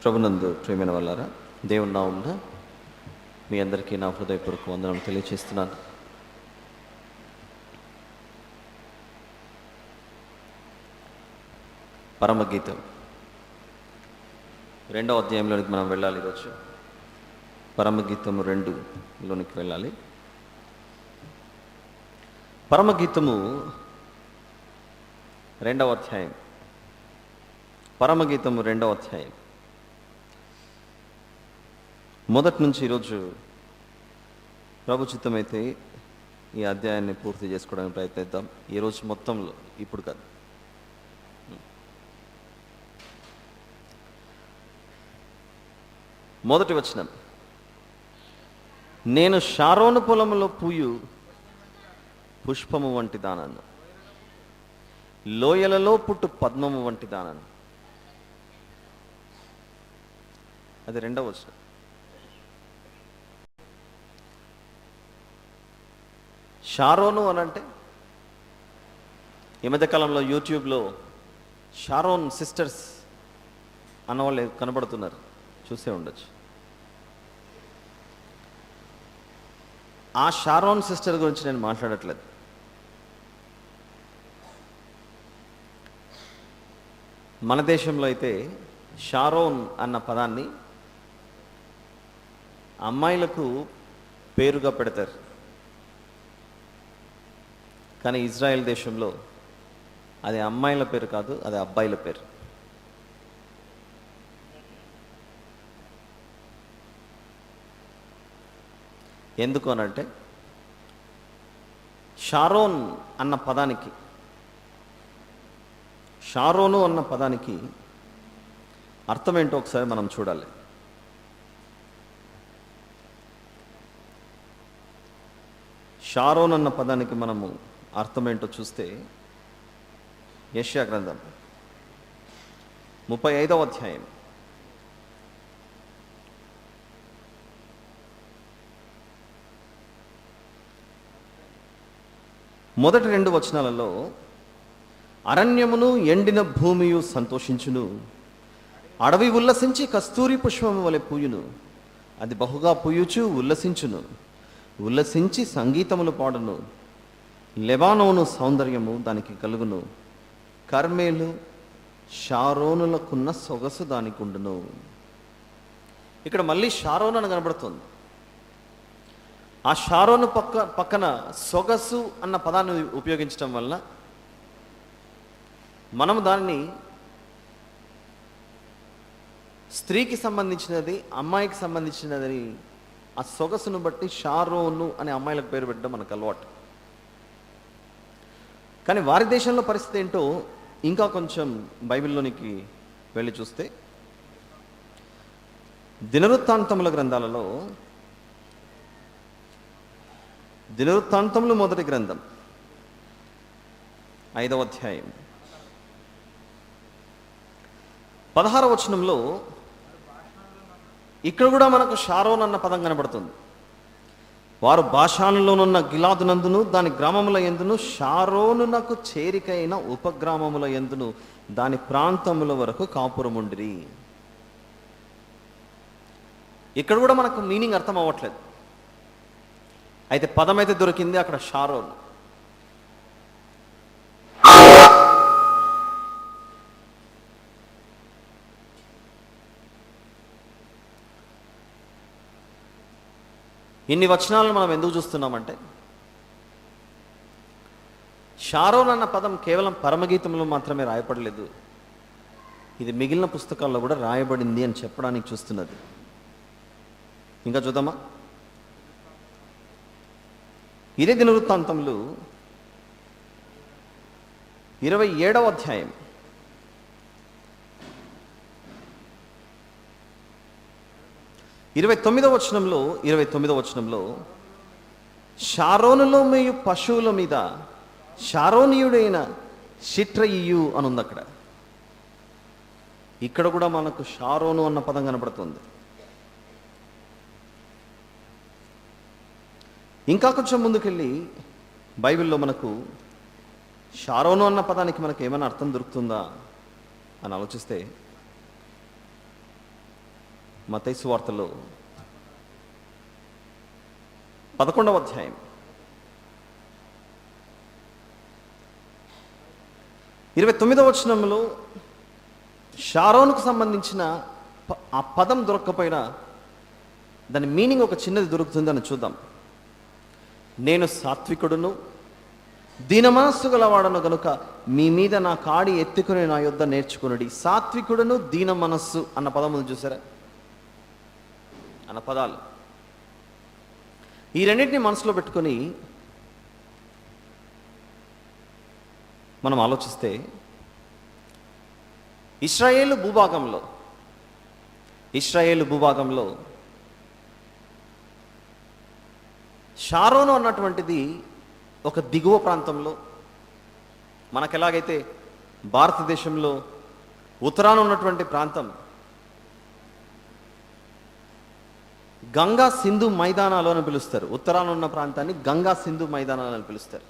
ప్రభునందు ప్రియమైన వాళ్ళారా, దేవుని నామమున మీ అందరికీ నా హృదయపూర్వక వందనం తెలియజేస్తున్నాను. పరమగీతం 2వ అధ్యాయంలోనికి మనం వెళ్ళాలి. ఈరోజు పరమగీతము 2లోనికి వెళ్ళాలి. పరమగీతము 2వ అధ్యాయం. పరమగీతము 2వ అధ్యాయం మొదటి నుంచి ఈరోజు ప్రభు చిత్తమైతే ఈ అధ్యాయాన్ని పూర్తి చేసుకోవడానికి ప్రయత్నిద్దాం. ఈరోజు మొత్తంలో, ఇప్పుడు కాదు. మొదటి వచనం, నేను షారోను పొలములో పూయు పుష్పము వంటి దానను, లోయలలో పుట్టు పద్మము వంటి దానను. అది 2వ వచనం. షారోను అనంటే ఈ మధ్యకాలంలో యూట్యూబ్లో షారోన్ సిస్టర్స్ అన్నవాళ్ళు కనబడుతున్నారు, చూసే ఉండొచ్చు. ఆ షారోన్ సిస్టర్ గురించి నేను మాట్లాడట్లేదు. మన దేశంలో అయితే షారోన్ అన్న పదాన్ని అమ్మాయిలకు పేరుగా పెడతారు. కానీ ఇజ్రాయెల్ దేశంలో అది అమ్మాయిల పేరు కాదు, అది అబ్బాయిల పేరు. ఎందుకు అనంటే షారోన్ అన్న పదానికి, షారోను అన్న పదానికి అర్థం ఏంటో ఒకసారి మనం చూడాలి. షారోన్ అన్న పదానికి మనము అర్థం ఏంటో చూస్తే, యెషయా గ్రంథం 35వ అధ్యాయం 1-2 వచనాలలో, అరణ్యమును ఎండిన భూమియు సంతోషించును, అడవి ఉల్లసించి కస్తూరి పుష్పము వలె పూయును, అది బహుగా పూయుచు ఉల్లసించును, ఉల్లసించి సంగీతములు పాడును, లెబానోను సౌందర్యము దానికి కలుగును, కర్మేలు షారోనులకున్న సొగసు దానికి ఉండును. ఇక్కడ మళ్ళీ షారోన్ అని కనబడుతుంది. ఆ షారోను పక్కన సొగసు అన్న పదాన్ని ఉపయోగించడం వల్ల మనం దాన్ని స్త్రీకి సంబంధించినది, అమ్మాయికి సంబంధించినదని ఆ సొగసును బట్టి షారోను అనే అమ్మాయిలకు పేరు పెట్టడం మనకు అలవాటు. కానీ వారి దేశంలో పరిస్థితి ఏంటో ఇంకా కొంచెం బైబిల్లోనికి వెళ్ళి చూస్తే, దినవృత్తాంతముల గ్రంథాలలో, దినవృత్తాంతములు మొదటి గ్రంథం 5వ అధ్యాయం 16వ వచనంలో ఇక్కడ కూడా మనకు షారోన్ అన్న పదం కనబడుతుంది. వారు బాషానులోనున్న గిలాదునందును దాని గ్రామముల యందును, షారోనునకు చేరికైన ఉపగ్రామముల యందును దాని ప్రాంతముల వరకు కాపురముండిరి. ఇక్కడ కూడా మనకు మీనింగ్ అర్థం అవ్వట్లేదు. అయితే పదం అయితే దొరికింది అక్కడ, షారోన్. ఇన్ని వచనాలను మనం ఎందుకు చూస్తున్నామంటే, షారోన్ అన్న పదం కేవలం పరమగీతంలో మాత్రమే రాయబడలేదు, ఇది మిగిలిన పుస్తకాల్లో కూడా రాయబడింది అని చెప్పడానికి చూస్తున్నది. ఇంకా చూద్దామా? ఇదే దినవృత్తాంతములు 27వ అధ్యాయం 29వ వచనంలో షారోనులో మేయు పశువుల మీద షారోనీయుడైన షిట్రయియు అని ఉంది అక్కడ. ఇక్కడ కూడా మనకు షారోను అన్న పదం కనబడుతుంది. ఇంకా కొంచెం ముందుకెళ్ళి బైబిల్లో మనకు షారోను అన్న పదానికి మనకు ఏమైనా అర్థం దొరుకుతుందా అని ఆలోచిస్తే, మత్తయి సువార్తలో 11వ అధ్యాయం 29వ వచనంలో షారోనుకు సంబంధించిన ఆ పదం దొరక్కపోయినా దాని మీనింగ్ ఒక చిన్నది దొరుకుతుందని చూద్దాం. నేను సాత్వికుడును దీన మనస్సు గలవాడను గనుక మీ మీద నా కాడి ఎత్తుకుని నా యొద్ద నేర్చుకునుడి. సాత్వికుడును దీన మనస్సు అన్న పదం చూసారా, అన్న పదాలు. ఈ రెండింటిని మనసులో పెట్టుకొని మనం ఆలోచిస్తే ఇశ్రాయేలు భూభాగంలో షారోను అన్నటువంటిది ఒక దిగువ ప్రాంతంలో, మనకెలాగైతే భారతదేశంలో ఉత్తరాన ఉన్నటువంటి ప్రాంతం గంగా సింధు మైదానాలు అని పిలుస్తారు. ఉత్తరాన ఉన్న ప్రాంతాన్ని గంగా సింధు మైదానాలు అని పిలుస్తారు.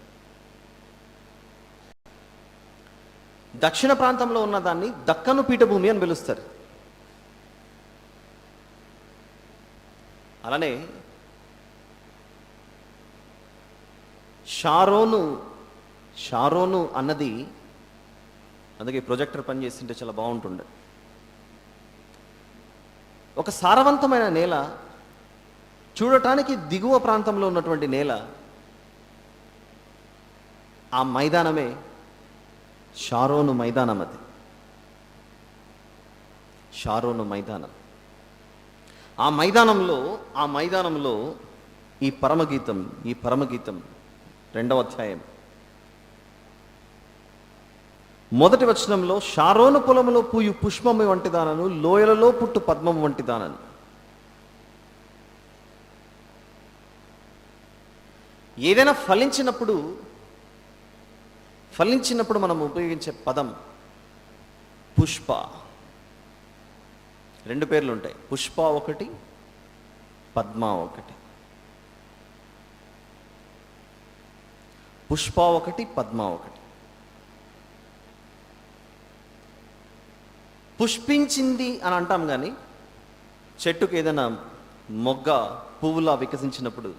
దక్షిణ ప్రాంతంలో ఉన్న దాన్ని దక్కను పీఠభూమి అని పిలుస్తారు. అలానే షారోను అన్నది, అందుకే ప్రొజెక్టర్ పనిచేస్తుంటే చాలా బాగుంటుండే, ఒక సారవంతమైన నేల, చూడటానికి దిగువ ప్రాంతంలో ఉన్నటువంటి నేల. ఆ మైదానమే షారోను మైదానం. అది షారోను మైదానం. ఆ మైదానంలో ఈ పరమగీతం 2వ అధ్యాయం 1వ వచనంలో షారోను పొలములో పూయు పుష్పము వంటి దానను, లోయలలో పుట్టు పద్మము వంటి దానను. ఏదైనా ఫలించినప్పుడు మనం ఉపయోగించే పదం పుష్ప. 2 పేర్లు ఉంటాయి, పుష్ప ఒకటి, పద్మ ఒకటి. పుష్ప ఒకటి, పద్మ ఒకటి. పుష్పించింది అని అంటాం, కానీ చెట్టుకు ఏదైనా మొగ్గ పువ్వులా వికసించినప్పుడు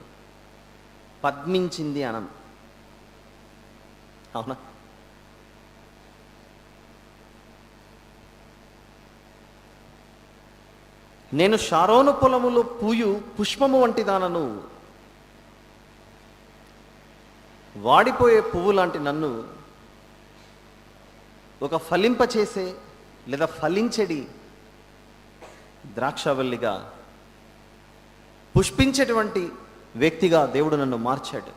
పద్మించింది అనం. అవునా? నేను షారోను పొలములో పూయు పుష్పము వంటి దానను, వాడిపోయే పువ్వు లాంటి నన్ను ఒక ఫలింపచేసే లేదా ఫలించడి ద్రాక్షవల్లిగా, పుష్పించేటువంటి వ్యక్తిగా దేవుడు నన్ను మార్చాడు.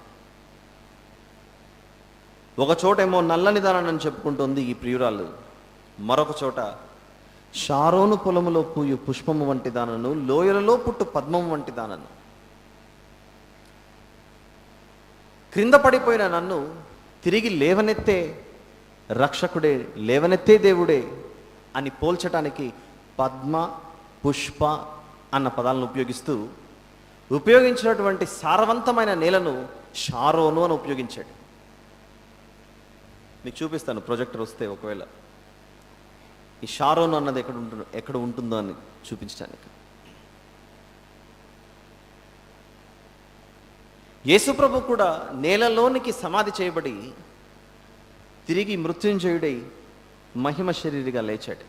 ఒక చోట ఏమో నల్లని దానని చెప్పుకుంటుంది ఈ ప్రియురాలు, మరొక చోట షారోను పొలములో పూయు పుష్పము వంటి దానను, లోయలలో పుట్టు పద్మము వంటి దానను. క్రింద పడిపోయిన నన్ను తిరిగి లేవనెత్తే రక్షకుడే, లేవనెత్తే దేవుడే అని పోల్చటానికి పద్మ, పుష్ప అన్న పదాలను ఉపయోగించినటువంటి సారవంతమైన నేలను షారోను అని ఉపయోగించాడు. మీకు చూపిస్తాను ప్రొజెక్టర్ వస్తే, ఒకవేళ ఈ షారోను అన్నది ఎక్కడ ఉంటుందో అని చూపించడానికి. యేసుప్రభు కూడా నేలలోనికి సమాధి చేయబడి తిరిగి మృత్యుంజయుడై మహిమ శరీరిగా లేచాడు.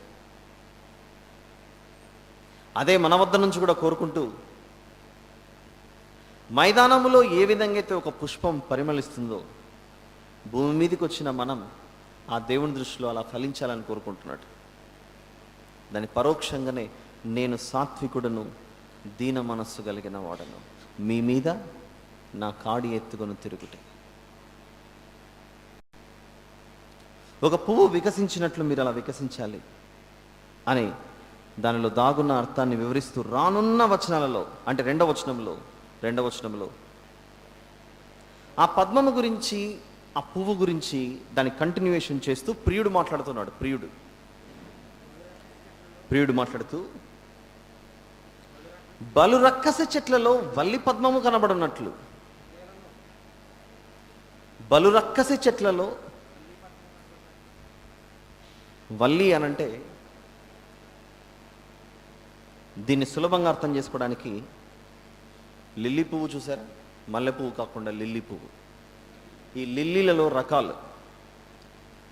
అదే మన వద్ద నుంచి కూడా కోరుకుంటూ, మైదానములో ఏ విధంగా అయితే ఒక పుష్పం పరిమళిస్తుందో, భూమి మీదకి వచ్చిన మనం ఆ దేవుని దృష్టిలో అలా ఫలించాలని కోరుకుంటున్నాడు. దాని పరోక్షంగానే నేను సాత్వికుడను, దీన మనస్సు కలిగిన వాడను, మీ మీద నా కాడి ఎత్తుకొని తిరుగుటే. ఒక పువ్వు వికసించినట్లు మీరు అలా వికసించాలి అని దానిలో దాగున్న అర్థాన్ని వివరిస్తూ రానున్న వచనాలలో, అంటే 2వ వచనంలో ఆ పద్మము గురించి, ఆ పువ్వు గురించి దాని కంటిన్యూయేషన్ చేస్తూ ప్రియుడు మాట్లాడుతున్నాడు. ప్రియుడు మాట్లాడుతూ, బలు రక్కస చెట్లలో వల్లి పద్మము కనబడినట్లు, బలు రక్కసి చెట్లలో, వల్లి అనంటే దీన్ని సులభంగా అర్థం చేసుకోవడానికి లిల్లీ పువ్వు చూసారా? మల్లె పువ్వు కాకుండా లిల్లీ పువ్వు. ఈ లిల్లీలలో రకాలు,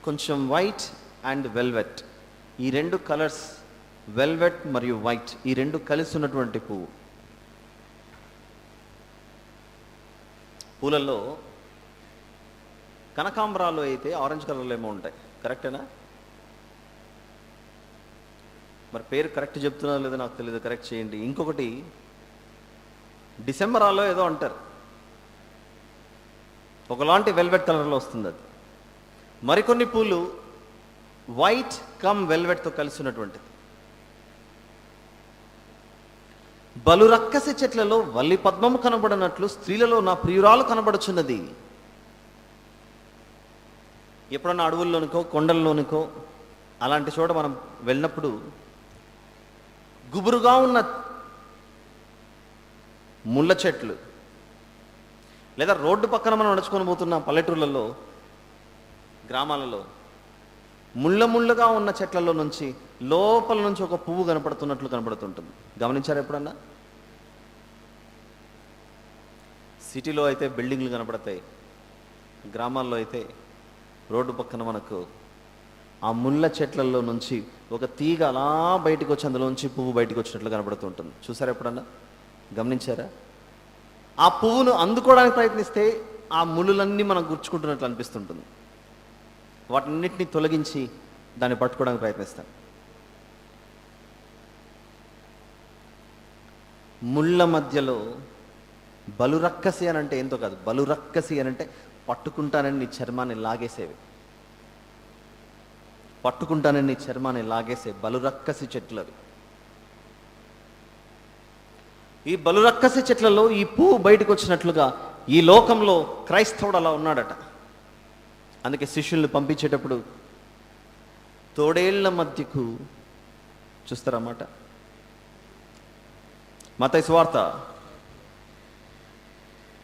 కొంచెం వైట్ అండ్ వెల్వెట్, ఈ రెండు కలర్స్, వెల్వెట్ మరియు వైట్, ఈ రెండు కలిసి ఉన్నటువంటి పువ్వు. పూలలో కనకాంబరాలు అయితే ఆరెంజ్ కలర్లో ఏమో ఉంటాయి, కరెక్టేనా? మరి పేరు కరెక్ట్ చెప్తున్నా లేదో నాకు తెలియదు, కరెక్ట్ చేయండి. ఇంకొకటి డిసెంబరాలో ఏదో అంటారు, ఒకలాంటి వెల్వెట్ కలర్లో వస్తుంది అది. మరికొన్ని పూలు వైట్ కమ్ వెల్వెట్తో కలిసి ఉన్నటువంటిది. బలురక్కసి చెట్లలో వల్లి పద్మము కనబడినట్లు స్త్రీలలో నా ప్రియురాలు కనబడుచున్నది. ఎప్పుడన్నా అడవుల్లోనికో కొండల్లోనికో అలాంటి చోట మనం వెళ్ళినప్పుడు గుబురుగా ఉన్న ముళ్ళ చెట్లు, లేదా రోడ్డు పక్కన మనం నడుచుకొని పోతున్న పల్లెటూర్లలో, గ్రామాలలో ముళ్ళగా ఉన్న చెట్లలో నుంచి లోపల నుంచి ఒక పువ్వు కనపడుతున్నట్లు కనపడుతుంటుంది. గమనించారు ఎప్పుడన్నా? సిటీలో అయితే బిల్డింగ్లు కనపడతాయి, గ్రామాల్లో అయితే రోడ్డు పక్కన మనకు ఆ ముళ్ళ చెట్లలో నుంచి ఒక తీగ అలా బయటకు వచ్చి అందులోంచి పువ్వు బయటకు వచ్చినట్లు కనపడుతుంటుంది. చూసారా ఎప్పుడన్నా? గమనించారా? ఆ పువ్వును అందుకోవడానికి ప్రయత్నిస్తే ఆ ముళ్ళులన్నీ మనం గుర్చుకుంటున్నట్లు అనిపిస్తుంటుంది. వాటన్నిటిని తొలగించి దాన్ని పట్టుకోవడానికి ప్రయత్నిస్తాం. ముళ్ళ మధ్యలో బలురక్కసి అని అంటే ఏంతో కాదు, బలురక్కసి అని అంటే పట్టుకుంటానని నీ చర్మాన్ని లాగేసేవి, పట్టుకుంటానని నీ చర్మాన్ని లాగేసే బలురక్కసి చెట్లు అవి. ఈ బలురక్కసి చెట్లలో ఈ పువ్వు బయటకు వచ్చినట్లుగా ఈ లోకంలో క్రైస్తవుడు అలా ఉన్నాడట. అందుకే శిష్యుల్ని పంపించేటప్పుడు తోడేళ్ల మధ్యకు, చూస్తారన్నమాట. మత్తయి సువార్త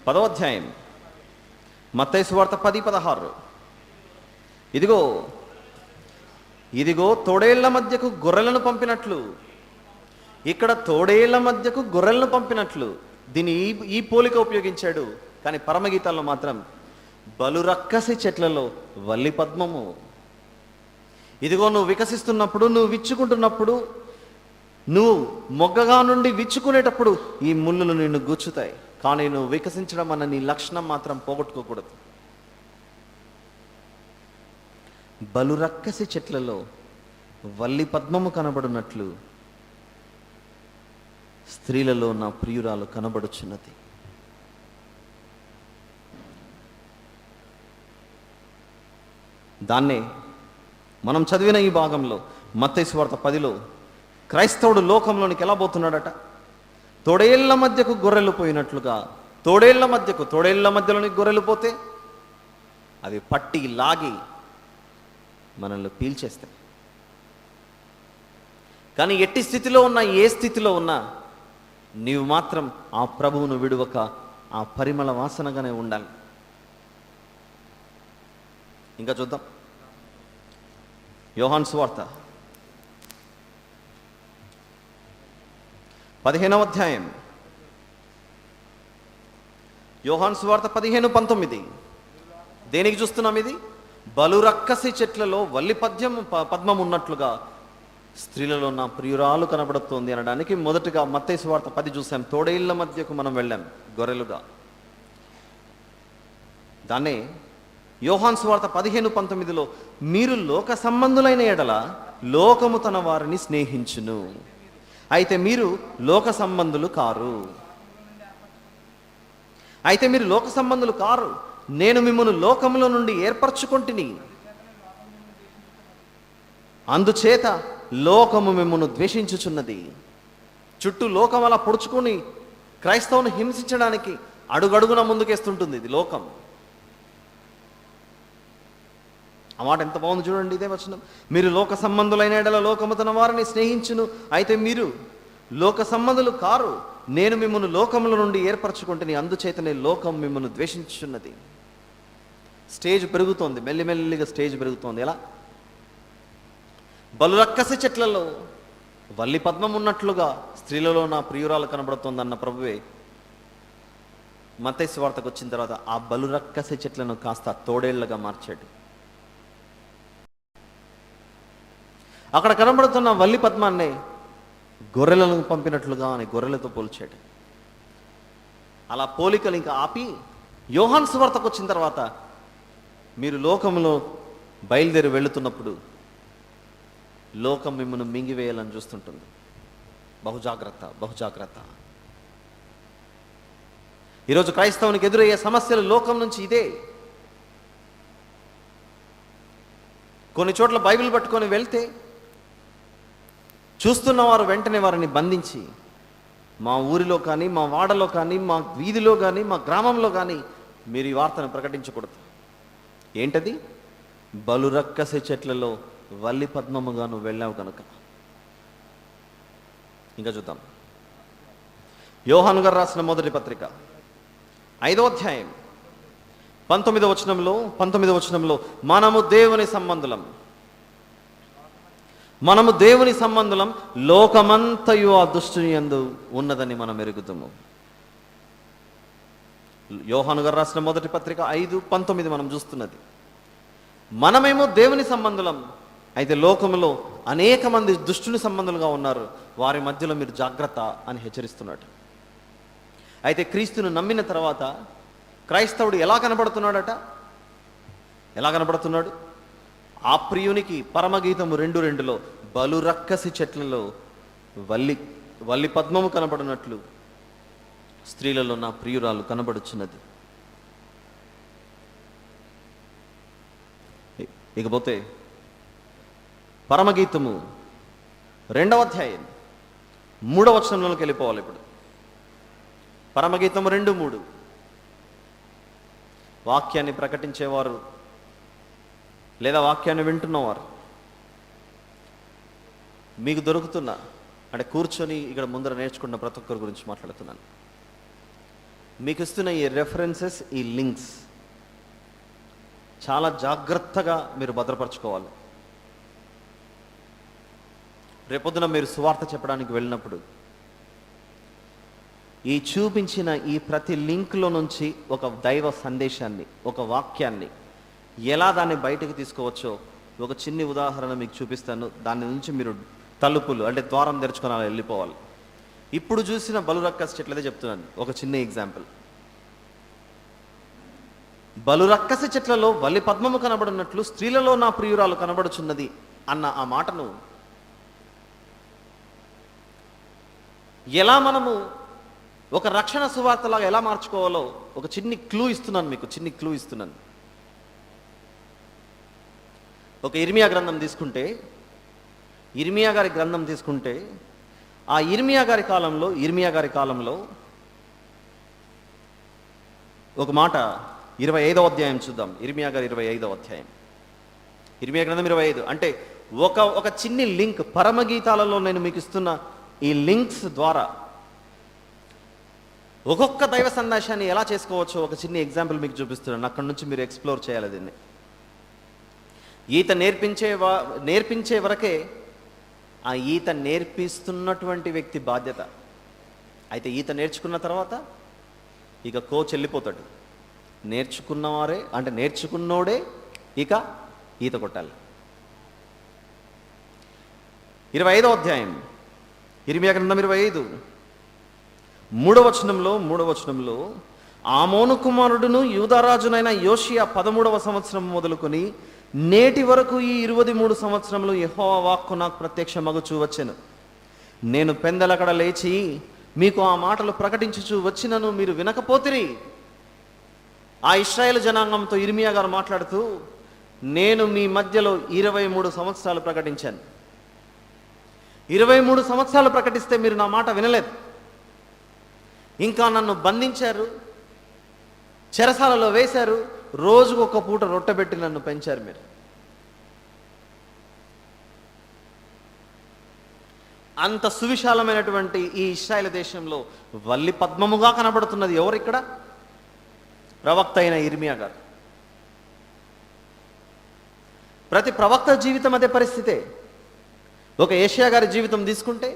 10వ అధ్యాయం, మత్తయి సువార్త 10:16. ఇదిగో తోడేళ్ల మధ్యకు గొర్రెలను పంపినట్లు, ఇక్కడ తోడేళ్ల మధ్యకు గొర్రెలను పంపినట్లు దీన్ని ఈ పోలిక ఉపయోగించాడు. కానీ పరమగీతాల్లో మాత్రం బలురక్కసి చెట్లలో వల్లి పద్మము. ఇదిగో నువ్వు వికసిస్తున్నప్పుడు, నువ్వు విచ్చుకుంటున్నప్పుడు, నువ్వు మొగ్గగా నుండి విచ్చుకునేటప్పుడు ఈ ముళ్ళులు నిన్ను గుచ్చుతాయి. కానీ నువ్వు వికసించడం అన్న నీ లక్షణం మాత్రం పోగొట్టుకోకూడదు. బలురక్కసి చెట్లలో వల్లి పద్మము కనబడినట్లు స్త్రీలలో నా ప్రియురాలు కనబడుచున్నది. దాన్నే మనం చదివిన ఈ భాగంలో మత్తయి సువార్త 10లో క్రైస్తవుడు లోకంలోనికి ఎలా పోతున్నాడట? తోడేళ్ల మధ్యకు గొర్రెలు పోయినట్లుగా, తోడేళ్ల మధ్యలోనికి గొర్రెలు పోతే అవి పట్టి లాగి మనల్ని పీల్చేస్తాయి. కానీ ఎట్టి స్థితిలో ఉన్నా, ఏ స్థితిలో ఉన్నా, నీవు మాత్రం ఆ ప్రభువును విడువక ఆ పరిమళ వాసనగానే ఉండాలి. ఇంకా చూద్దాం. యోహాను సువార్త 15వ అధ్యాయం, యోహాను సువార్త 15:19. దేనికి చూస్తున్నాం? ఇది బలురక్కసి చెట్లలో వల్లి పద్మం ఉన్నట్లుగా స్త్రీలలో నా ప్రియురాలు కనబడుతోంది అనడానికి మొదటగా మత్తయి సువార్త 10 చూసాం. తోడేళ్ల మధ్యకు మనం వెళ్ళాం గొర్రెలుగా. దాన్నే యోహాను సువార్త 15:19లో మీరు లోక సంబంధులైన ఎడల లోకము తన వారిని స్నేహించును, అయితే మీరు లోక సంబంధులు కారు. నేను మిమ్మల్ని లోకములో నుండి ఏర్పరచుకొంటిని, అందుచేత లోకము మిమ్మల్ని ద్వేషించుచున్నది. చుట్టూ లోకం అలా పొడుచుకొని క్రైస్తవుని హింసించడానికి అడుగడుగున ముందుకేస్తుంటుంది ఇది లోకం. ఆ మాట ఎంత బాగుంది చూడండి. ఇదే వచనం, మీరు లోక సంబంధులైన ఎడల లోకము తన వారిని స్నేహించును, అయితే మీరు లోక సంబంధులు కారు, నేను మిమ్మల్ని లోకముల నుండి ఏర్పరచుకుంటుని, అందుచేతనే లోకం మిమ్మల్ని ద్వేషించున్నది. స్టేజ్ పెరుగుతోంది, మెల్లిమెల్లిగా స్టేజ్ పెరుగుతోంది. ఎలా? బలురక్కసి చెట్లలో వల్లి పద్మం ఉన్నట్లుగా స్త్రీలలో నా ప్రియురాలు కనబడుతోందన్న ప్రభువే మత్తయి సువార్తకు వచ్చిన తర్వాత ఆ బలురక్కసి చెట్లను కాస్త తోడేళ్లుగా మార్చాడు. అక్కడ కనబడుతున్న వల్లి పద్మాన్నే గొర్రెలను పంపినట్లుగా అని గొర్రెలతో పోల్చాడు. అలా పోలికలు ఇంకా ఆపి యోహాను సువార్తకు వచ్చిన తర్వాత మీరు లోకంలో బయలుదేరి వెళుతున్నప్పుడు లోకం మిమ్మల్ని మింగివేయాలని చూస్తుంటుంది. బహుజాగ్రత్త, బహుజాగ్రత్త. ఈరోజు క్రైస్తవునికి ఎదురయ్యే సమస్యలు లోకం నుంచి ఇదే. కొన్ని చోట్ల బైబిల్ పట్టుకొని వెళ్తే చూస్తున్నవారు వెంటనే వారిని బంధించి మా ఊరిలో కానీ, మా వాడలో కానీ, మా వీధిలో కానీ, మా గ్రామంలో కానీ మీరు ఈ వార్తను ప్రకటించకూడదు. ఏంటది? బలురక్కసి చెట్లలో వల్లి పద్మముగా నువ్వు వెళ్ళావు కనుక. ఇంకా చూద్దాం. యోహాను గారు రాసిన మొదటి పత్రిక 5వ అధ్యాయం 19వ వచనంలో మనము దేవుని సంబంధులం, లోకమంతయు ఆ దుష్టుని యందు ఉన్నదని మనం ఎరుగుతాము. యోహాను గారు రాసిన మొదటి పత్రిక 5:19 మనం చూస్తున్నది. మనమేమో దేవుని సంబంధులం, అయితే లోకంలో అనేక మంది దుష్టుని సంబంధులుగా ఉన్నారు, వారి మధ్యలో మీరు జాగ్రత్త అని హెచ్చరిస్తున్నాడు. అయితే క్రీస్తును నమ్మిన తర్వాత క్రైస్తవుడు ఎలా కనబడుతున్నాడట? ఎలా కనబడుతున్నాడు? ఆ ప్రియునికి పరమగీతము 2:2లో బలురక్కసి చెట్లలో వల్లి పద్మము కనబడినట్లు స్త్రీలలో నా ప్రియురాలు కనబడుచున్నది. ఇకపోతే పరమగీతము 2వ అధ్యాయం 3వ వచనంలోకి వెళ్ళిపోవాలి. ఇప్పుడు పరమగీతము 2:3 వాక్యాన్ని ప్రకటించేవారు లేదా వాక్యాన్ని వింటున్నవారు మీకు దొరుకుతున్న అంటే కూర్చొని ఇక్కడ ముందర నేర్చుకున్న ప్రతి ఒక్కరి గురించి మాట్లాడుతున్నాను. మీకు ఇస్తున్న ఈ రెఫరెన్సెస్, ఈ లింక్స్ చాలా జాగ్రత్తగా మీరు భద్రపరచుకోవాలి. రేపొద్దున మీరు సువార్త చెప్పడానికి వెళ్ళినప్పుడు ఈ చూపించిన ఈ ప్రతి లింక్లో నుంచి ఒక దైవ సందేశాన్ని, ఒక వాక్యాన్ని ఎలా దాన్ని బయటకు తీసుకోవచ్చో ఒక చిన్ని ఉదాహరణ మీకు చూపిస్తాను. దాని నుంచి మీరు తలుపులు అంటే ద్వారం తెరుచుకొని అలా వెళ్ళిపోవాలి. ఇప్పుడు చూసిన బలురక్కసి చెట్లదే చెప్తున్నాను. ఒక చిన్న ఎగ్జాంపుల్. బలురక్కసి చెట్లలో వల్లి పద్మము కనబడినట్లు స్త్రీలలో నా ప్రియురాలు కనబడుచున్నది అన్న ఆ మాటను ఎలా మనము ఒక రక్షణ సువార్తలాగా ఎలా మార్చుకోవాలో ఒక చిన్ని క్లూ ఇస్తున్నాను మీకు. క్లూ ఇస్తున్నాను. ఒక ఇర్మియా గ్రంథం తీసుకుంటే, ఇర్మియా గారి గ్రంథం తీసుకుంటే ఆ ఇర్మియా గారి కాలంలో ఒక మాట 25వ అధ్యాయం చూద్దాం. ఇర్మియా గారి 25వ అధ్యాయం, ఇర్మియా గ్రంథం 25. అంటే ఒక చిన్ని లింక్, పరమగీతాలలో నేను మీకు ఇస్తున్న ఈ లింక్స్ ద్వారా ఒక్కొక్క దైవ సందేశాన్ని ఎలా చేసుకోవచ్చో ఒక చిన్న ఎగ్జాంపుల్ మీకు చూపిస్తున్నాను. అక్కడి నుంచి మీరు ఎక్స్ప్లోర్ చేయాలి దీన్ని. ఈత నేర్పించే వరకే ఆ ఈత నేర్పిస్తున్నటువంటి వ్యక్తి బాధ్యత. అయితే ఈత నేర్చుకున్న తర్వాత ఇక కోచ్ వెళ్ళిపోతాడు. నేర్చుకున్నోడే ఇక ఈత కొట్టాలి. 25వ అధ్యాయం ఇర్మియా గ్రంథం 25 3వ వచనంలో ఆమోను కుమారుడును యూదారాజునైన యోషియా 13వ సంవత్సరం మొదలుకొని నేటి వరకు ఈ 23 సంవత్సరములు యెహోవా వాక్కు నాకు ప్రత్యక్షమగుచూ వచ్చెను. నేను పెందలకడ లేచి మీకు ఆ మాటలు ప్రకటించుచూ వచ్చినను మీరు వినకపోతిరి. ఆ ఇశ్రాయేలు జనాంగంతో ఇర్మియా గారు మాట్లాడుతూ, నేను మీ మధ్యలో 23 సంవత్సరాలు ప్రకటించాను. 23 సంవత్సరాలు ప్రకటిస్తే మీరు నా మాట వినలేదు. ఇంకా నన్ను బంధించారు, చెరసాలలో వేశారు, రోజుకు ఒక పూట రొట్టెబెట్టి నన్ను పెంచారు. మీరు అంత సువిశాలమైనటువంటి ఈ ఇశ్రాయేలు దేశంలో వల్లి పద్మముగా కనబడుతున్నది ఎవరు? ఇక్కడ ప్రవక్త అయిన ఇర్మియా గారు. ప్రతి ప్రవక్త జీవితం అదే పరిస్థితే. ఒక యేషయా గారి జీవితం తీసుకుంటే,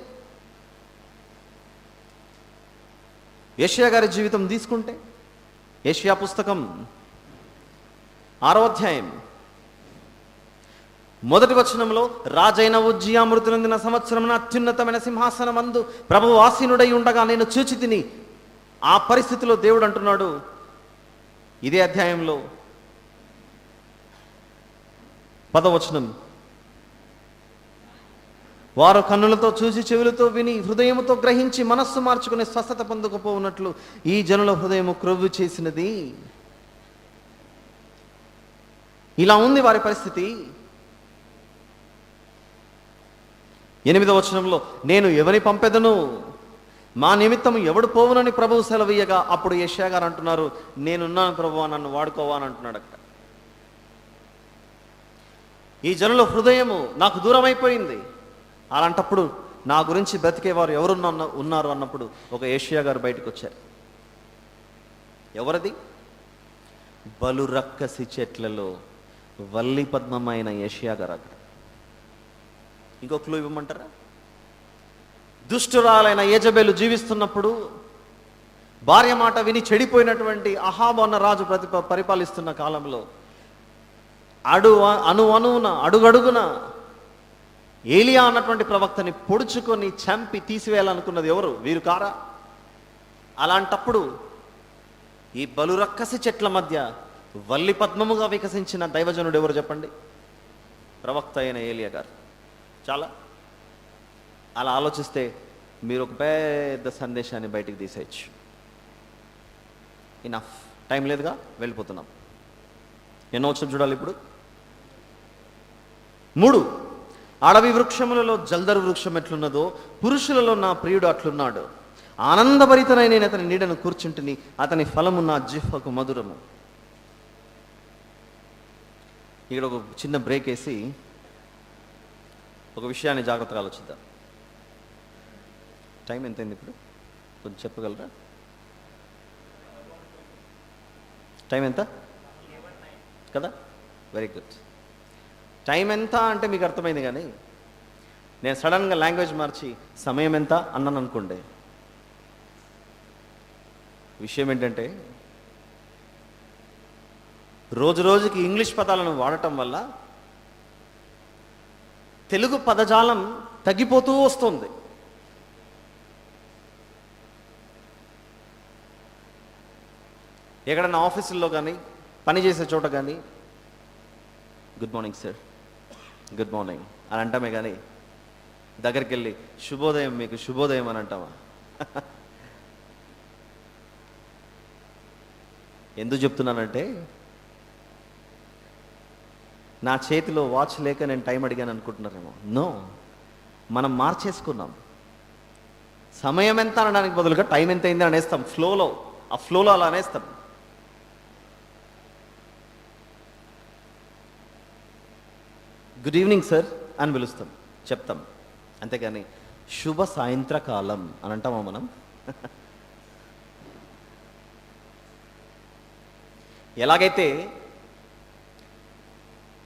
యేషయా పుస్తకం 6వ అధ్యాయం 1వ వచనంలో, రాజైన ఉజ్జియా మృతి నొందిన సంవత్సరమున అత్యున్నతమైన సింహాసనమందు ప్రభువు ఆసీనుడై ఉండగా నేను చూచి తిని. ఆ పరిస్థితిలో దేవుడు అంటున్నాడు ఇదే అధ్యాయంలో 10వ వచనం, వారు కన్నులతో చూసి, చెవులతో విని, హృదయముతో గ్రహించి, మనస్సు మార్చుకుని స్వస్థత పొందకపోవునట్లు ఈ జనుల హృదయము క్రొవ్వు చేసినది. ఇలా ఉంది వారి పరిస్థితి. 8వ వచనంలో, నేను ఎవరిని పంపెదను, మా నిమిత్తం ఎవడు పోవునని ప్రభువు సెలవీయగా, అప్పుడు యెషయా గారు అంటున్నారు, నేనున్నాను ప్రభువా, నన్ను వాడుకోవా అని అంటున్నాడు అక్కడ. ఈ జనుల హృదయము నాకు దూరం అయిపోయింది. అలాంటప్పుడు నా గురించి బ్రతికేవారు ఎవరు ఉన్నారు అన్నప్పుడు ఒక యెషయా గారు బయటకు వచ్చారు. ఎవరది? బలురక్కసి చెట్లలో వల్లి పద్మమైన యెషయా గారు. అక్కడ ఇంకో క్లూ ఇవ్వమంటారా? దుష్టురాలైన యెజబెలు జీవిస్తున్నప్పుడు, భార్య మాట విని చెడిపోయినటువంటి అహాబు అన్న రాజు పరిపాలిస్తున్న కాలంలో, అడుగడుగున ఏలియా అన్నటువంటి ప్రవక్తని పొడుచుకొని చంపి తీసివేయాలనుకున్నది ఎవరు? వీరు కారా? అలాంటప్పుడు ఈ బలురక్కసి చెట్ల మధ్య వల్లి పద్మముగా వికసించిన దైవజనుడు ఎవరు చెప్పండి? ప్రవక్త అయిన ఏలియా గారు. చాలా అలా ఆలోచిస్తే మీరు ఒక పెద్ద సందేశాన్ని బయటికి తీసేయచ్చు. ఇనఫ్, టైం లేదుగా, వెళ్ళిపోతున్నాం. ఎన్నో వచ్చి చూడాలి ఇప్పుడు. 3, అడవి వృక్షములలో జల్దరు వృక్షం ఎట్లున్నదో పురుషులలో నా ప్రియుడు అట్లున్నాడు. ఆనందభరితనై నేను అతని నీడను కూర్చుంటుని, అతని ఫలము నా జిహ్వకు మధురము. ఇక్కడ ఒక చిన్న బ్రేక్ వేసి ఒక విషయాన్ని జాగ్రత్తగా ఆలోచిద్దాం. టైం ఎంతైంది ఇప్పుడు? కొంచెం చెప్పగలరా? టైం ఎంత కదా? Very good. టైం ఎంత అంటే మీకు అర్థమైంది. కానీ నేను సడన్గా లాంగ్వేజ్ మార్చి సమయం ఎంత అన్నాను అనుకోండి, విషయం ఏంటంటే రోజు రోజుకి ఇంగ్లీష్ పదాలను వాడటం వల్ల తెలుగు పదజాలం తగ్గిపోతూ వస్తుంది. ఎక్కడన్నా ఆఫీసుల్లో కానీ, పనిచేసే చోట కానీ, good morning sir, good morning అని అంటామే కానీ దగ్గరికి వెళ్ళి శుభోదయం, మీకు శుభోదయం అని అంటామా? ఎందుకు చెప్తున్నానంటే, నా చేతిలో వాచ్ లేక నేను టైం అడిగాను అనుకుంటున్నారేమో. నో, మనం మార్చేసుకున్నాం. సమయం ఎంత అనడానికి బదులుగా టైం ఎంత అయింది అనేస్తాం. ఆ ఫ్లోలో అలా అనేస్తాం. గుడ్ ఈవినింగ్ సార్ అని పిలుస్తాం, చెప్తాం. అంతేగాని శుభ సాయంత్రకాలం అని అంటామా మనం? ఎలాగైతే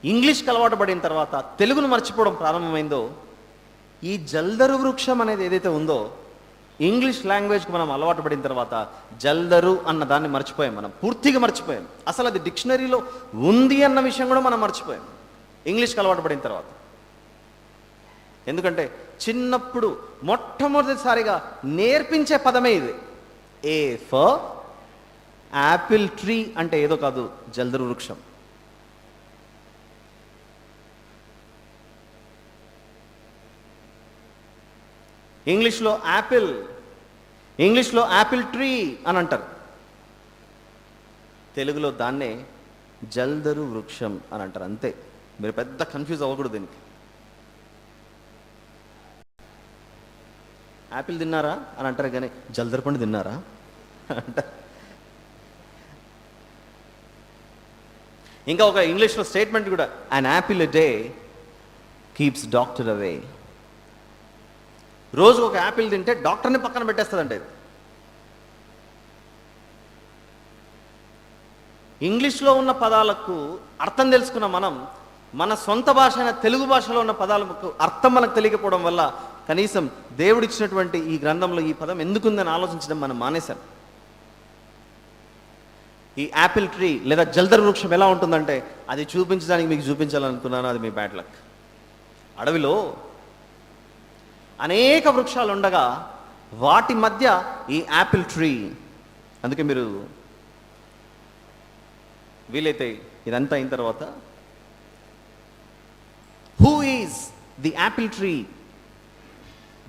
ఇంగ్లీష్కి అలవాటు పడిన తర్వాత తెలుగును మర్చిపోవడం ప్రారంభమైందో, ఈ జల్దరు వృక్షం అనేది ఏదైతే ఉందో, ఇంగ్లీష్ లాంగ్వేజ్కి మనం అలవాటు పడిన తర్వాత జల్దరు అన్న దాన్ని మర్చిపోయాం. మనం పూర్తిగా మర్చిపోయాం. అసలు అది డిక్షనరీలో ఉంది అన్న విషయం కూడా మనం మర్చిపోయాం ఇంగ్లీష్కి అలవాటు పడిన తర్వాత. ఎందుకంటే చిన్నప్పుడు మొట్టమొదటిసారిగా నేర్పించే పదమే ఇది. ఏ ఫర్ యాపిల్ ట్రీ అంటే ఏదో కాదు, జల్దరు వృక్షం. ఇంగ్లీష్లో యాపిల్ ట్రీ అని అంటారు. తెలుగులో దాన్నే జల్దరు వృక్షం అని అంటారు. అంతే, మీరు పెద్ద కన్ఫ్యూజ్ అవ్వకూడదు దీనికి. యాపిల్ తిన్నారా అని అంటారు కానీ జల్దరు పండు తిన్నారా అంటారు. ఇంకా ఒక ఇంగ్లీష్లో స్టేట్మెంట్ కూడా, an apple a day keeps doctor away. రోజు ఒక యాపిల్ తింటే డాక్టర్ని పక్కన పెట్టేస్తుందంటే. ఇంగ్లీష్లో ఉన్న పదాలకు అర్థం తెలుసుకున్న మనం మన సొంత భాష అయిన తెలుగు భాషలో ఉన్న పదాలకు అర్థం మనకు తెలియకపోవడం వల్ల కనీసం దేవుడిచ్చినటువంటి ఈ గ్రంథంలో ఈ పదం ఎందుకుందని ఆలోచించడం మనం మానేశాం. ఈ యాపిల్ ట్రీ లేదా జల్దర్ వృక్షం ఎలా ఉంటుందంటే, అది చూపించడానికి మీకు చూపించాలనుకున్నాను, అది మీ బ్యాడ్ లక్. అడవిలో అనేక వృక్షాలు ఉండగా వాటి మధ్య ఈ యాపిల్ ట్రీ. అందుకే మీరు వీలైతే ఇదంతా అయిన తర్వాత who is the apple tree,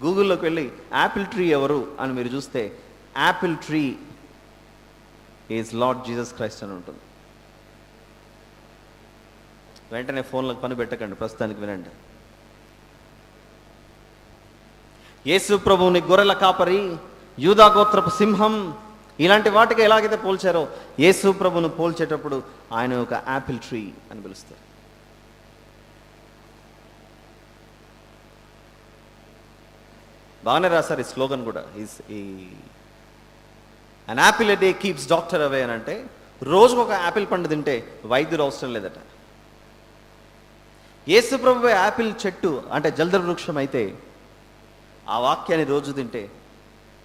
గూగుల్లోకి వెళ్ళి యాపిల్ ట్రీ ఎవరు అని మీరు చూస్తే apple tree is lord Jesus Christ అని ఉంటుంది. వెంటనే ఫోన్లకు పని పెట్టకండి, ప్రస్తుతానికి వినండి. యేసు ప్రభువుని గొర్రెల కాపరి, యూదా గోత్రపు సింహం, ఇలాంటి వాటికి ఎలాగైతే పోల్చారో యేసు ప్రభువును పోల్చేటప్పుడు ఆయన ఒక యాపిల్ ట్రీ అని పిలుస్తారు. బాగానే రాశారు ఈ స్లోగన్ కూడా. An apple a day keeps doctor away అని అంటే, రోజుకు ఒక యాపిల్ పండు తింటే వైద్యుడు అవసరం లేదట. యేసు ప్రభువే యాపిల్ చెట్టు అంటే జల్దర్ వృక్షం అయితే, ఆ వాక్యాన్ని రోజు తింటే,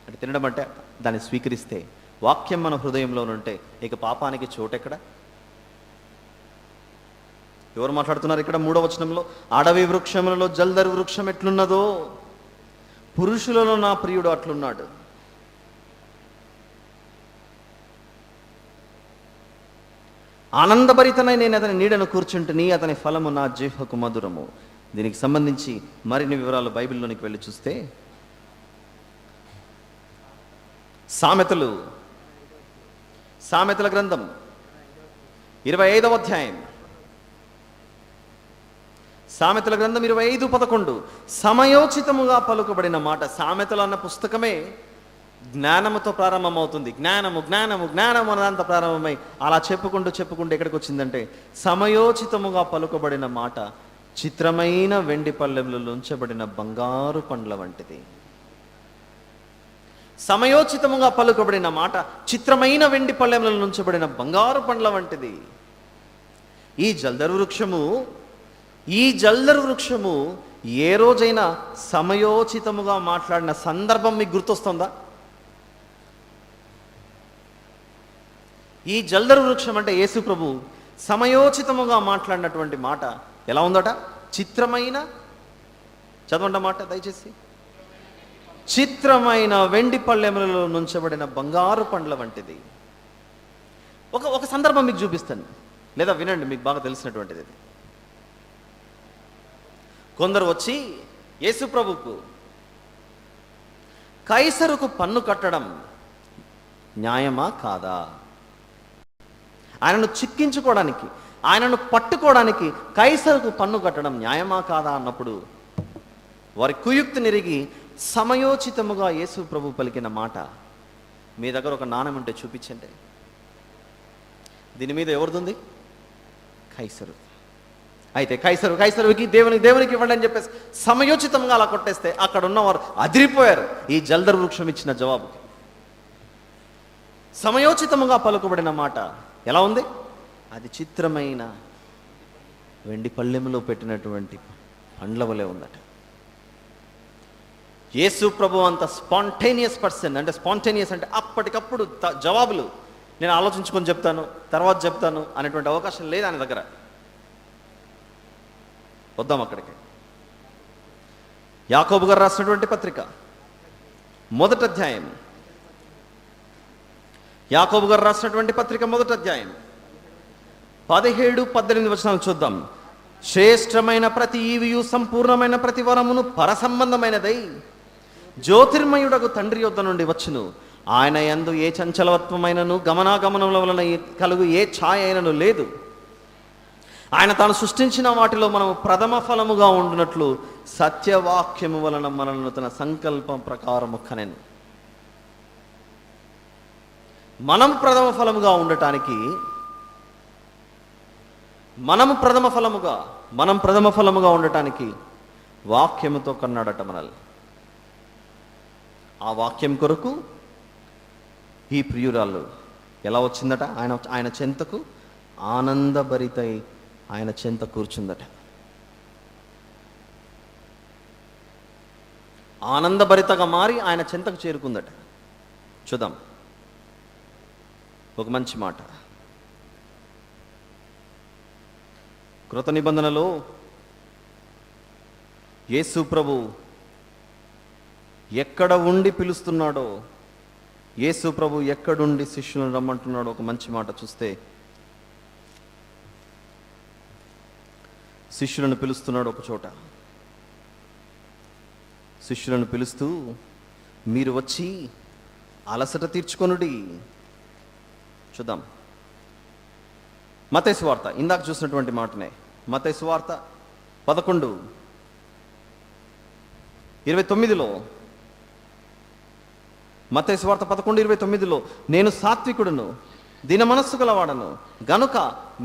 అంటే తినడం అంటే దాన్ని స్వీకరిస్తే, వాక్యం మన హృదయంలోనుంటే ఇక పాపానికి చోటెక్కడ? ఎవరు మాట్లాడుతున్నారు ఇక్కడ? 3వ వచనంలో, అడవి వృక్షములలో జల్దర్ వృక్షం ఎట్లున్నదో పురుషులలో నా ప్రియుడు అట్లున్నాడు. ఆనందభరితనై నేను అతని నీడను కూర్చుంటుని, అతని ఫలము నా జిహ్వకు మధురము. దీనికి సంబంధించి మరిన్ని వివరాలు బైబిల్లోనికి వెళ్ళి చూస్తే, సామెతల గ్రంథం 25వ అధ్యాయం, సామెతల గ్రంథం 25:11, సమయోచితముగా పలుకబడిన మాట. సామెతలు అన్న పుస్తకమే జ్ఞానముతో ప్రారంభమవుతుంది. జ్ఞానము జ్ఞానము జ్ఞానము అన్నదంతా ప్రారంభమై అలా చెప్పుకుంటూ ఎక్కడికి వచ్చిందంటే, సమయోచితముగా పలుకబడిన మాట చిత్రమైన వెండి పళ్ళెంలో ఉంచబడిన బంగారు పండ్ల వంటిది. సమయోచితముగా పలుకబడిన మాట చిత్రమైన వెండి పళ్ళెంలో ఉంచబడిన బంగారు పండ్ల వంటిది. ఈ జల్దరు వృక్షము ఏ రోజైనా సమయోచితముగా మాట్లాడిన సందర్భం మీకు గుర్తొస్తుందా? ఈ జల్దరు వృక్షం అంటే యేసు ప్రభు సమయోచితముగా మాట్లాడినటువంటి మాట ఎలా ఉందట? చిత్రమైన, చదవండి మాట దయచేసి, చిత్రమైన వెండి పళ్ళెములలో నుంచబడిన బంగారు పండ్ల వంటిది. ఒక సందర్భం మీకు చూపిస్తాను, లేదా వినండి, మీకు బాగా తెలిసినటువంటిది. కొందరు వచ్చి యేసు ప్రభుకు, కైసరుకు పన్ను కట్టడం న్యాయమా కాదా, ఆయనను చిక్కించుకోవడానికి, ఆయనను పట్టుకోవడానికి కైసరుకు పన్ను కట్టడం న్యాయమా కాదా అన్నప్పుడు వారి కుయుక్తి నిరిగి సమయోచితముగా యేసు ప్రభు పలికిన మాట, మీ దగ్గర ఒక నాణెం ఉంటే చూపించండి, దీని మీద ఎవరిది? కైసరు. అయితే కైసరుకి దేవునికి ఇవ్వండి అని చెప్పేసి సమయోచితంగా అలా కొట్టేస్తే అక్కడ ఉన్నవారు అదిరిపోయారు ఈ జల్దర్ వృక్షం ఇచ్చిన జవాబుకి. సమయోచితముగా పలుకబడిన మాట ఎలా ఉంది? అది చిత్రమైన వెండి పళ్ళెములో పెట్టినటువంటి పండ్ల వలె ఉందట. యేసు ప్రభు అంత స్పాంటేనియస్ పర్సన్. అంటే స్పాంటేనియస్ అంటే అప్పటికప్పుడు జవాబులు నేను ఆలోచించుకొని చెప్తాను, తర్వాత చెప్తాను అనేటువంటి అవకాశం లేదు ఆయన దగ్గర. వద్దాం అక్కడికి. యాకోబు గారు రాసినటువంటి పత్రిక 1వ అధ్యాయం, యాకోబు గారు రాసినటువంటి పత్రిక 1వ అధ్యాయం 17-18 వచనాలు చూద్దాం. శ్రేష్టమైన ప్రతి ఈవియు సంపూర్ణమైన ప్రతి వరమును పరసంబంధమైనదై జ్యోతిర్మయుడకు తండ్రి యొద్ద నుండి వచ్చును. ఆయన యందు ఏ చంచలత్వమైనను గమనాగమనముల వలన కలుగు ఏ ఛాయ అయినను లేదు. ఆయన తాను సృష్టించిన వాటిలో మనము ప్రథమ ఫలముగా ఉండునట్లు సత్యవాక్యము వలన మనల్ని తన సంకల్పం ప్రకారము కనెను. మనం ప్రథమ ఫలముగా ఉండటానికి, మనం ప్రథమ ఫలముగా ఉండటానికి వాక్యముతో కన్నాడట మనల్ని. ఆ వాక్యం కొరకు ఈ ప్రియురాలు ఎలా వచ్చిందట? ఆయన చెంతకు ఆనందభరితై ఆయన చెంత కూర్చుందట. ఆనందభరితగా మారి ఆయన చెంతకు చేరుకుందట. చూద్దాం ఒక మంచి మాట. కృత నిబంధనలో యేసు ప్రభు ఎక్కడ ఉండి పిలుస్తున్నాడో, యేసు ప్రభు ఎక్కడుండి శిష్యులను రమ్మంటున్నాడో ఒక మంచి మాట చూస్తే, శిష్యులను పిలుస్తున్నాడు ఒక చోట. శిష్యులను పిలుస్తూ, మీరు వచ్చి అలసట తీర్చుకొనుడి. చూద్దాం మత్తయి సువార్త, ఇందాక చూసినటువంటి మాటనే. మత్తయి సువార్త 11:29లో, మత్తయి సువార్త 11:29లో, నేను సాత్వికుడును, దీన మనస్సు గలవాడను గనుక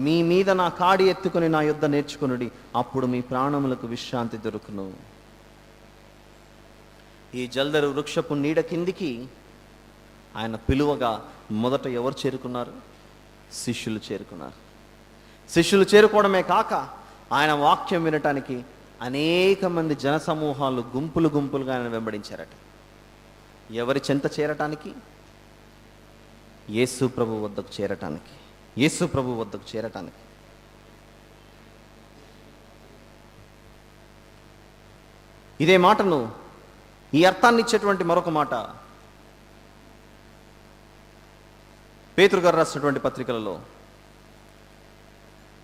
మీ మీద నా కాడి ఎత్తుకొని నా యుద్ధ నేర్చుకొనుడి, అప్పుడు మీ ప్రాణములకు విశ్రాంతి దొరుకును. ఈ జల్దరు వృక్షపు నీడ కిందికి ఆయన పిలువగా మొదట ఎవరు చేరుకున్నారు? శిష్యులు చేరుకున్నారు. శిష్యులు చేరుకోవడమే కాక ఆయన వాక్యం వినటానికి అనేక మంది జనసమూహాలు గుంపులు గుంపులుగా ఆయన వెంబడించారట. ఎవరి చెంత చేరటానికి? యేసు ప్రభు వద్దకు చేరటానికి. యేసు ప్రభు వద్దకు చేరటానికి. ఇదే మాటను, ఈ అర్థాన్ని ఇచ్చేటువంటి మరొక మాట పేతురు గారు రాసినటువంటి పత్రికలలో,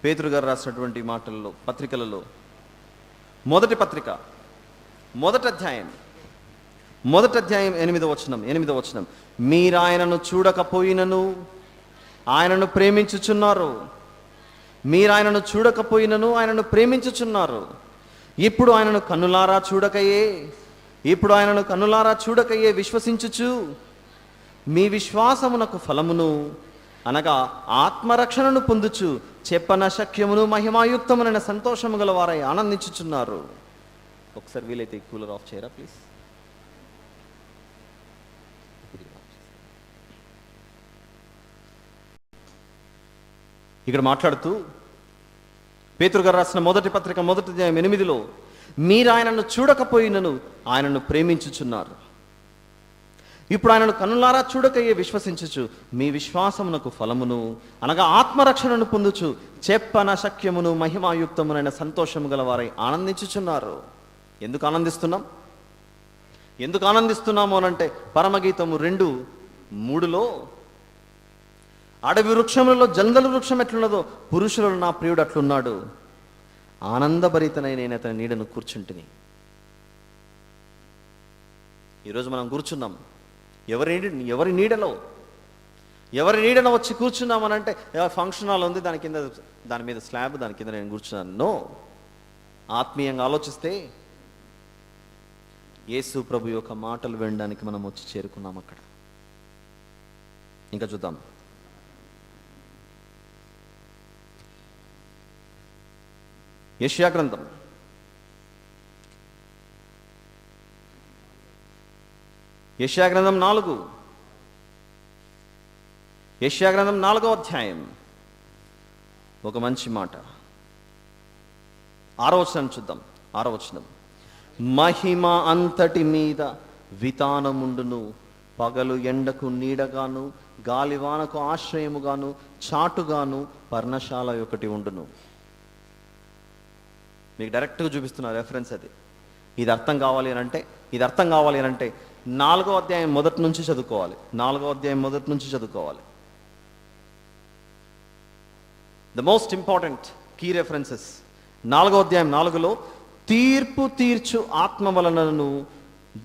పేతురు గారు రాసినటువంటి మాటల్లో పత్రికలలో, మొదటి పత్రిక మొదటి అధ్యాయం 8వ వచనం, మీరాయనను చూడకపోయినను ఆయనను ప్రేమించుచున్నారు. మీరాయనను చూడకపోయినను ఆయనను ప్రేమించుచున్నారు. ఇప్పుడు ఆయనను కన్నులారా చూడకయే విశ్వసించుచు మీ విశ్వాసమునకు ఫలమును అనగా ఆత్మరక్షణను పొందుచు చెప్పన శక్యమును మహిమాయుక్తమునైన సంతోషము గల వారై ఆనందించుచున్నారు. ఒకసారి వీలైతే కూలర్ ఆఫ్ చేయరా ప్లీజ్. ఇక్కడ మాట్లాడుతూ పేతురు గారు రాసిన మొదటి పత్రిక 1:8, మీరు ఆయనను చూడకపోయినను ఆయనను ప్రేమించుచున్నారు. ఇప్పుడు ఆయనను కన్నులారా చూడకయే విశ్వసించుచు మీ విశ్వాసమునకు ఫలమును అనగా ఆత్మరక్షణను పొందుచు చెప్పన శక్యమును మహిమాయుక్తమునైన సంతోషము గల వారై ఆనందించుచున్నారు. ఎందుకు ఆనందిస్తున్నాము అనంటే పరమగీతము 2:3లో, అడవి వృక్షములలో జంగలు వృక్షం ఎట్లున్నదో పురుషులలో నా ప్రియుడు అట్లున్నాడు, ఆనందభరితనై నేను అతని నీడను కూర్చుంటిని. ఈరోజు మనం కూర్చున్నాం. ఎవరి నీడలో వచ్చి కూర్చున్నామనంటే ఫంక్షన్ హాల్ ఉంది, దాని మీద స్లాబ్, దాని కింద నేను కూర్చున్నాను. నో, ఆత్మీయంగా ఆలోచిస్తే యేసు ప్రభు యొక్క మాటలు వినడానికి మనం వచ్చి చేరుకున్నాం అక్కడ. ఇంకా చూద్దాం. యెషయా గ్రంథం 4వ అధ్యాయం ఒక మంచి మాట. 6వ వచనం చూద్దాం. 6వ వచనం, మహిమ అంతటి మీద వితానముండును, పగలు ఎండకు నీడగాను గాలివానకు ఆశ్రయముగాను చాటుగాను పర్ణశాల ఒకటి ఉండును. మీకు డైరెక్ట్గా చూపిస్తున్న రెఫరెన్స్ అది. ఇది అర్థం కావాలి అని అంటే 4వ అధ్యాయం మొదటి నుంచి చదువుకోవాలి. The most important key references. 4వ అధ్యాయం 4లో, తీర్పు తీర్చు ఆత్మ వలనను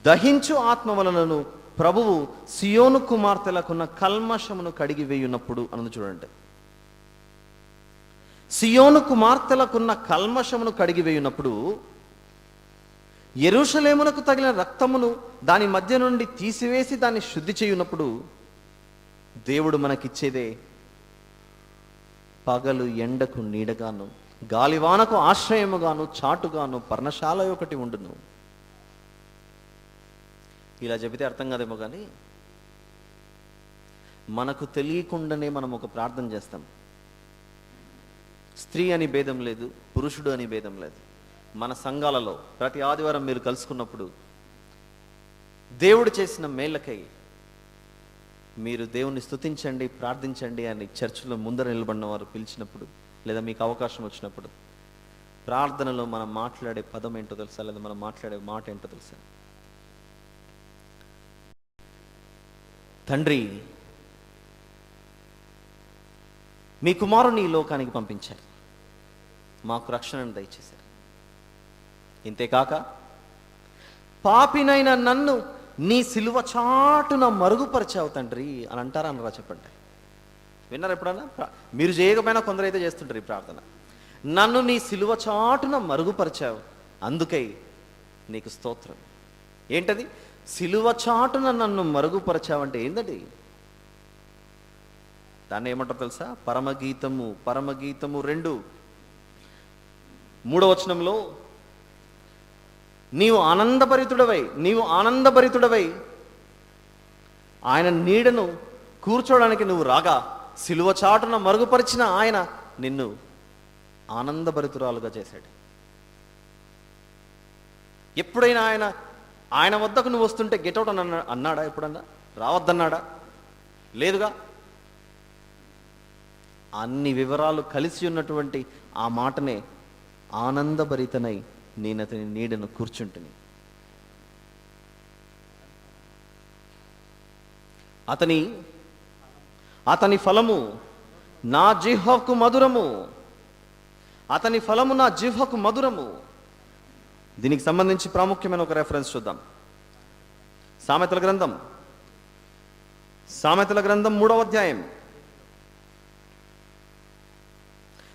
దహించు ఆత్మ వలనను ప్రభువు సియోను కుమార్తెలకున్న కల్మషమును కడిగి వేయున్నప్పుడు అన్నది చూడండి. సియోను కుమార్తెలకున్న కల్మషమును కడిగి వేయున్నప్పుడు, యెరూషలేమునకు తగిలిన రక్తమును దాని మధ్య నుండి తీసివేసి దాన్ని శుద్ధి చేయున్నప్పుడు, దేవుడు మనకిచ్చేదే పగలు ఎండకు నీడగాను గాలివానకు ఆశ్రయముగాను చాటుగాను పర్ణశాల ఒకటి ఉండును. ఇలా చెబితే అర్థం కాదేమో కానీ మనకు తెలియకుండానే మనం ఒక ప్రార్థన చేస్తాం. స్త్రీ అని భేదం లేదు, పురుషుడు అని భేదం లేదు. మన సంఘాలలో ప్రతి ఆదివారం మీరు కలుసుకున్నప్పుడు దేవుడు చేసిన మేళ్ళకై మీరు దేవుణ్ణి స్తుతించండి, ప్రార్థించండి అని చర్చిలో ముందర నిలబడిన వారు పిలిచినప్పుడు, లేదా మీకు అవకాశం వచ్చినప్పుడు ప్రార్థనలో మనం మాట్లాడే పదం ఏంటో తెలుసా, లేదా మనం మాట్లాడే మాట ఏంటో తెలుసా? తండ్రి, మీ కుమారుని ఈ లోకానికి పంపించారు, మాకు రక్షణను దయచేశారు. ఇంతేకాక పాపినైన నన్ను నీ సిలువ చాటున మరుగుపరిచావు తండ్రి అని అంటారా అనరా? చెప్పండి. విన్నారు ఎప్పుడన్నా? మీరు చేయకపోయినా కొందరైతే చేస్తుంటారు ఈ ప్రార్థన. నన్ను నీ సిలువ చాటున మరుగుపరిచావు, అందుకై నీకు స్తోత్రం. ఏంటది? సిలువ చాటున నన్ను మరుగుపరిచావంటే ఏంటది? దాన్ని ఏమంటారు తెలుసా? పరమగీతము. పరమగీతము 2:3 వచనంలో, నీవు ఆనందభరితుడవై ఆయన నీడను కూర్చోడానికి నువ్వు రాగా సిలువ చాటున మరుగుపరిచిన ఆయన నిన్ను ఆనందభరితురాలుగా చేశాడు. ఎప్పుడైనా ఆయన వద్దకు నువ్వు వస్తుంటే గెట్అవుట్ అన్నాడా? ఎప్పుడన్నా రావద్దన్నాడా? లేదుగా. అన్ని వివరాలు కలిసి ఉన్నటువంటి ఆ మాటనే ఆనందభరితనై నేను అతని నీడను కూర్చుంటుని. అతని ఫలము నా జిహ్వకు మధురము. అతని ఫలము నా జిహ్వకు మధురము. దీనికి సంబంధించి ప్రాముఖ్యమైన ఒక రెఫరెన్స్ చూద్దాం. సామెతల గ్రంథం 3వ అధ్యాయం.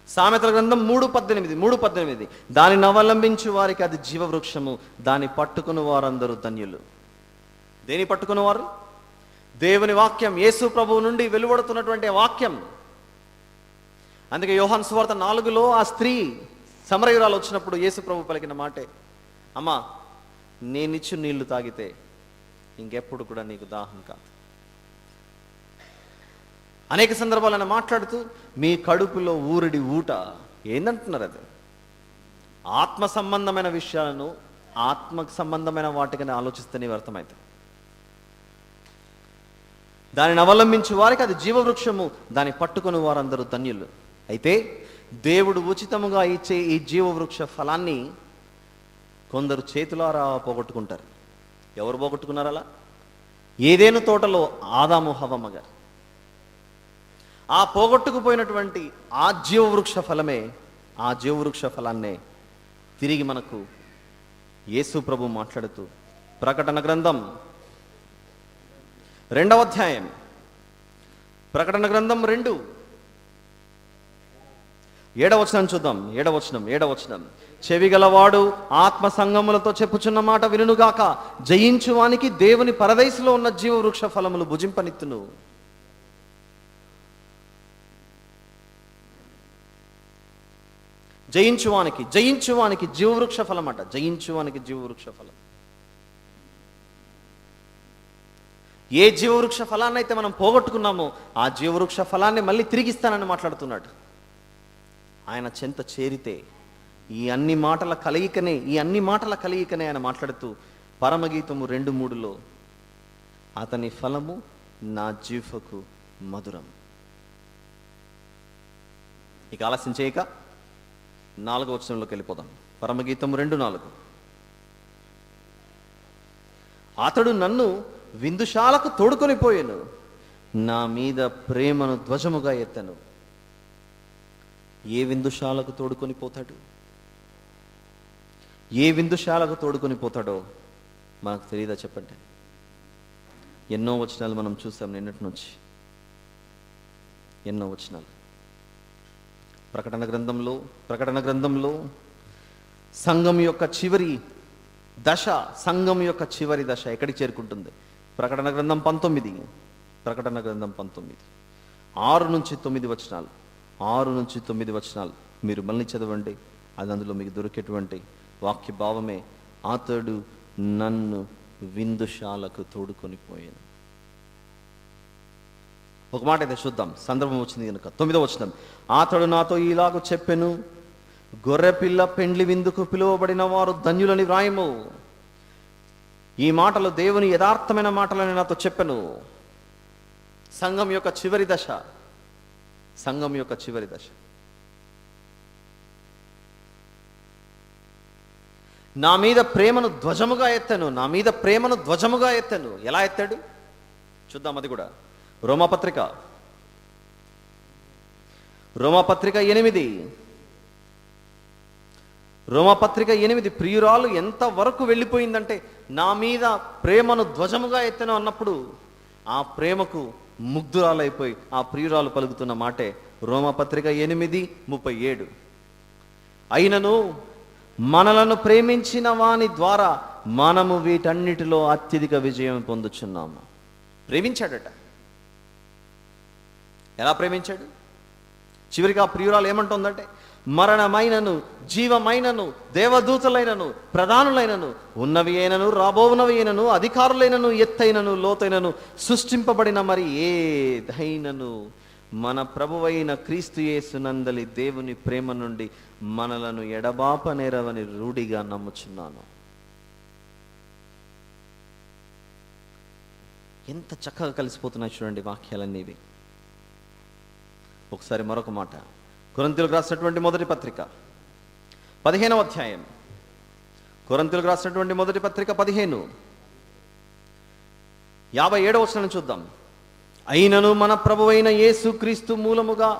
సామెతల గ్రంథం 3:18. దానిని అవలంబించు వారికి అది జీవవృక్షము, దాన్ని పట్టుకుని వారందరూ ధన్యులు. దేని పట్టుకున్నవారు? దేవుని వాక్యం, యేసు ప్రభువు నుండి వెలువడుతున్నటువంటి వాక్యం. అందుకే యోహాను సువార్త 4లో ఆ స్త్రీ సమరయురాలు వచ్చినప్పుడు యేసు ప్రభు పలికిన మాటే, అమ్మా నేనిచ్చు నీళ్లు తాగితే ఇంకెప్పుడు కూడా నీకు దాహం కాదు. అనేక సందర్భాలు ఆయన మాట్లాడుతూ మీ కడుపులో ఊరిడి ఊట ఏందంటున్నారు? అది ఆత్మ సంబంధమైన విషయాలను ఆత్మకు సంబంధమైన వాటికనే ఆలోచిస్తే నీవు అర్థమవుతుంది. దానిని అవలంబించు వారికి అది జీవవృక్షము, దాన్ని పట్టుకుని వారందరూ ధన్యులు. అయితే దేవుడు ఉచితముగా ఇచ్చే ఈ జీవవృక్ష ఫలాన్ని కొందరు చేతులారా పోగొట్టుకుంటారు. ఎవరు పోగొట్టుకున్నారు అలా? ఏదేను తోటలో ఆదాము హవ్వ గారు. ఆ పోగొట్టుకుపోయినటువంటి ఆ జీవవృక్ష ఫలాన్నే తిరిగి మనకు యేసు ప్రభు మాట్లాడుతూ ప్రకటన గ్రంథం 2వ అధ్యాయం, ప్రకటన గ్రంథం 2:7 వచనం చూద్దాం. 7వ వచనం. చెవిగలవాడు ఆత్మ సంగములతో చెప్పుచున్న మాట వినుగాక, జయించువానికి దేవుని పరదైసులో ఉన్న జీవవృక్ష ఫలములు భుజింపనిత్తును. జయించువానికి జీవవృక్ష ఫలం అట. జయించువానికి జీవవృక్ష ఫలం. ఏ జీవవృక్ష ఫలాన్ని అయితే మనం పోగొట్టుకున్నామో ఆ జీవవృక్ష ఫలాన్ని మళ్ళీ తిరిగిస్తానని మాట్లాడుతున్నాడు. ఆయన చెంత చేరితే ఈ అన్ని మాటల కలయికనే ఆయన మాట్లాడుతూ పరమగీతము 2:3లో అతని ఫలము నా జీవకు మధురం. ఇక ఆలస్యం చేయక 4వ వచనంలోకి వెళ్ళిపోదాం. పరమగీతం 2:4. అతడు నన్ను విందుశాలకు తోడుకొని పోయాను, నా మీద ప్రేమను ధ్వజముగా ఎత్తను. ఏ విందుశాలకు తోడుకొని పోతాడు? ఏ విందుశాలకు తోడుకొని పోతాడో మనకు తెలియదా? చెప్పండి. ఎన్నో వచనాలు మనం చూసాం నిన్నటి నుంచి. ఎన్నో వచనాలు ప్రకటన గ్రంథంలో సంఘం యొక్క చివరి దశ ఎక్కడికి చేరుకుంటుంది? ప్రకటన గ్రంథం 19 6 నుంచి 9 వచనాలు మీరు మళ్ళీ చదవండి. అది అందులో మీకు దొరికేటువంటి వాక్య భావమే అతడు నన్ను విందుశాలకు తోడుకొని పోయాను. ఒక మాట అయితే చూద్దాం, సందర్భం వచ్చింది కనుక. 9వ వచనం, అతడు నాతో ఇలాగ చెప్పెను, గొర్రెపిల్ల పెండ్లి విందుకు పిలువబడిన వారు ధన్యులని వ్రాయము. ఈ మాటలు దేవుని యథార్థమైన మాటలని నాతో చెప్పెను. సంఘం యొక్క చివరి దశ, సంఘం యొక్క చివరి దశ. నా మీద ప్రేమను ధ్వజముగా ఎత్తాను, నా మీద ప్రేమను ధ్వజముగా ఎత్తాను. ఎలా ఎత్తాడు చూద్దాం. అది కూడా రోమాపత్రిక 8, రోమాపత్రిక 8, ప్రియురాలు ఎంత వరకు వెళ్ళిపోయిందంటే, నా మీద ప్రేమను ధ్వజముగా ఎత్తను అన్నప్పుడు ఆ ప్రేమకు ముగ్ధురాలైపోయి ఆ ప్రియురాలు పలుకుతున్న మాటే రోమాపత్రిక 8:37. అయినను మనలను ప్రేమించిన వాని ద్వారా మనము వీటన్నిటిలో అత్యధిక విజయం పొందుచున్నాము. ప్రేమించాడట. ఎలా ప్రేమించాడు? చివరికి ఆ ప్రియురాలు ఏమంటుందంటే, మరణమైనను జీవమైనను దేవదూతలైనను ప్రధానులైనను ఉన్నవి అయినను రాబోవునవి అయినను అధికారులైనను ఎత్తైనను లోతైనను సృష్టింపబడిన మరి ఏదైనను మన ప్రభువైన క్రీస్తు యేసునందలి దేవుని ప్రేమ నుండి మనలను ఎడబాపనేరవని రూఢిగా నమ్ముచున్నాను. ఎంత చక్కగా కలిసిపోతున్నాయి చూడండి వాక్యాలన్నీ ఇవి. ఒకసారి మరొక మాట, కొరింథీయులకు రాసినటువంటి మొదటి పత్రిక 15వ అధ్యాయం, కొరింథీయులకు రాసినటువంటి మొదటి పత్రిక 15:57 వచనం చూద్దాం. అయినను మన ప్రభువైన యేసు క్రీస్తు మూలముగా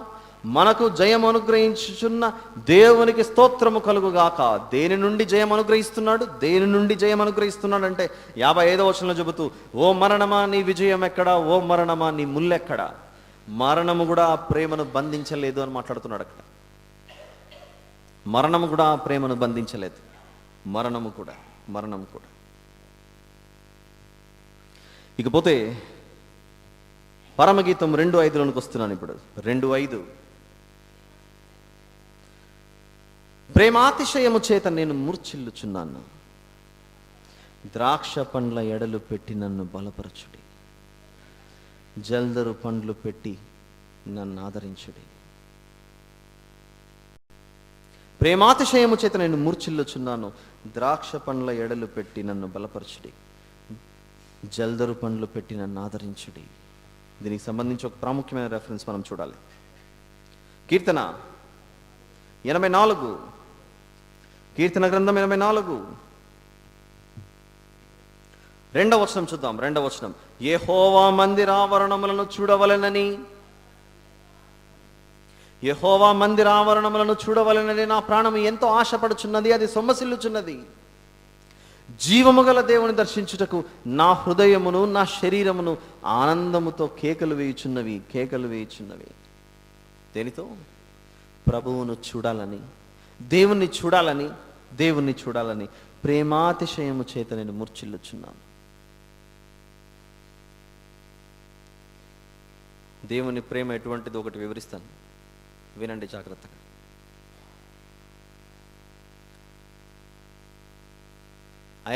మనకు జయం అనుగ్రహించుచున్న దేవునికి స్తోత్రము కలుగుగాక. దేని నుండి జయం అనుగ్రహిస్తున్నాడు? దేని నుండి జయం అనుగ్రహిస్తున్నాడు అంటే 55వ వచనంలో చెబుతూ, ఓ మరణమా నీ విజయం ఎక్కడా, ఓ మరణమా నీ ముల్లెక్కడా. మరణము కూడా ఆ ప్రేమను బంధించలేదు అని మాట్లాడుతున్నాడు అక్కడ. మరణము కూడా ఆ ప్రేమను బంధించలేదు. మరణము కూడా. ఇకపోతే పరమగీతం 2:5లోనికి వస్తున్నాను ఇప్పుడు. 2:5, ప్రేమాతిశయము చేత నేను మూర్ఛిల్లుచున్నాను, ద్రాక్ష పండ్ల ఎడలు పెట్టి నన్ను బలపరచుడి, జల్దరు పండ్లు పెట్టి నన్ను ఆదరించుడి. ప్రేమాతిశయము చేత నేను మూర్ఛిల్లుచున్నాను, ద్రాక్ష పండ్ల ఎడలు పెట్టి నన్ను బలపరచుడి, జల్దరు పండ్లు పెట్టి నన్ను ఆదరించుడి. దీనికి సంబంధించి ఒక ప్రాముఖ్యమైన రెఫరెన్స్ మనం చూడాలి. కీర్తన 84, కీర్తన గ్రంథం 84 2వ వచనం చూద్దాం. 2వ వచనం, యెహోవా మందిరావరణములను చూడవలెనని, యెహోవా మందిరావరణములను చూడవలెనని నా ప్రాణము ఎంతో ఆశపడుచున్నది, అది సొమ్మసిల్లుచున్నది. జీవము గల దేవుని దర్శించుటకు నా హృదయమును నా శరీరమును ఆనందముతో కేకలు వేయుచున్నవి. దేనితో? ప్రభువును చూడాలని, దేవుణ్ణి చూడాలని ప్రేమాతిశయము చేత నేను మూర్ఛిల్లుచున్నాను. దేవుని ప్రేమ ఎటువంటిది ఒకటి వివరిస్తాను, వినండి జాగ్రత్తగా.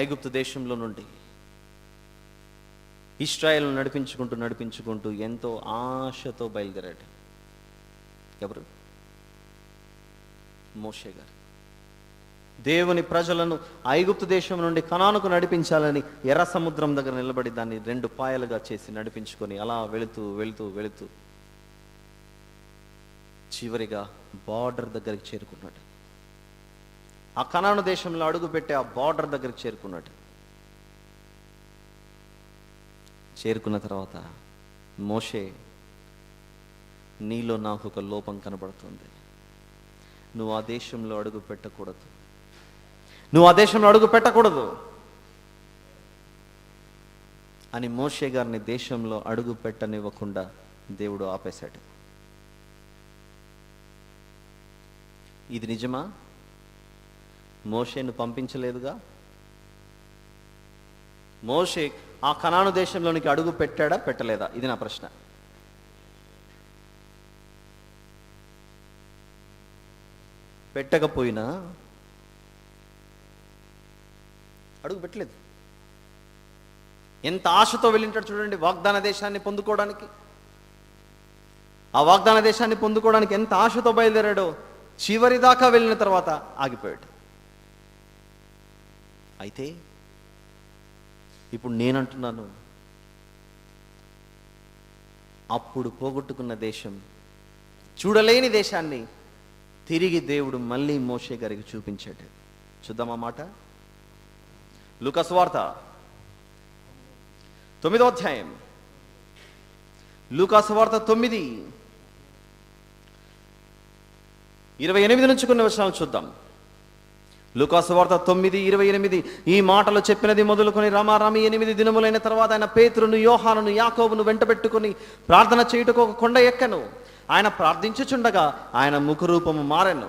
ఐగుప్తు దేశంలో నుండి ఇశ్రాయేలు నడిపించుకుంటూ ఎంతో ఆశతో బయలుదేరాడు. ఎవరు? మోషే గారు. దేవుని ప్రజలను ఐగుప్తు దేశం నుండి కనానుకు నడిపించాలని ఎర్ర సముద్రం దగ్గర నిలబడి దాన్ని 2 పాయలుగా చేసి నడిపించుకొని అలా వెళుతూ చివరిగా బార్డర్ దగ్గరికి చేరుకున్నాడు. ఆ కనాను దేశంలో అడుగుపెట్టి ఆ బార్డర్ దగ్గరికి చేరుకున్న తర్వాత, మోషే, నీలో నాకు ఒక లోపం కనబడుతుంది, నువ్వు ఆ దేశంలో అడుగు పెట్టకూడదు అని మోషే గారిని దేశంలో అడుగు పెట్టనివ్వకుండా దేవుడు ఆపేశాడు. ఇది నిజమా? మోషేను పంపించలేదుగా. మోషే ఆ కనాను దేశంలోనికి అడుగు పెట్టాడా, పెట్టలేదా? ఇది నా ప్రశ్న. పెట్టకపోయినా అడుగు పెట్టలేదు. ఎంత ఆశతో వెళ్ళింటాడు చూడండి వాగ్దాన దేశాన్ని పొందుకోవడానికి. ఆ వాగ్దాన దేశాన్ని పొందుకోవడానికి ఎంత ఆశతో బయలుదేరాడో చివరి దాకా వెళ్ళిన తర్వాత ఆగిపోయాడు. అయితే ఇప్పుడు నేనంటున్నాను, అప్పుడు పోగొట్టుకున్న దేశం, చూడలేని దేశాన్ని తిరిగి దేవుడు మళ్ళీ మోషే గారికి చూపించాడు. చూద్దామా మాట. లూకా సువార్త 9వ అధ్యాయం, లూకా సువార్త 9:28 నుంచి కొన్ని వచనాలు చూద్దాం. లూకా సువార్త 9:28. ఈ మాటలు చెప్పినది మొదలుకొని రామారామి 8 దినములైన తర్వాత ఆయన పేతురును, యోహానును, యాకోబును వెంటబెట్టుకుని ప్రార్థన చేయుటకు ఒక కొండ ఎక్కను. ఆయన ప్రార్థించుచుండగా ఆయన ముఖరూపము మారెను,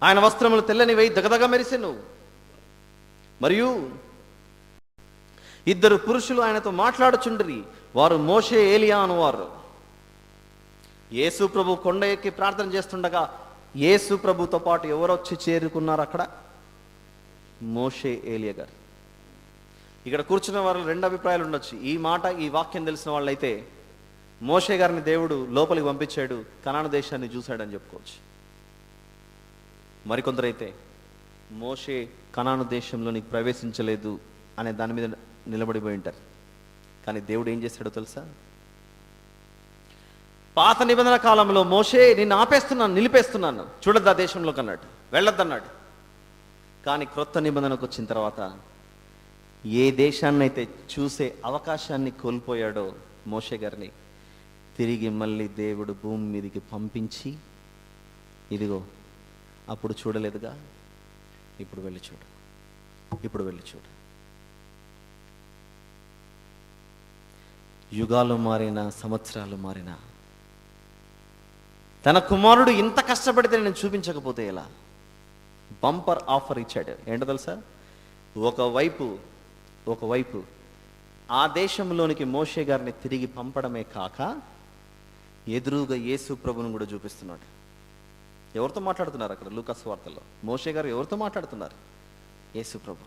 ఆయన వస్త్రములు తెల్లనివై దగదగ మెరిసెను. మరియు 2 పురుషులు ఆయనతో మాట్లాడుచుండిరి, వారు మోషే, ఏలియా అనువారు. యేసు ప్రభు కొండ ఎక్కి ప్రార్థన చేస్తుండగా యేసు ప్రభుతో పాటు ఎవరొచ్చి చేరుకున్నారు అక్కడ? మోషే, ఏలియా గారు. ఇక్కడ కూర్చున్న వారు 2 అభిప్రాయాలు ఉండొచ్చు. ఈ మాట, ఈ వాక్యం తెలిసిన వాళ్ళైతే మోషే గారిని దేవుడు లోపలికి పంపించాడు, కనాను దేశాన్ని చూశాడని చెప్పుకోవచ్చు. మరికొందరైతే మోషే కనాను దేశంలోనికి ప్రవేశించలేదు అనే దాని మీద నిలబడిపోయి ఉంటారు. కానీ దేవుడు ఏం చేశాడో తెలుసా? పాత నిబంధన కాలంలో మోషే, నిన్ను ఆపేస్తున్నాను, నిలిపేస్తున్నాను, చూడద్దు ఆ దేశంలోకి అన్నాడు, వెళ్ళొద్దన్నాడు. కానీ క్రొత్త నిబంధనకు వచ్చిన తర్వాత ఏ దేశాన్నైతే చూసే అవకాశాన్ని కోల్పోయాడో మోషే గారిని, తిరిగి మళ్ళీ దేవుడు భూమి మీదకి పంపించి, ఇదిగో అప్పుడు చూడలేదుగా, ఇప్పుడు వెళ్ళి చూడు, ఇప్పుడు వెళ్ళి చూడు. యుగాలు మారిన, సంవత్సరాలు మారిన, తన కుమారుడు ఇంత కష్టపడితే నేను చూపించకపోతే ఎలా? బంపర్ ఆఫర్ ఇచ్చాడు. ఏంటో తెలుసా? ఒకవైపు ఆ దేశంలోనికి మోషే గారిని తిరిగి పంపడమే కాక ఎదురుగా యేసు ప్రభువును కూడా చూపిస్తున్నాడు. ఎవరితో మాట్లాడుతున్నారు అక్కడ లూకా సువార్తలో? మోషే గారు ఎవరితో మాట్లాడుతున్నారు? యేసు ప్రభు.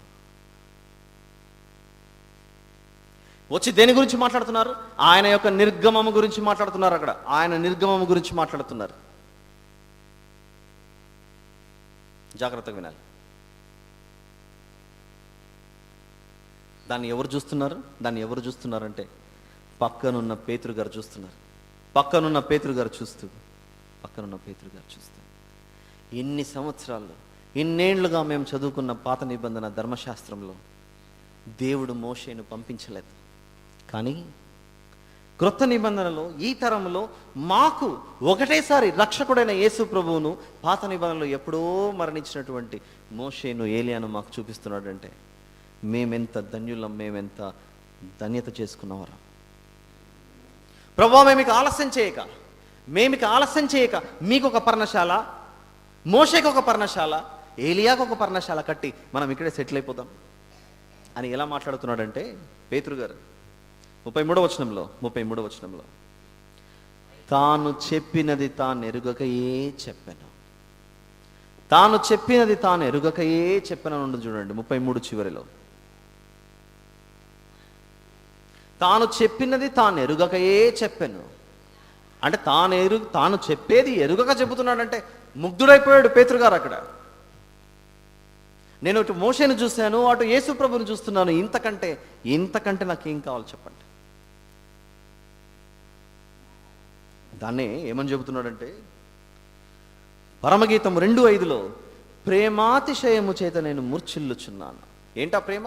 వచ్చి దేని గురించి మాట్లాడుతున్నారు? ఆయన యొక్క నిర్గమము గురించి మాట్లాడుతున్నారు. అక్కడ ఆయన నిర్గమము గురించి మాట్లాడుతున్నారు. జాగ్రత్తగా వినాలి. దాన్ని ఎవరు చూస్తున్నారంటే పక్కనున్న పేతురు గారు చూస్తున్నారు. పక్కనున్న పేతురు గారు చూస్తూ ఇన్ని సంవత్సరాలు, ఇన్నేళ్లుగా మేము చదువుకున్న పాత నిబంధన ధర్మశాస్త్రంలో దేవుడు మోషేను పంపించలేదు. కానీ క్రొత్త నిబంధనలో ఈ తరంలో మాకు ఒకటేసారి రక్షకుడైన యేసు ప్రభువును పాత నిబంధనలో ఎప్పుడో మరణించినటువంటి మోషేను, ఏలియాను మాకు చూపిస్తున్నాడంటే మేమెంత ధన్యులం, మేమెంత ధన్యత చేసుకున్నవారు. ప్రభువా, మేమిక ఆలస్యం చేయక మీకు ఒక పర్ణశాల, మోషేకి ఒక పర్ణశాల, ఏలియాకు ఒక పర్ణశాల కట్టి మనం ఇక్కడే సెటిల్ అయిపోదాం అని ఎలా మాట్లాడుతున్నాడంటే పేతురు గారు 33వ వచనంలో తాను చెప్పినది తాను ఎరుగకయే చెప్పెను ఉండదు చూడండి. 33 చివరిలో తాను చెప్పినది తాను ఎరుగకయే చెప్పెను అంటే తాను చెప్పేది ఎరుగక చెబుతున్నాడంటే ముగ్ధుడైపోయాడు పేతురు గారు అక్కడ. నేను ఇటు మోషేను చూశాను, అటు యేసు ప్రభుని చూస్తున్నాను, ఇంతకంటే నాకేం కావాలి చెప్పండి. దాన్నే ఏమని చెబుతున్నాడంటే పరమగీతం 2:5లో ప్రేమాతిశయము చేత నేను మూర్ఛిల్లుచున్నాను. ఏంటా ప్రేమ?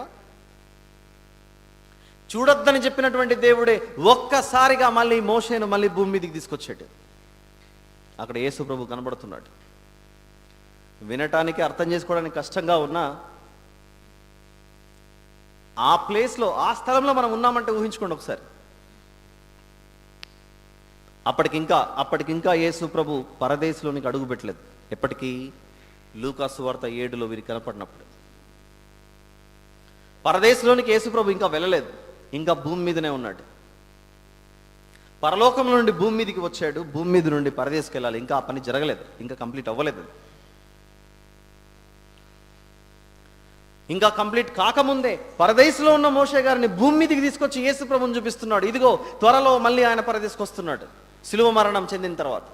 చూడొద్దని చెప్పినటువంటి దేవుడే ఒక్కసారిగా మళ్ళీ మోషేను మళ్ళీ భూమి మీదకి తీసుకొచ్చాడు. అక్కడ యేసు ప్రభు కనబడుతున్నాడు. వినటానికి, అర్థం చేసుకోవడానికి కష్టంగా ఉన్నా ఆ ప్లేస్లో, ఆ స్థలంలో మనం ఉన్నామంటే ఊహించుకోండి ఒకసారి. అప్పటికింకా యేసు ప్రభు పరదేశంలోనికి అడుగు పెట్టలేదు. ఎప్పటికీ? లూకా సువార్త 7లో వీరికి కనపడినప్పుడు. పరదేశంలోనికి యేసు ప్రభు ఇంకా వెళ్ళలేదు, ఇంకా భూమి మీదనే ఉన్నాడు. పరలోకం నుండి భూమి మీదకి వచ్చాడు, భూమి మీద నుండి పరదేశకి వెళ్ళాలి. ఇంకా ఆ పని జరగలేదు, ఇంకా కంప్లీట్ అవ్వలేదు. ఇంకా కంప్లీట్ కాకముందే పరదేశంలో ఉన్న మోషే గారిని భూమి మీదకి తీసుకొచ్చి యేసు ప్రభువుని చూపిస్తున్నాడు. ఇదిగో త్వరలో మళ్ళీ ఆయన పరదేశకు వస్తున్నాడు. శిలువ మరణం చెందిన తర్వాత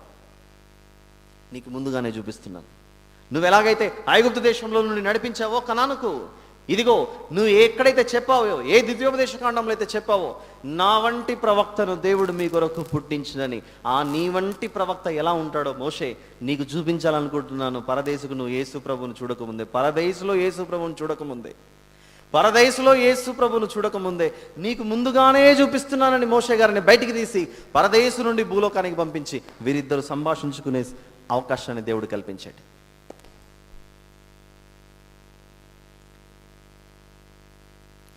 నీకు ముందుగానే చూపిస్తున్నాను. నువ్వు ఎలాగైతే ఐగుప్తు దేశంలో నుండి నడిపించావో కనానుకు, ఇదిగో నువ్వు ఎక్కడైతే చెప్పావో, ఏ ద్వితీయోపదేశ కాండంలో అయితే చెప్పావో, నా వంటి ప్రవక్తను దేవుడు మీ కొరకు పుట్టించినని, ఆ నీ వంటి ప్రవక్త ఎలా ఉంటాడో మోషే నీకు చూపించాలనుకుంటున్నాను. పరదేశుకు నువ్వు యేసు ప్రభువును చూడకముందే, పరదేశులో యేసు ప్రభువును చూడకముందే, పరదేశులో యేసు ప్రభువును చూడకముందే నీకు ముందుగానే చూపిస్తున్నానని మోషే గారిని బయటికి తీసి పరదేశు నుండి భూలోకానికి పంపించి వీరిద్దరు సంభాషించుకునే అవకాశాన్ని దేవుడు కల్పించాడు.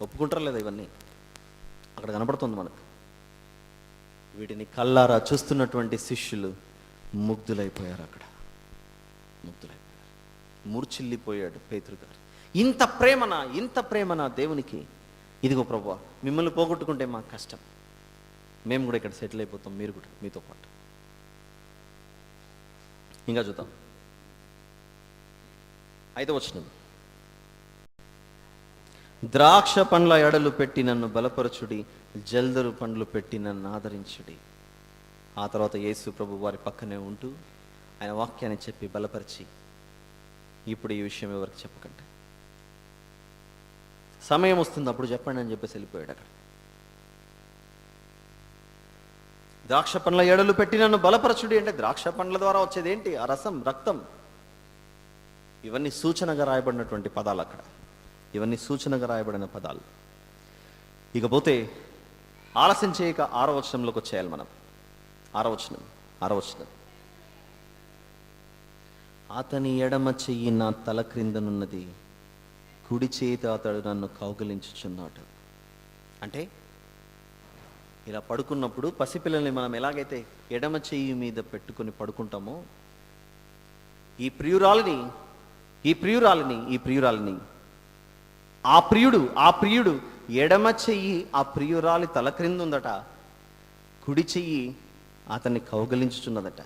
ఒప్పుకుంటారా లేదా? ఇవన్నీ అక్కడ కనపడుతుంది మనకు. వీటిని కల్లారా చూస్తున్నటువంటి శిష్యులు ముగ్ధులైపోయారు. అక్కడ ముగ్ధులైపోయారు. మూర్ఛిల్లిపోయాడు పేతురు గారు. ఇంత ప్రేమనా దేవునికి. ఇదిగో ప్రభువా, మిమ్మల్ని పోగొట్టుకుంటే మాకు కష్టం, మేము కూడా ఇక్కడ సెటిల్ అయిపోతాం, మీరు కూడా మీతో పాటు. ఇంకా చూద్దాం 5వ వచనం. ద్రాక్ష పండ్ల ఎడలు పెట్టి నన్ను బలపరచుడి, జల్దరు పండ్లు పెట్టి నన్ను ఆదరించుడి. ఆ తర్వాత యేసు ప్రభు వారి పక్కనే ఉంటూ ఆయన వాక్యాన్ని చెప్పి బలపరిచి, ఇప్పుడు ఈ విషయం ఎవరికి చెప్పకండి, సమయం వస్తుంది అప్పుడు చెప్పండి అని చెప్పేసి వెళ్ళిపోయాడు. అక్కడ ద్రాక్ష పండ్ల ఎడలు పెట్టి నన్ను బలపరచుడి అంటే ద్రాక్ష పండ్ల ద్వారా వచ్చేది ఏంటి? ఆ రసం, రక్తం. ఇవన్నీ సూచనగా రాయబడినటువంటి పదాలు. అక్కడ ఇవన్నీ సూచనగా రాయబడిన పదాలు. ఇకపోతే ఆలస్యం చేయక 6వ వచనంలోకి వచ్చేయాలి మనం. 6వ వచనం. అతని ఎడమ చెయ్యి నా తల క్రిందనున్నది, కుడి చేతి అతడు నన్ను కౌగిలించుచున్నాడు. అంటే ఇలా పడుకున్నప్పుడు పసిపిల్లల్ని మనం ఎలాగైతే ఎడమ చెయ్యి మీద పెట్టుకొని పడుకుంటామో, ఈ ప్రియురాలిని ఆ ప్రియుడు ఎడమ చెయ్యి ఆ ప్రియురాలి తల క్రింద ఉందట, కుడి చెయ్యి అతన్ని కౌగలించుచున్నదట.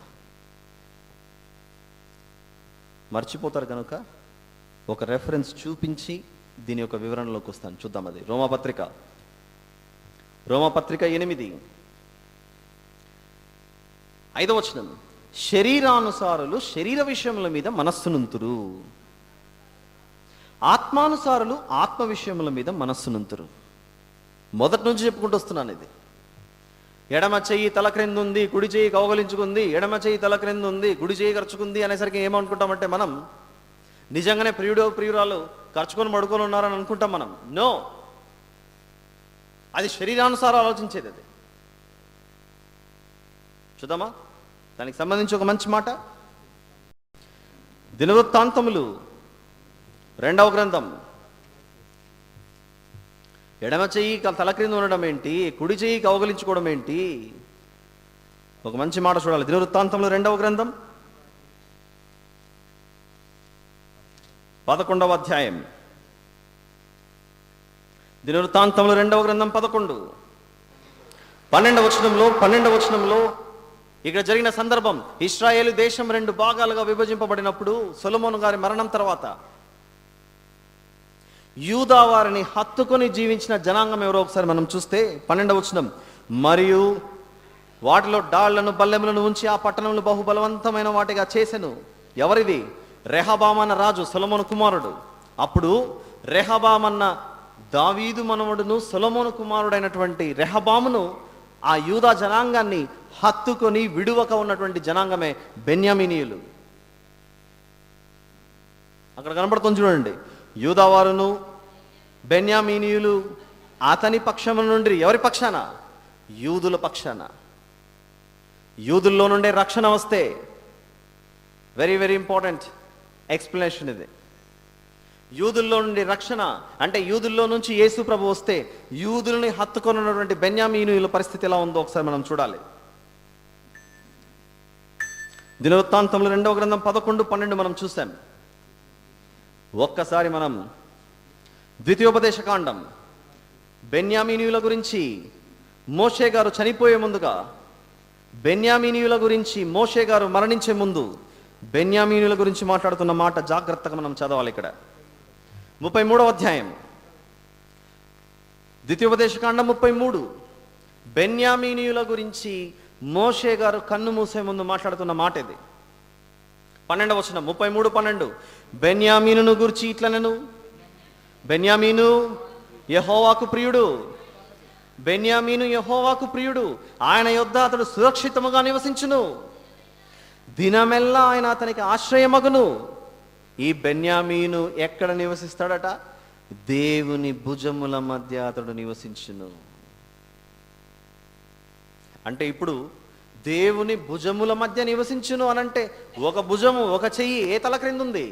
మర్చిపోతారు కనుక ఒక రెఫరెన్స్ చూపించి దీని యొక్క వివరణలోకి వస్తాను. చూద్దాం. అది రోమపత్రిక 8 5వ వచనం. శరీరానుసారులు శరీర విషయముల మీద మనస్సునుంతురు, ఆత్మానుసారులు ఆత్మ విషయముల మీద మనస్సునుంతురు. మొదటి నుంచి చెప్పుకుంటూ వస్తున్నాను. ఇది ఎడమ చెయ్యి తల క్రింద ఉంది, కుడి చెయ్యి కౌగలించుకుంది, ఎడమ చెయ్యి తల క్రింద ఉంది, కుడి చెయ్యి ఖర్చుకుంది అనేసరికి ఏమనుకుంటామంటే మనం నిజంగానే ప్రియురాలు ఖర్చుకొని పడుకొని ఉన్నారని అనుకుంటాం మనం. నో, అది శరీరానుసారం ఆలోచించేది. అది చూద్దామా? దానికి సంబంధించి ఒక మంచి మాట. దినవృత్తాంతములు 2వ గ్రంథం. ఎడమ చెయ్యి తల క్రింద ఉండడం ఏంటి, కుడి చెయ్యి కౌగలించుకోవడం ఏంటి? ఒక మంచి మాట చూడాలి. దినవృత్తాంతములు 2వ గ్రంథం 11వ అధ్యాయం. దినవృత్తాంతములు 2వ గ్రంథం 11 12వ వచనంలో ఇక్కడ జరిగిన సందర్భం. ఇశ్రాయేలు దేశం 2 భాగాలుగా విభజింపబడినప్పుడు సొలొమోను గారి మరణం తర్వాత యూదా వారిని హత్తుకొని జీవించిన జనాంగం ఎవరో ఒకసారి మనం చూస్తే 12వ వచనం. మరియు వాటిలో డాళ్లను బల్లెములను ఉంచి ఆ పట్టణంలో బహుబలవంతమైన వాటిగా చేసెను. ఎవరిది? రెహబామన్న రాజు, సొలొమోను కుమారుడు. అప్పుడు రెహబామన్న దావీదు మనవడును సొలొమోను కుమారుడైనటువంటి రెహబామును ఆ యూదా జనాంగాన్ని హత్తుకొని విడువక ఉన్నటువంటి జనాంగమే బెన్యామీనీయులు. అక్కడ కనబడుతుంది చూడండి. యూదా వారును బెన్యామీనీయులు అతని పక్షము నుండి, ఎవరి పక్షాన? యూదుల పక్షాన. యూదుల్లో నుండే రక్షణ వస్తే, వెరీ వెరీ ఇంపార్టెంట్ ఎక్స్ప్లెనేషన్ ఇది. యూదుల్లో నుండి రక్షణ అంటే యూదుల్లో నుంచి యేసు ప్రభు వస్తే యూదుల్ని హత్తుకొని ఉన్నటువంటి బెన్యామీనీయుల పరిస్థితి ఎలా ఉందో ఒకసారి మనం చూడాలి. దినవృత్తాంతములు 2వ గ్రంథం 11, 12 మనం చూసాం. ఒక్కసారి మనం ద్వితీయోపదేశ కాండం బెన్యామీనీయుల గురించి మోషే గారు చనిపోయే ముందుగా, బెన్యామీనీయుల గురించి మోషే గారు మరణించే ముందు బెన్యామీనీయుల గురించి మాట్లాడుతున్న మాట జాగ్రత్తగా మనం చదవాలి. ఇక్కడ 33వ అధ్యాయం ద్వితీయోపదేశ కాండం 33. బెన్యామీనీయుల గురించి మోషే గారు కన్ను మూసే ముందు మాట్లాడుతున్న మాట ఇది. 12వ వచనం, 33:12. బెన్యామీనును గురించి ఇట్లనెను, బెన్యామీను యెహోవాకు ప్రియుడు, బెన్యామీను యెహోవాకు ప్రియుడు, ఆయన యొద్ద అతడు సురక్షితముగా నివసించును, దినమెల్లా ఆయన అతనికి ఆశ్రయమగును. ఈ బెన్యామీను ఎక్కడ నివసిస్తాడట? దేవుని భుజముల మధ్య అతడు నివసించును. అంటే ఇప్పుడు దేవుని భుజముల మధ్య నివసించును అనంటే ఒక భుజము, ఒక చెయ్యి ఏ తల క్రింద ఉంది?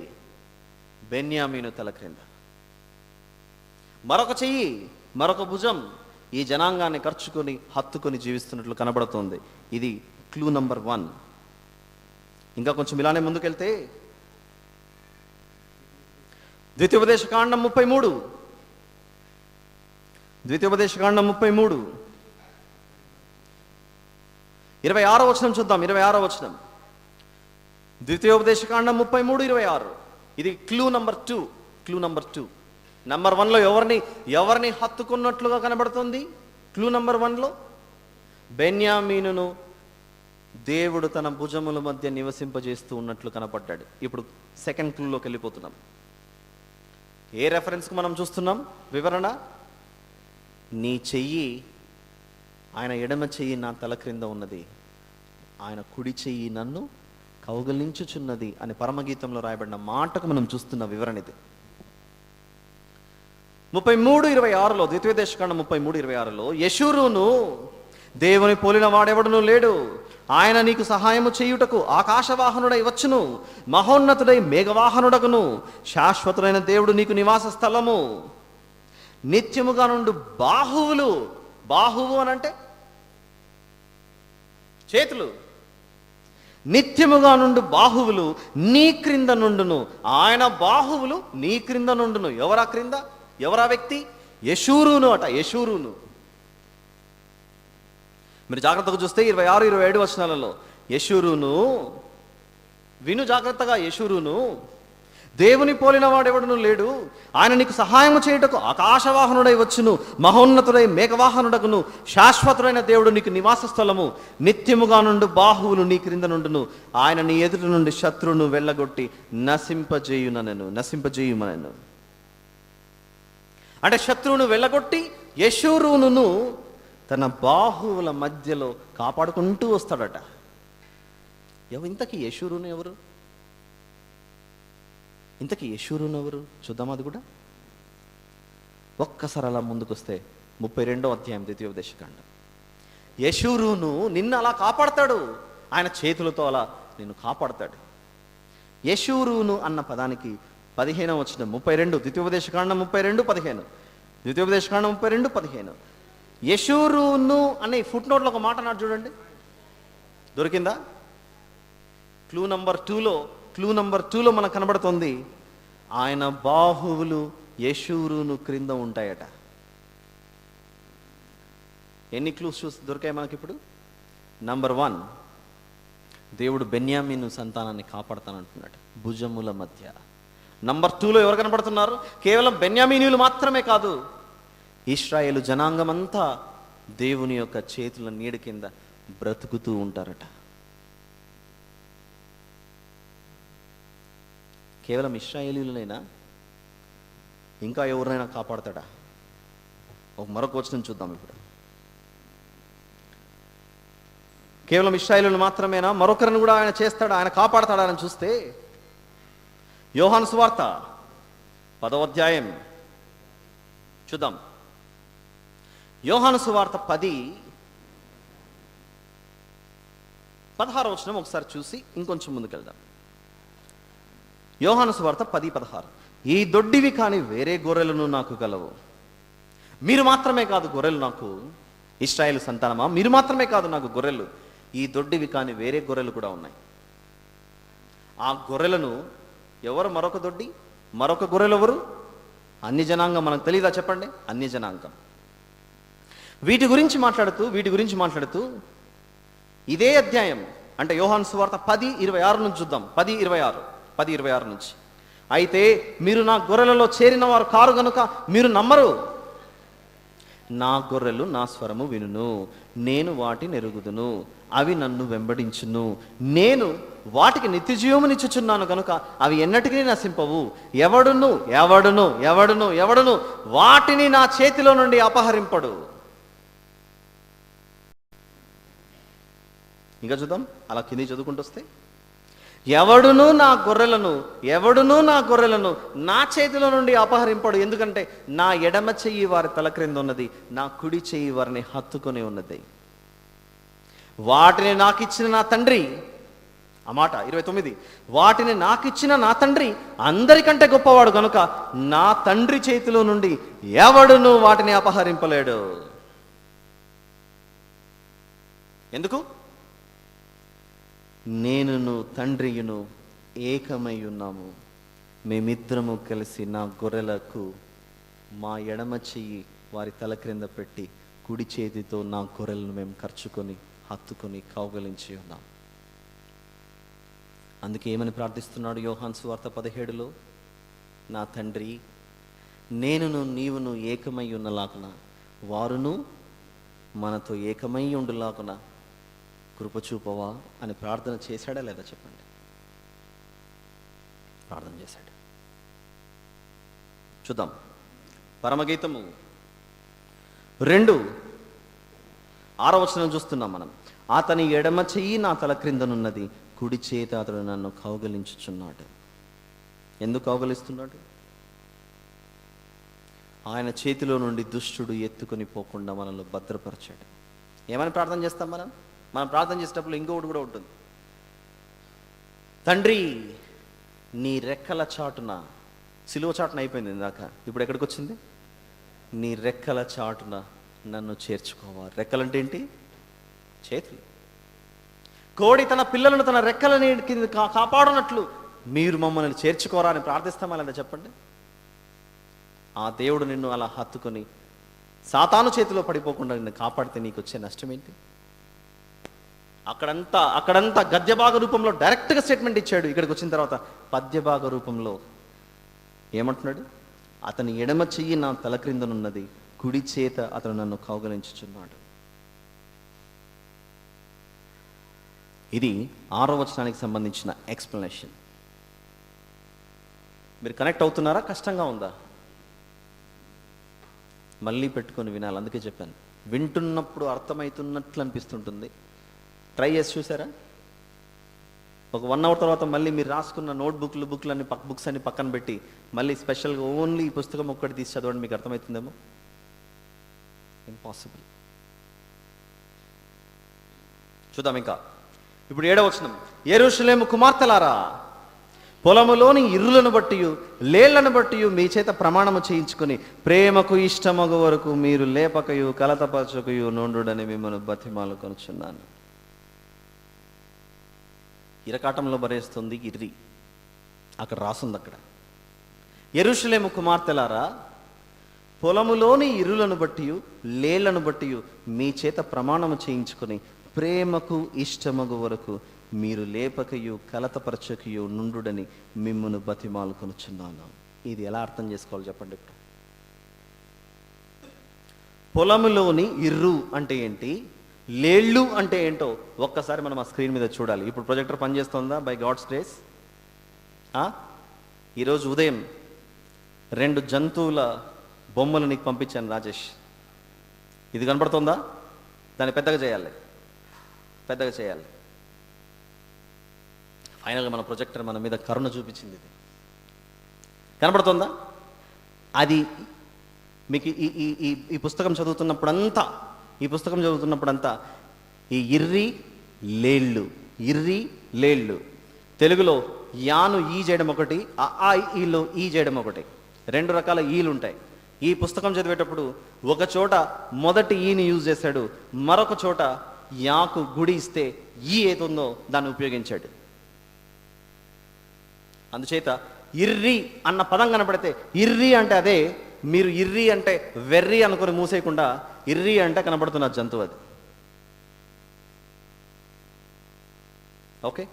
బెన్యామీను తల క్రింద. మరొక చెయ్యి, మరొక భుజం ఈ జనాంగాన్ని ఖర్చుకొని హత్తుకొని జీవిస్తున్నట్లు కనబడుతుంది. ఇది క్లూ నంబర్ 1. ఇంకా కొంచెం ఇలానే ముందుకెళ్తే ద్వితీయోపదేశకాండం 33, ద్వితీయోపదేశకాండం 33 26వ వచనం చూద్దాం. 26వ వచనం, ద్వితీయోపదేశకాండం 33:26. ఇది clue number 2. Clue number 2. Number 1లో ఎవరిని హత్తుకున్నట్లుగా కనబడుతుంది? క్లూ నంబర్ 1లో బెన్యామీనును దేవుడు తన భుజముల మధ్య నివసింపజేస్తూ ఉన్నట్లు కనపడ్డాడు. ఇప్పుడు సెకండ్ క్లూలోకి వెళ్ళిపోతున్నాం. ఏ రెఫరెన్స్కి మనం చూస్తున్నాం వివరణ? నీ చెయ్యి, ఆయన ఎడమ చెయ్యి నా తల క్రింద ఉన్నది, ఆయన కుడి చెయ్యి నన్ను కౌగలించుచున్నది అని పరమగీతంలో రాయబడిన మాటకు మనం చూస్తున్న వివరణ ఇది. 33:26లో, ద్వితీయోపదేశకాండం 33:26లో, యెషూరును దేవుని పోలిన వాడెవడును లేడు, ఆయన నీకు సహాయము చేయుటకు ఆకాశవాహనుడై వచ్చును, మహోన్నతుడై మేఘవాహనుడగును, శాశ్వతుడైన దేవుడు నీకు నివాస స్థలము, నిత్యముగా నుండు బాహువులు. బాహువు అనంటే చేతులు. నిత్యముగా నుండు బాహువులు నీ క్రింద నుండును. ఆయన బాహువులు నీ క్రింద నుండును. ఎవరా క్రింద? ఎవరా వ్యక్తి? యెషూరును అట. యెషూరును. మీరు జాగ్రత్తగా చూస్తే 26, 27 వచనాలలో యెషూరును, విను జాగ్రత్తగా, యెషూరును దేవుని పోలిన వాడెవడును లేడు, ఆయన నీకు సహాయము చేయుటకు ఆకాశవాహనుడై వచ్చును, మహోన్నతుడై మేఘవాహనుడగును, శాశ్వతుడైన దేవుడు నీకు నివాస స్థలము, నిత్యముగా నుండి బాహువులు నీ క్రింద నుండును, ఆయన నీ ఎదుటి నుండి శత్రువును వెళ్ళగొట్టి నశింపజేయుమనెను. అంటే శత్రువును వెళ్ళగొట్టి యెషూరును తన బాహువుల మధ్యలో కాపాడుకుంటూ వస్తాడట. ఇంతకీ యెషూరును ఎవరు? ఇంతకీ యెషూరును ఎవరు చూద్దాం. అది కూడా ఒక్కసారి అలా ముందుకొస్తే 32వ అధ్యాయం ద్వితీయోపదేశకాండం. యెషూరును నిన్ను అలా కాపాడతాడు, ఆయన చేతులతో అలా నిన్ను కాపాడతాడు. యెషూరును అన్న పదానికి 15వ వచనం 32, ద్వితీయోపదేశకాండం 32:15, ద్వితీయోపదేశకాండం 32:15. యెషూరును అనే ఫుట్ నోట్లో ఒక మాట నాడు చూడండి. దొరికిందా? క్లూ నంబర్ 2లో మనకు కనబడుతుంది, ఆయన బాహువులు యెషూరును క్రింద ఉంటాయట. ఎన్ని క్లూస్ దొరికాయి మనకి ఇప్పుడు? నంబర్ 1, దేవుడు బెన్యామీను సంతానాన్ని కాపాడతానంటున్నాడు భుజముల మధ్య. నంబర్ 2లో ఎవరు కనబడుతున్నారు? కేవలం బెన్యామీనీయులు మాత్రమే కాదు, ఇశ్రాయేలు జనాంగమంతా దేవుని యొక్క చేతుల నీడ కింద బ్రతుకుతూ ఉంటారట. కేవలం ఇశ్రాయేలీయులనైనా ఇంకా ఎవరినైనా కాపాడతాడా? మరొక వచనం చూద్దాం ఇప్పుడు. కేవలం ఇశ్రాయేలీయులు మాత్రమేనా? మరొకరిని కూడా ఆయన చేస్తాడా, ఆయన కాపాడతాడా అని చూస్తే యోహాను సువార్త 10వ అధ్యాయం చూద్దాం. యోహాను సువార్త 10:16 వచనం ఒకసారి చూసి ఇంకొంచెం ముందుకెళ్దాం. యోహాను సువార్త 10:16. ఈ దొడ్డివి కాని వేరే గొర్రెలను నాకు గలవు. మీరు మాత్రమే కాదు గొర్రెలు నాకు, ఇశ్రాయేలు సంతానమా, మీరు మాత్రమే కాదు నాకు గొర్రెలు, ఈ దొడ్డివి కాని వేరే గొర్రెలు కూడా ఉన్నాయి. ఆ గొర్రెలను ఎవరు? మరొక దొడ్డి, మరొక గొర్రెలు ఎవరు? అన్ని జనాంగం. మనకు తెలీదా చెప్పండి? అన్ని జనాంగం. వీటి గురించి మాట్లాడుతూ ఇదే అధ్యాయం అంటే యోహాను సువార్త 10:26 నుంచి చూద్దాం. 10:26 నుంచి. అయితే మీరు నా గొర్రెలలో చేరిన వారు కారు గనుక మీరు నమ్మరు, నా గొర్రెలు నా స్వరము వినును, నేను వాటిని ఎరుగుదును, అవి నన్ను వెంబడించును, నేను వాటికి నిత్యజీవమునిచ్చుచున్నాను కనుక అవి ఎన్నటికీ నశింపవు. ఎవడును ఎవడును ఎవడును ఎవడును వాటిని నా చేతిలో నుండి అపహరింపడు. ఇంకా చూద్దాం, అలా కింది చదువుకుంటూ వస్తే, ఎవడును నా గొర్రెలను నా చేతిలో నుండి అపహరింపడు. ఎందుకంటే నా ఎడమ చెయ్యి వారి తల క్రింద ఉన్నది, నా కుడి చెయ్యి వారిని హత్తుకొని ఉన్నది. వాటిని నాకిచ్చిన నా తండ్రి, ఆ మాట 29, వాటిని నాకిచ్చిన నా తండ్రి అందరికంటే గొప్పవాడు కనుక నా తండ్రి చేతిలో నుండి ఎవడును వాటిని అపహరింపలేడు. ఎందుకు? నేనును తండ్రియును ఏకమై ఉన్నాము, మేమిద్దరము కలిసి నా గొర్రెలకు మా ఎడమ చెయ్యి వారి తల క్రింద పెట్టి కుడి చేతితో నా గొర్రెలను మేము ఖర్చుకొని హత్తుకొని కౌగలించి ఉన్నాం. అందుకే ఏమని ప్రార్థిస్తున్నాడు యోహాను సువార్త 17లో, నా తండ్రి, నేనును నీవును ఏకమై ఉన్నలాగున వారును మనతో ఏకమై ఉండులాగున కృపచూపవా అని ప్రార్థన చేశాడా లేదా చెప్పండి? ప్రార్థన చేశాడు. చూద్దాం, పరమగీతము 2:6 చూస్తున్నాం మనం. అతని ఎడమ చెయ్యి నా తల క్రిందనున్నది, కుడి చేత అతడు నన్ను కౌగలించుచున్నాడు. ఎందుకు కౌగలిస్తున్నాడు? ఆయన చేతిలో నుండి దుష్టుడు ఎత్తుకొని పోకుండా మనల్ని భద్రపరచాడు. ఏమని ప్రార్థన చేస్తాం మనం ప్రార్థన చేసేటప్పుడు ఇంకొకటి కూడా ఉంటుంది. తండ్రి, నీ రెక్కల చాటున, సిలువ చాటున అయిపోయింది ఇందాక, ఇప్పుడు ఎక్కడికి వచ్చింది? నీ రెక్కల చాటున నన్ను చేర్చుకోవా. రెక్కలంటే ఏంటి? చేతులు. కోడి తన పిల్లలను తన రెక్కలని కింద కాపాడునట్లు మీరు మమ్మల్ని చేర్చుకోరా అని ప్రార్థిస్తామా లేదా చెప్పండి? ఆ దేవుడు నిన్ను అలా హత్తుకొని సాతాను చేతిలో పడిపోకుండా నిన్ను కాపాడితే నీకు వచ్చే నష్టం ఏంటి? అక్కడంతా గద్యభాగ రూపంలో డైరెక్ట్గా స్టేట్మెంట్ ఇచ్చాడు. ఇక్కడికి వచ్చిన తర్వాత పద్యభాగ రూపంలో ఏమంటున్నాడు? అతని ఎడమ చెయ్యి నా తల క్రిందనున్నది, కుడి చేత అతను నన్ను కౌగలించుచున్నాడు. ఇది 6వ వచనానికి సంబంధించిన ఎక్స్ప్లెనేషన్. మీరు కనెక్ట్ అవుతున్నారా? కష్టంగా ఉందా? మళ్ళీ పెట్టుకొని వినాలి. అందుకే చెప్పాను, వింటున్నప్పుడు అర్థమవుతున్నట్లు అనిపిస్తుంటుంది. ట్రై చేసి చూసారా? ఒక 1 అవర్ తర్వాత మళ్ళీ మీరు రాసుకున్న బుక్స్ అన్ని పక్కన పెట్టి మళ్ళీ స్పెషల్గా ఓన్లీ ఈ పుస్తకం ఒక్కటి తీసి చదవండి, మీకు అర్థమవుతుందేమో? ఇంపాసిబుల్. చూద్దాం ఇంకా. ఇప్పుడు 7వ వచనం, యెరూషలేము కుమార్తెలారా, పొలములోని ఇర్రులను బట్టి లేళ్లను బట్టి మీ చేత ప్రమాణము చేయించుకుని ప్రేమకు ఇష్టమగు వరకు మీరు లేపకయు కలతపరచకయు నుండుడని మిమ్మల్ని బతిమాలు కొనుచున్నాను. ఇరకాటంలో బరేస్తుంది ఇర్రి, అక్కడ రాసుంది. అక్కడ యెరూషలేము కుమార్తెలారా, పొలములోని ఇరులను బట్టి లేళ్లను బట్టి మీ చేత ప్రమాణము చేయించుకొని ప్రేమకు ఇష్టమగు వరకు మీరు లేపకయు కలతపరచకయు నుండుడని మిమ్మును బతిమాలు కొనుచున్నాను. ఇది ఎలా అర్థం చేసుకోవాలి చెప్పండి? ఇప్పుడు పొలములోని ఇర్రు అంటే ఏంటి, లేళ్ళు అంటే ఏంటో ఒక్కసారి మనం ఆ స్క్రీన్ మీద చూడాలి. ఇప్పుడు ప్రొజెక్టర్ పనిచేస్తుందా? By God's grace. ఈరోజు ఉదయం 2 జంతువుల బొమ్మలు నీకు పంపించాను రాజేష్. ఇది కనపడుతుందా? దాన్ని పెద్దగా చేయాలి. ఫైనల్గా మన ప్రొజెక్టర్ మన మీద కరుణ చూపించింది. ఇది కనపడుతుందా? అది మీకు ఈ పుస్తకం చదువుతున్నప్పుడంతా ఈ ఇర్రి లేళ్ళు తెలుగులో యాను ఈ చేయడం ఒకటి, ఆ ఈలో ఈ చేయడం ఒకటి, 2 రకాల ఈలు ఉంటాయి. ఈ పుస్తకం చదివేటప్పుడు ఒక చోట మొదటి ఈని యూజ్ చేశాడు, మరొక చోట యాకు గుడి ఇస్తే ఈ ఏతుందో దాన్ని ఉపయోగించాడు. అందుచేత ఇర్రి అన్న పదం కనపడితే ఇర్రి అంటే అదే, మీరు ఇర్రి అంటే వెర్రి అనుకుని మూసేయకుండా ఇర్రి అంటే కనపడుతున్న జంతువు అది. ఓకే,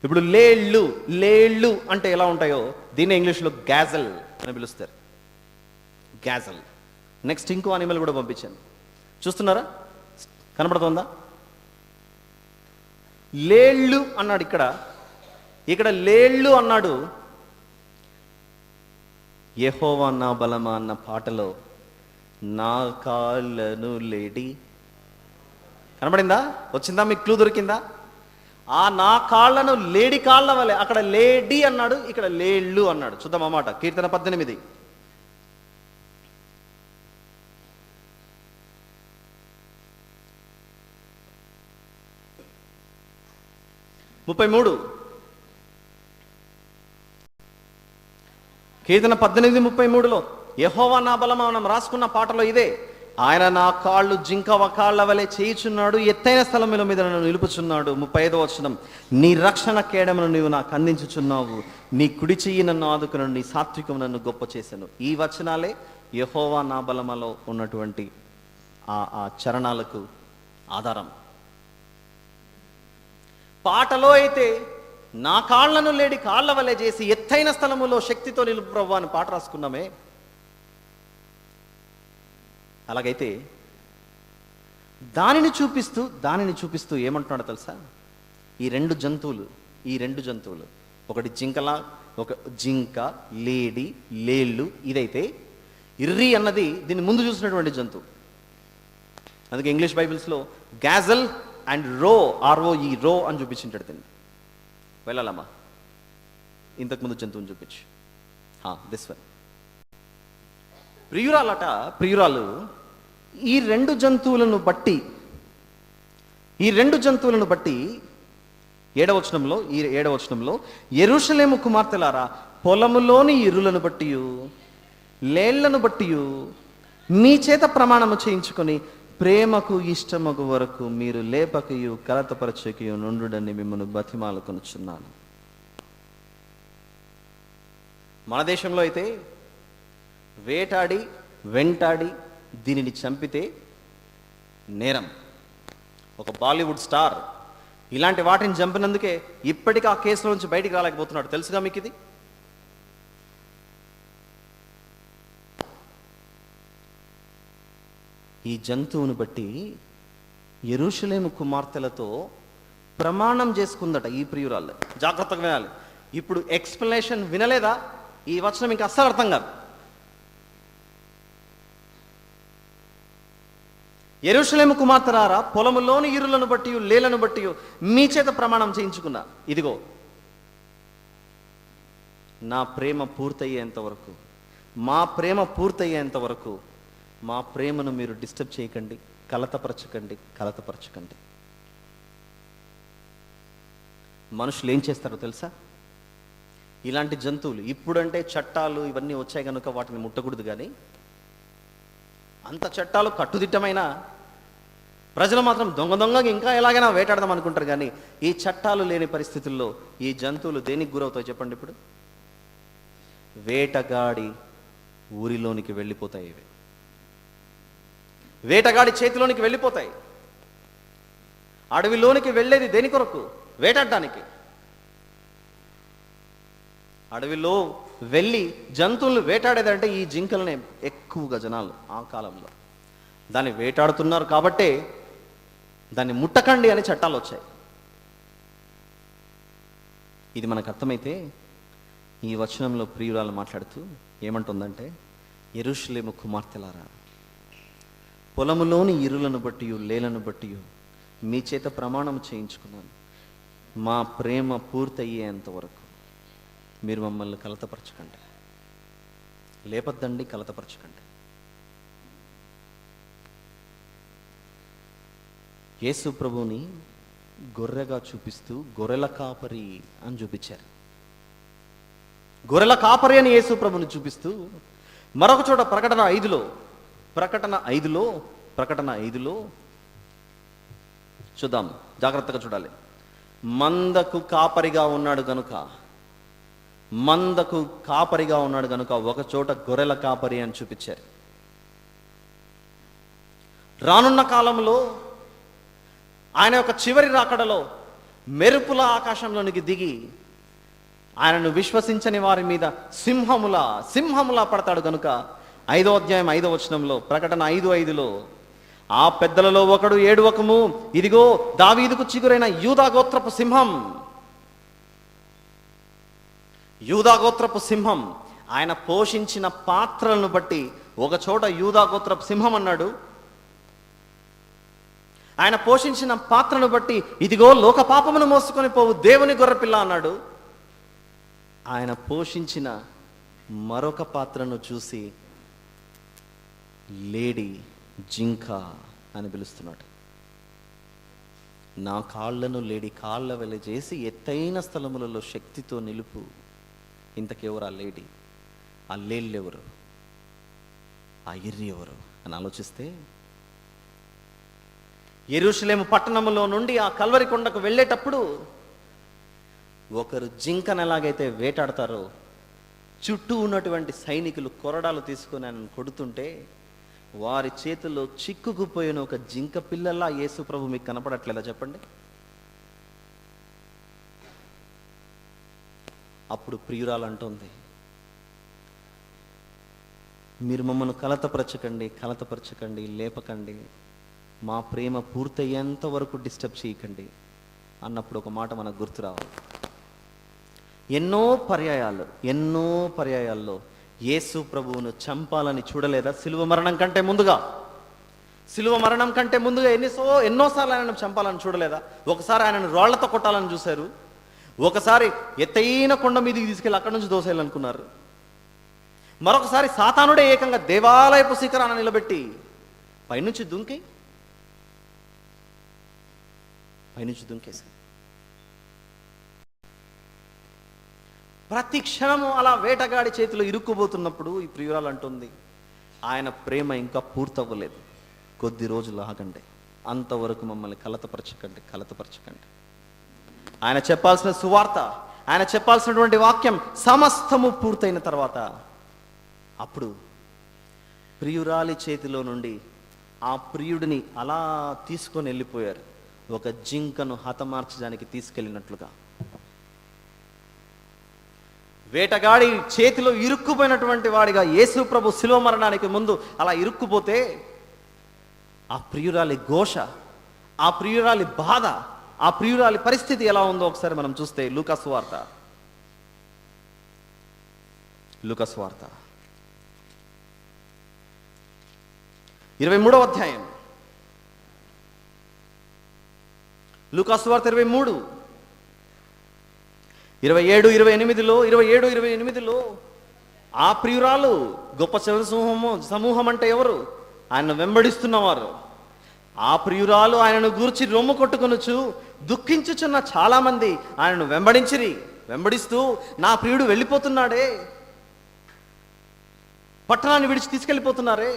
ఇప్పుడు లేళ్ళు అంటే ఎలా ఉంటాయో దీన్ని ఇంగ్లీష్లో గ్యాజల్ అని పిలుస్తారు. నెక్స్ట్ ఇంకో అనిమల్ కూడా పంపించాను. చూస్తున్నారా, కనబడుతోందా? లేళ్ళు అన్నాడు ఇక్కడ లేళ్ళు అన్నాడు. యెహోవా నా బలమా అన్న పాటలో నా కాళ్ళను లేడి, కనబడిందా? వచ్చిందా? మీకు క్లూ దొరికిందా? ఆ నా కాళ్ళను లేడి కాళ్ళ వలె, అక్కడ లేడి అన్నాడు, ఇక్కడ లేళ్ళు అన్నాడు. చూద్దాం అన్నమాట. కీర్తన 18 33. కీర్తన 18:33లో యెహోవా నా బలమా మనం రాసుకున్న పాటలో ఇదే. ఆయన నా కాళ్ళు జింక వకాళ్ళ వలె చేయుచున్నాడు, ఎత్తైన స్థలముల మీద నన్ను నిలుపుచున్నాడు. 35వ వచనం, నీ రక్షణ కేడమును నీవు నాకు అందించుచున్నావు, నీ కుడి చెయ్యి నన్ను ఆదుకును, నీ సాత్వికం నన్ను గొప్ప చేశాను. ఈ వచనాలే యెహోవా నా బలమలో ఉన్నటువంటి ఆ చరణాలకు ఆధారం. పాటలో అయితే నా కాళ్లను లేడి కాళ్ళ వలె చేసి ఎత్తైన స్థలములో శక్తితో నిలుపు ప్రభువా అని పాట రాసుకున్నామే. అలాగైతే దానిని చూపిస్తూ ఏమంటున్నాడో తెలుసా? ఈ రెండు జంతువులు ఒకటి జింకలా, ఒక జింక, లేడి, లేళ్ళు. ఇదైతే ఇర్రి అన్నది దీన్ని ముందు చూసినటువంటి జంతువు. అందుకే ఇంగ్లీష్ బైబిల్స్లో గ్యాజల్ అండ్ రో, ROE రో అని చూపించింటాడు దీన్ని. వెళ్ళాలమ్మా, ఇంతకుముందు జంతువుని చూపించు. This one. ప్రియురాలు ఈ రెండు జంతువులను బట్టి 7వ వచనంలో యెరూషలేము కుమార్తెలారా, పొలములోని ఇరులను బట్టి లేళ్లను బట్టి మీ చేత ప్రమాణము చేయించుకొని ప్రేమకు ఇష్టమగు వరకు మీరు లేపకయు కలతపరచకయు నుండుడని మిమ్మల్ని బతిమాలుకొనుచున్నాను. మన దేశంలో అయితే వేటాడి వెంటాడి దీనిని చంపితే నేరం. ఒక బాలీవుడ్ స్టార్ ఇలాంటి వాటిని చంపినందుకే ఇప్పటికీ ఆ కేసులో నుంచి బయటికి రాలేకపోతున్నాడు. తెలుసుగా మీకు ఇది? ఈ జంతువును బట్టి యెరూషలేము కుమార్తెలతో ప్రమాణం చేసుకుందట ఈ ప్రియురాలు. జాగ్రత్తగా వినాలి. ఇప్పుడు ఎక్స్ప్లెనేషన్ వినలేదా? ఈ వచనం ఇంకా అస్సలు అర్థం కాదు. యెరూషలేము కుమార్తెలారా, పొలములోని ఇరులను బట్టి లేలను బట్టి మీ చేత ప్రమాణం చేయించుకున్నా. ఇదిగో నా ప్రేమ పూర్తయ్యేంత వరకు, మా ప్రేమ పూర్తయ్యేంత వరకు మా ప్రేమను మీరు డిస్టర్బ్ చేయకండి, కలతపరచకండి. మనుషులు ఏం చేస్తారో తెలుసా? ఇలాంటి జంతువులు ఇప్పుడంటే చట్టాలు ఇవన్నీ వచ్చాయి కనుక వాటిని ముట్టకూడదు, కానీ అంత చట్టాలు కట్టుదిట్టమైన ప్రజలు మాత్రం దొంగగా ఇంకా ఎలాగైనా వేటాడదాం అనుకుంటారు. కానీ ఈ చట్టాలు లేని పరిస్థితుల్లో ఈ జంతువులు దేనికి గురవుతాయి చెప్పండి? ఇప్పుడు వేటగాడి ఊరిలోనికి వెళ్ళిపోతాయి. ఇవి వేటగాడి చేతిలోనికి వెళ్ళిపోతాయి. అడవిలోనికి వెళ్ళేది దేని కొరకు? వేటాడడానికి. అడవిలో వెళ్ళి జంతువులను వేటాడేదంటే ఈ జింకలనే ఎక్కువగా జనాలు ఆ కాలంలో దాన్ని వేటాడుతున్నారు కాబట్టే దాన్ని ముట్టకండి అని చట్టాలు వచ్చాయి. ఇది మనకు అర్థమైతే ఈ వచనంలో ప్రియురాలు మాట్లాడుతూ ఏమంటుందంటే, యెరూషలేము కుమార్తెలారా, పొలములోని ఇరులను బట్టి లేలను బట్టి మీ చేత ప్రమాణం చేయించుకున్నాను, మా ప్రేమ పూర్తయ్యేంత వరకు మీరు మమ్మల్ని కలతపరచకండి, లేపద్దండి, కలతపరచకండి. యేసు ప్రభువుని గొర్రెగా చూపిస్తూ గొర్రెల కాపరి అని చూపించారు. గొర్రెల కాపరి అని యేసు ప్రభుని చూపిస్తూ మరొక చోట ప్రకటన 5లో చూద్దాం, జాగ్రత్తగా చూడాలి. మందకు కాపరిగా ఉన్నాడు గనుక ఒక చోట గొర్రెల కాపరి అని చూపించారు. రానున్న కాలంలో ఆయన యొక్క చివరి రాకడలో మెరుపుల ఆకాశంలోనికి దిగి ఆయనను విశ్వసించని వారి మీద సింహములా పడతాడు గనుక 5వ అధ్యాయం 5వ వచనంలో, ప్రకటన 5:5లో, ఆ పెద్దలలో ఒకడు ఏడువకము, ఇదిగో దావీదుకు చిగురైన యూదా గోత్రపు సింహం. యూదా గోత్రపు సింహం. ఆయన పోషించిన పాత్రలను బట్టి ఒక చోట యూదా గోత్రపు సింహం అన్నాడు. ఆయన పోషించిన పాత్రను బట్టి ఇదిగో లోక పాపమును మోసుకొని పోవు దేవుని గొర్రెపిల్ల అన్నాడు. ఆయన పోషించిన మరొక పాత్రను చూసి లేడి, జింక అని పిలుస్తున్నాడు. నా కాళ్లను లేడి కాళ్ళ వెల చేసి ఎత్తైన స్థలములలో శక్తితో నిలుపు. ఇంతకెవరు ఆ లేడి? ఆ లేళ్ళెవరు? ఆ ఇర్రి ఎవరు అని ఆలోచిస్తే, యెరూషలేము పట్టణములో నుండి ఆ కల్వరి కొండకు వెళ్ళేటప్పుడు ఒకరు జింకను ఎలాగైతే వేటాడతారో, చుట్టూ ఉన్నటువంటి సైనికులు కొరడాలు తీసుకొని ఆయన కొడుతుంటే వారి చేతుల్లో చిక్కుకుపోయిన ఒక జింక పిల్లలా యేసు ప్రభు మీకు కనపడట్లేదా చెప్పండి? అప్పుడు ప్రియురాలు అంటుంది, మీరు మమ్మల్ని కలతపరచకండి, లేపకండి, మా ప్రేమ పూర్తయ్యేంత వరకు డిస్టర్బ్ చేయకండి అన్నప్పుడు ఒక మాట మనకు గుర్తు రావాలి. ఎన్నో పర్యాయాల్లో యేసు ప్రభువును చంపాలని చూడలేదా? సిలువ మరణం కంటే ముందుగా ఎన్నోసార్లు ఆయనను చంపాలని చూడలేదా? ఒకసారి ఆయనను రాళ్లతో కొట్టాలని చూశారు, ఒకసారి ఎత్తైన కొండ మీదకి తీసుకెళ్ళి అక్కడి నుంచి దోసేయాలనుకున్నారు, మరొకసారి సాతానుడే ఏకంగా దేవాలయపు శిఖరాన నిలబెట్టి పైనుంచి దుంకేశారు. ప్రతి క్షణము అలా వేటగాడి చేతిలో ఇరుక్కుపోతున్నప్పుడు ఈ ప్రియురాలు అంటుంది, ఆయన ప్రేమ ఇంకా పూర్తవ్వలేదు, కొద్ది రోజులు ఆగండి, అంతవరకు మమ్మల్ని కలతపరచకండి. ఆయన చెప్పాల్సిన సువార్త, ఆయన చెప్పాల్సినటువంటి వాక్యం సమస్తము పూర్తయిన తర్వాత అప్పుడు ప్రియురాలి చేతిలో నుండి ఆ ప్రియుడిని అలా తీసుకొని వెళ్ళిపోయారు, ఒక జింకను హతమార్చడానికి తీసుకెళ్ళినట్లుగా. వేటగాడి చేతిలో ఇరుక్కుపోయినటువంటి వాడిగా యేసు ప్రభు శిలువ మరణానికి ముందు అలా ఇరుక్కుపోతే ఆ ప్రియురాలి ఘోష, ఆ ప్రియురాలి బాధ, ఆ ప్రియురాలి పరిస్థితి ఎలా ఉందో ఒకసారి మనం చూస్తే లూకాసు వార్త 23వ అధ్యాయం, లూకాసు వార్త 27-28లో ఆ ప్రియురాలు గొప్ప సమూహం అంటే ఎవరు? ఆయన వెంబడిస్తున్నవారు. ఆ ప్రియురాలు ఆయనను గూర్చి రొమ్ము కొట్టుకొనుచు దుఃఖించుచున్న చాలా మంది ఆయనను వెంబడిస్తూ నా ప్రియుడు వెళ్ళిపోతున్నాడే, పట్టణాన్ని విడిచి తీసుకెళ్ళిపోతున్నారే.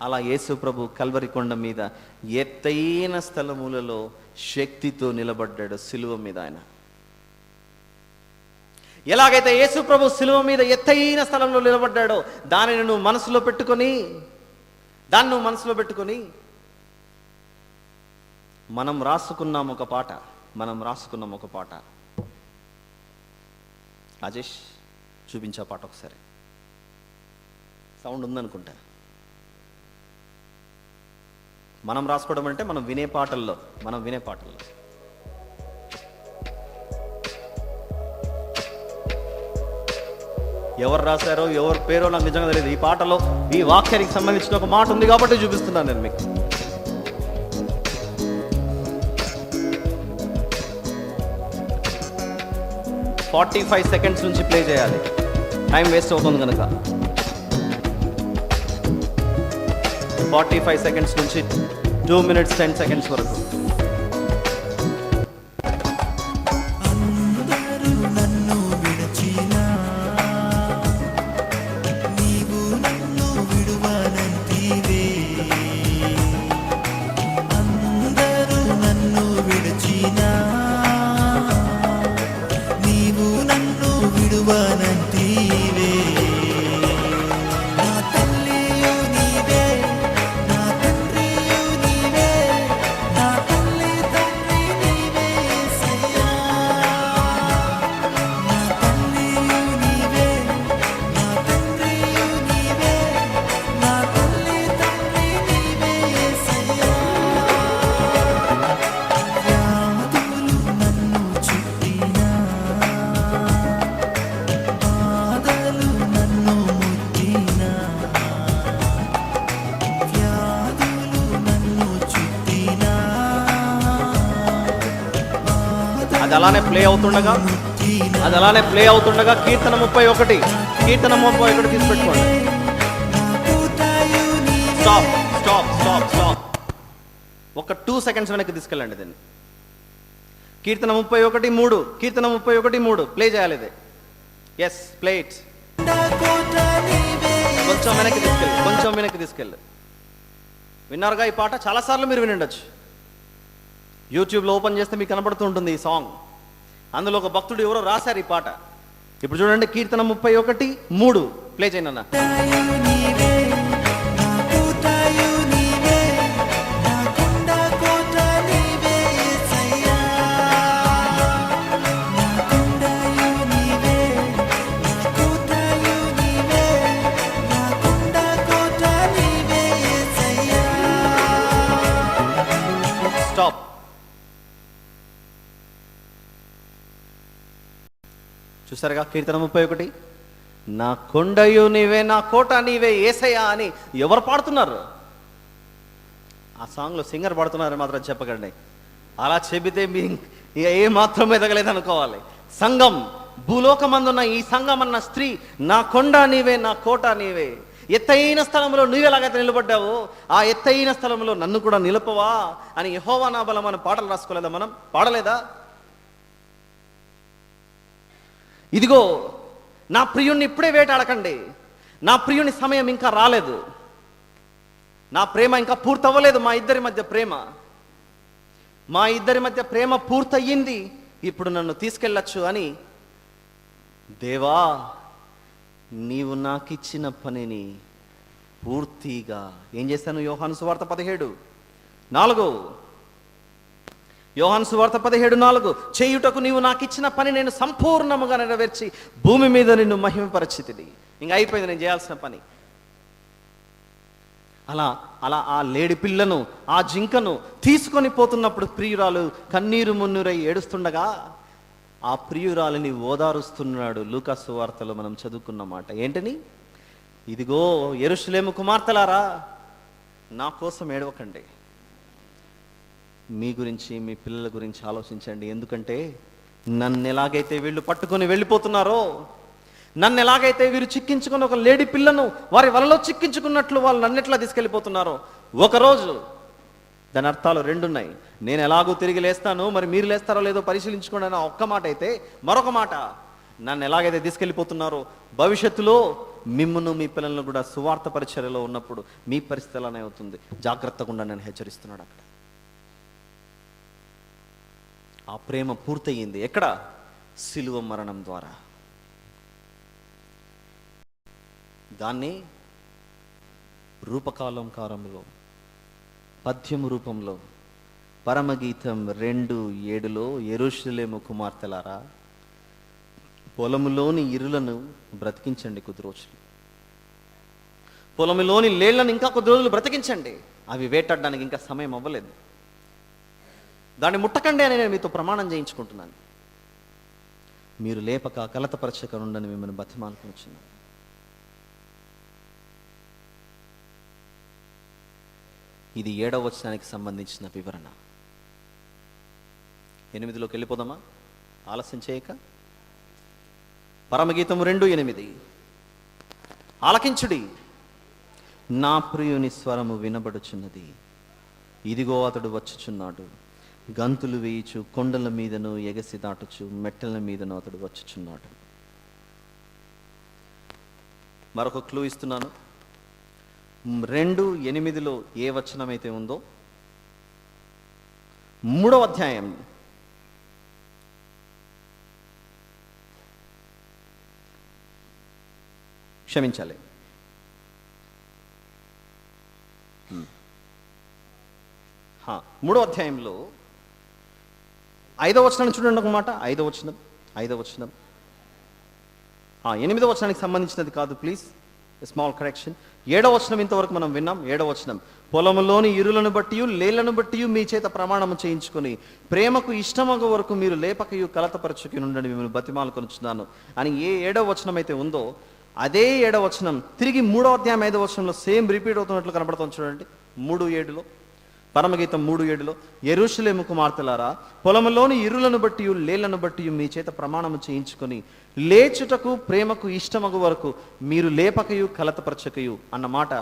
అలా యేసు ప్రభు కల్వరి కొండ మీద ఎత్తైన స్థలములలో శక్తితో నిలబడ్డాడు సిలువ మీద. ఆయన ఎలాగైతే యేసు ప్రభు సిలువ మీద ఎత్తైన స్థలంలో నిలబడ్డాడో దానిని నువ్వు మనసులో పెట్టుకొని మనం రాసుకున్నాం ఒక పాట. రాజేష్ చూపించా పాట ఒకసారి, సౌండ్ ఉందనుకుంటా. మనం రాసుకోవడం అంటే మనం వినే పాటల్లో ఎవరు రాశారో ఎవరి పేరో నాకు నిజంగా తెలియదు. ఈ పాటలో ఈ వాక్యానికి సంబంధించిన ఒక మాట ఉంది కాబట్టి చూపిస్తున్నాను నేను మీకు. "45 seconds నుంచి ప్లే చేయాలి, టైం వేస్ట్ అవుతుంది కనుక. 45 seconds నుంచి 2 minutes 10 seconds వరకు. నా అలానే ప్లే అవుతుండగా కీర్తన 31 తీసి పెట్టుకోండి. స్టాప్. ఒక 2 seconds వెనక్కి తీసుకెళ్ళండి దీన్ని. కీర్తన 31:3 ప్లే చేయాలి ఇది. Yes, play it. కొంచెం వెనక్కి తీసుకెళ్ళి. విన్నారుగా ఈ పాట? చాలాసార్లు మీరు వినండొచ్చు. యూట్యూబ్లో ఓపెన్ చేస్తే మీకు కనబడుతూ ఉంటుంది ఈ సాంగ్. అందులో ఒక భక్తుడు ఎవరో రాశారు ఈ పాట. ఇప్పుడు చూడండి, కీర్తన 31:3 ప్లే చేయండి అన్న. స్టాప్. చూసారుగా కీర్తన 31. నా కొండయు నీవే, నా కోట నీవే యేసయ్యా అని ఎవరు పాడుతున్నారు? ఆ సాంగ్లో సింగర్ పాడుతున్నారు మాత్రం చెప్పకండి. అలా చెబితే మీ ఏ మాత్రం ఎదగలేదు అనుకోవాలి. సంఘం, భూలోకమందున్న ఈ సంఘం అన్న స్త్రీ, నా కొండ నీవే, నా కోట నీవే. ఎత్తైన స్థలంలో నువ్వెలాగైతే నిలబడ్డావో ఆ ఎత్తైన స్థలంలో నన్ను కూడా నిలపవా అని యెహోవా నా బలం అని పాటలు రాసుకోలేదా? మనం పాడలేదా? ఇదిగో నా ప్రియుణ్ణి ఇప్పుడే వేటాడకండి, నా ప్రియుని సమయం ఇంకా రాలేదు, నా ప్రేమ ఇంకా పూర్తవ్వలేదు. మా ఇద్దరి మధ్య ప్రేమ పూర్తయింది, ఇప్పుడు నన్ను తీసుకెళ్ళచ్చు అని. దేవా, నీవు నాకిచ్చిన పనిని పూర్తిగా ఏం చేశాను? యోహాను సువార్త 17:4 చేయుటకు నీవు నాకిచ్చిన పని నేను సంపూర్ణముగా నెరవేర్చి భూమి మీద నిన్ను మహిమపరచితిని. ఇంకా అయిపోయింది నేను చేయాల్సిన పని. అలా ఆ లేడి పిల్లను, ఆ జింకను తీసుకొని పోతున్నప్పుడు ప్రియురాలు కన్నీరు మున్నీరై ఏడుస్తుండగా ఆ ప్రియురాలిని ఓదారుస్తున్నాడు. లూకా సువార్తలో మనం చదువుకున్న మాట ఏంటని? ఇదిగో యెరూషలేము కుమార్తెలారా, నా కోసం ఏడవకండి, మీ గురించి, మీ పిల్లల గురించి ఆలోచించండి. ఎందుకంటే నన్ను ఎలాగైతే వీళ్ళు పట్టుకొని వెళ్ళిపోతున్నారో, నన్ను ఎలాగైతే వీరు చిక్కించుకొని ఒక లేడి పిల్లను వారి వలలో చిక్కించుకున్నట్లు వాళ్ళు నన్ను ఎట్లా తీసుకెళ్ళిపోతున్నారో, ఒకరోజు దాని అర్థాలు 2 ఉన్నాయి. నేను ఎలాగూ తిరిగి లేస్తాను, మరి మీరు లేస్తారో లేదో పరిశీలించుకోండి అని ఒక్క మాట అయితే, మరొక మాట, నన్ను ఎలాగైతే తీసుకెళ్ళిపోతున్నారో భవిష్యత్తులో మిమ్మును మీ పిల్లలను కూడా సువార్త పరిచర్యలో ఉన్నప్పుడు మీ పరిస్థితి అలానే అవుతుంది, జాగ్రత్తగా ఉండండి అని హెచ్చరిస్తున్నాడు అక్కడ. ఆ ప్రేమ పూర్తయింది ఎక్కడ? సిలువ మరణం ద్వారా. దాన్ని రూపకాలంకారంలో, పద్యము రూపంలో పరమగీతం 2:7 యెరూషలేము కుమార్తెలారా, పొలములోని ఇరులను బ్రతికించండి కొద్ది రోజులు, పొలములోని లేళ్లను ఇంకా కొద్ది రోజులు బ్రతికించండి, అవి వేటాడడానికి ఇంకా సమయం అవ్వలేదు, దాన్ని ముట్టకండి అని నేను మీతో ప్రమాణం చేయించుకుంటున్నాను. మీరు లేపక కలతపరచక ఉండని మిమ్మల్ని బతిమాలుకొచ్చున్నాను. ఇది 7వ వచనానికి సంబంధించిన వివరణ. 8లోకి వెళ్ళిపోదామా ఆలస్యం చేయక? పరమగీతం 2:8 ఆలకించుడి, నా ప్రియుని స్వరము వినబడుచున్నది, ఇదిగో అతడు వచ్చుచున్నాడు, గంతులు వేయుచు కొండల మీదను ఎగసి దాటుచు మెట్టల మీదను అతడు వచ్చుచున్నాడు. మరొక క్లూ ఇస్తున్నాను. 2:8 ఏ వచనం అయితే ఉందో 3వ అధ్యాయం క్షమించాలి 3వ అధ్యాయంలో 5వ వచనం చూడండి ఒక మాట. 5వ వచనం 8వ వచనానికి సంబంధించినది కాదు, ప్లీజ్ స్మాల్ కరెక్షన్. 7వ వచనం ఇంతవరకు మనం విన్నాం. 7వ వచనం, పొలములోని ఇరులను బట్టి లేళ్లను బట్టి మీ చేత ప్రమాణము చేయించుకొని ప్రేమకు ఇష్టమగ వరకు మీరు లేపకయు కలతపరచుకి నుండి మిమ్మల్ని బతిమాలుకొనుచున్నాను అని ఏ 7వ వచనం అయితే ఉందో అదే 7వ వచనం తిరిగి 3వ అధ్యాయం 5వ వచనంలో సేమ్ రిపీట్ అవుతున్నట్లు కనబడుతుంది. చూడండి 3:7 పరమగీతం 3:7లో యెరూషలేము కుమార్తెలారా, పొలములోని ఇరులను బట్టి లేళ్లను బట్టి మీ చేత ప్రమాణము చేయించుకొని లేచుటకు ప్రేమకు ఇష్టమగు వరకు మీరు లేపకయు కలతపరచకయు అన్న మాట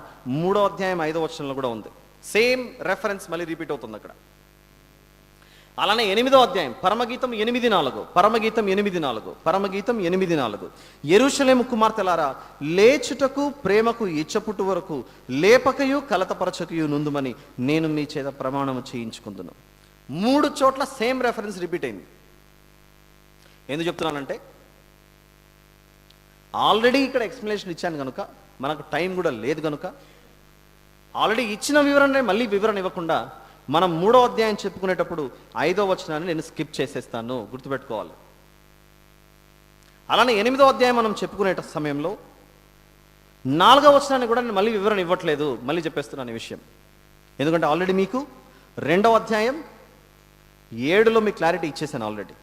3వ అధ్యాయం 5వ వచనంలో కూడా ఉంది. సేమ్ రెఫరెన్స్ మళ్ళీ రిపీట్ అవుతుంది అక్కడ. అలానే 8వ అధ్యాయం పరమగీతం 8:4, పరమగీతం 8:4, పరమగీతం 8:4 యెరూషలేము కుమార్తెలారా, లేచుటకు ప్రేమకు ఇచ్చపుట్టు వరకు లేపకయు కలతపరచకయు నుందుమని నేను మీ చేత ప్రమాణము చేయించుకుందును. 3 చోట్ల సేమ్ రెఫరెన్స్ రిపీట్ అయింది. ఎందుకు చెప్తున్నానంటే ఆల్రెడీ ఇక్కడ ఎక్స్ప్లెనేషన్ ఇచ్చాను కనుక, మనకు టైం కూడా లేదు కనుక ఆల్రెడీ ఇచ్చిన వివరణ మళ్ళీ వివరణ ఇవ్వకుండా మనం 3వ అధ్యాయం చెప్పుకునేటప్పుడు 5వ వచనాన్ని నేను స్కిప్ చేసేస్తాను, గుర్తుపెట్టుకోవాలి. అలానే 8వ అధ్యాయం మనం చెప్పుకునే సమయంలో 4వ వచనాన్ని కూడా నేను మళ్ళీ వివరణ ఇవ్వట్లేదు, మళ్ళీ చెప్పేస్తున్నాను ఈ విషయం. ఎందుకంటే ఆల్రెడీ మీకు 2వ అధ్యాయం 7లో మీకు క్లారిటీ ఇచ్చేసాను ఆల్రెడీ.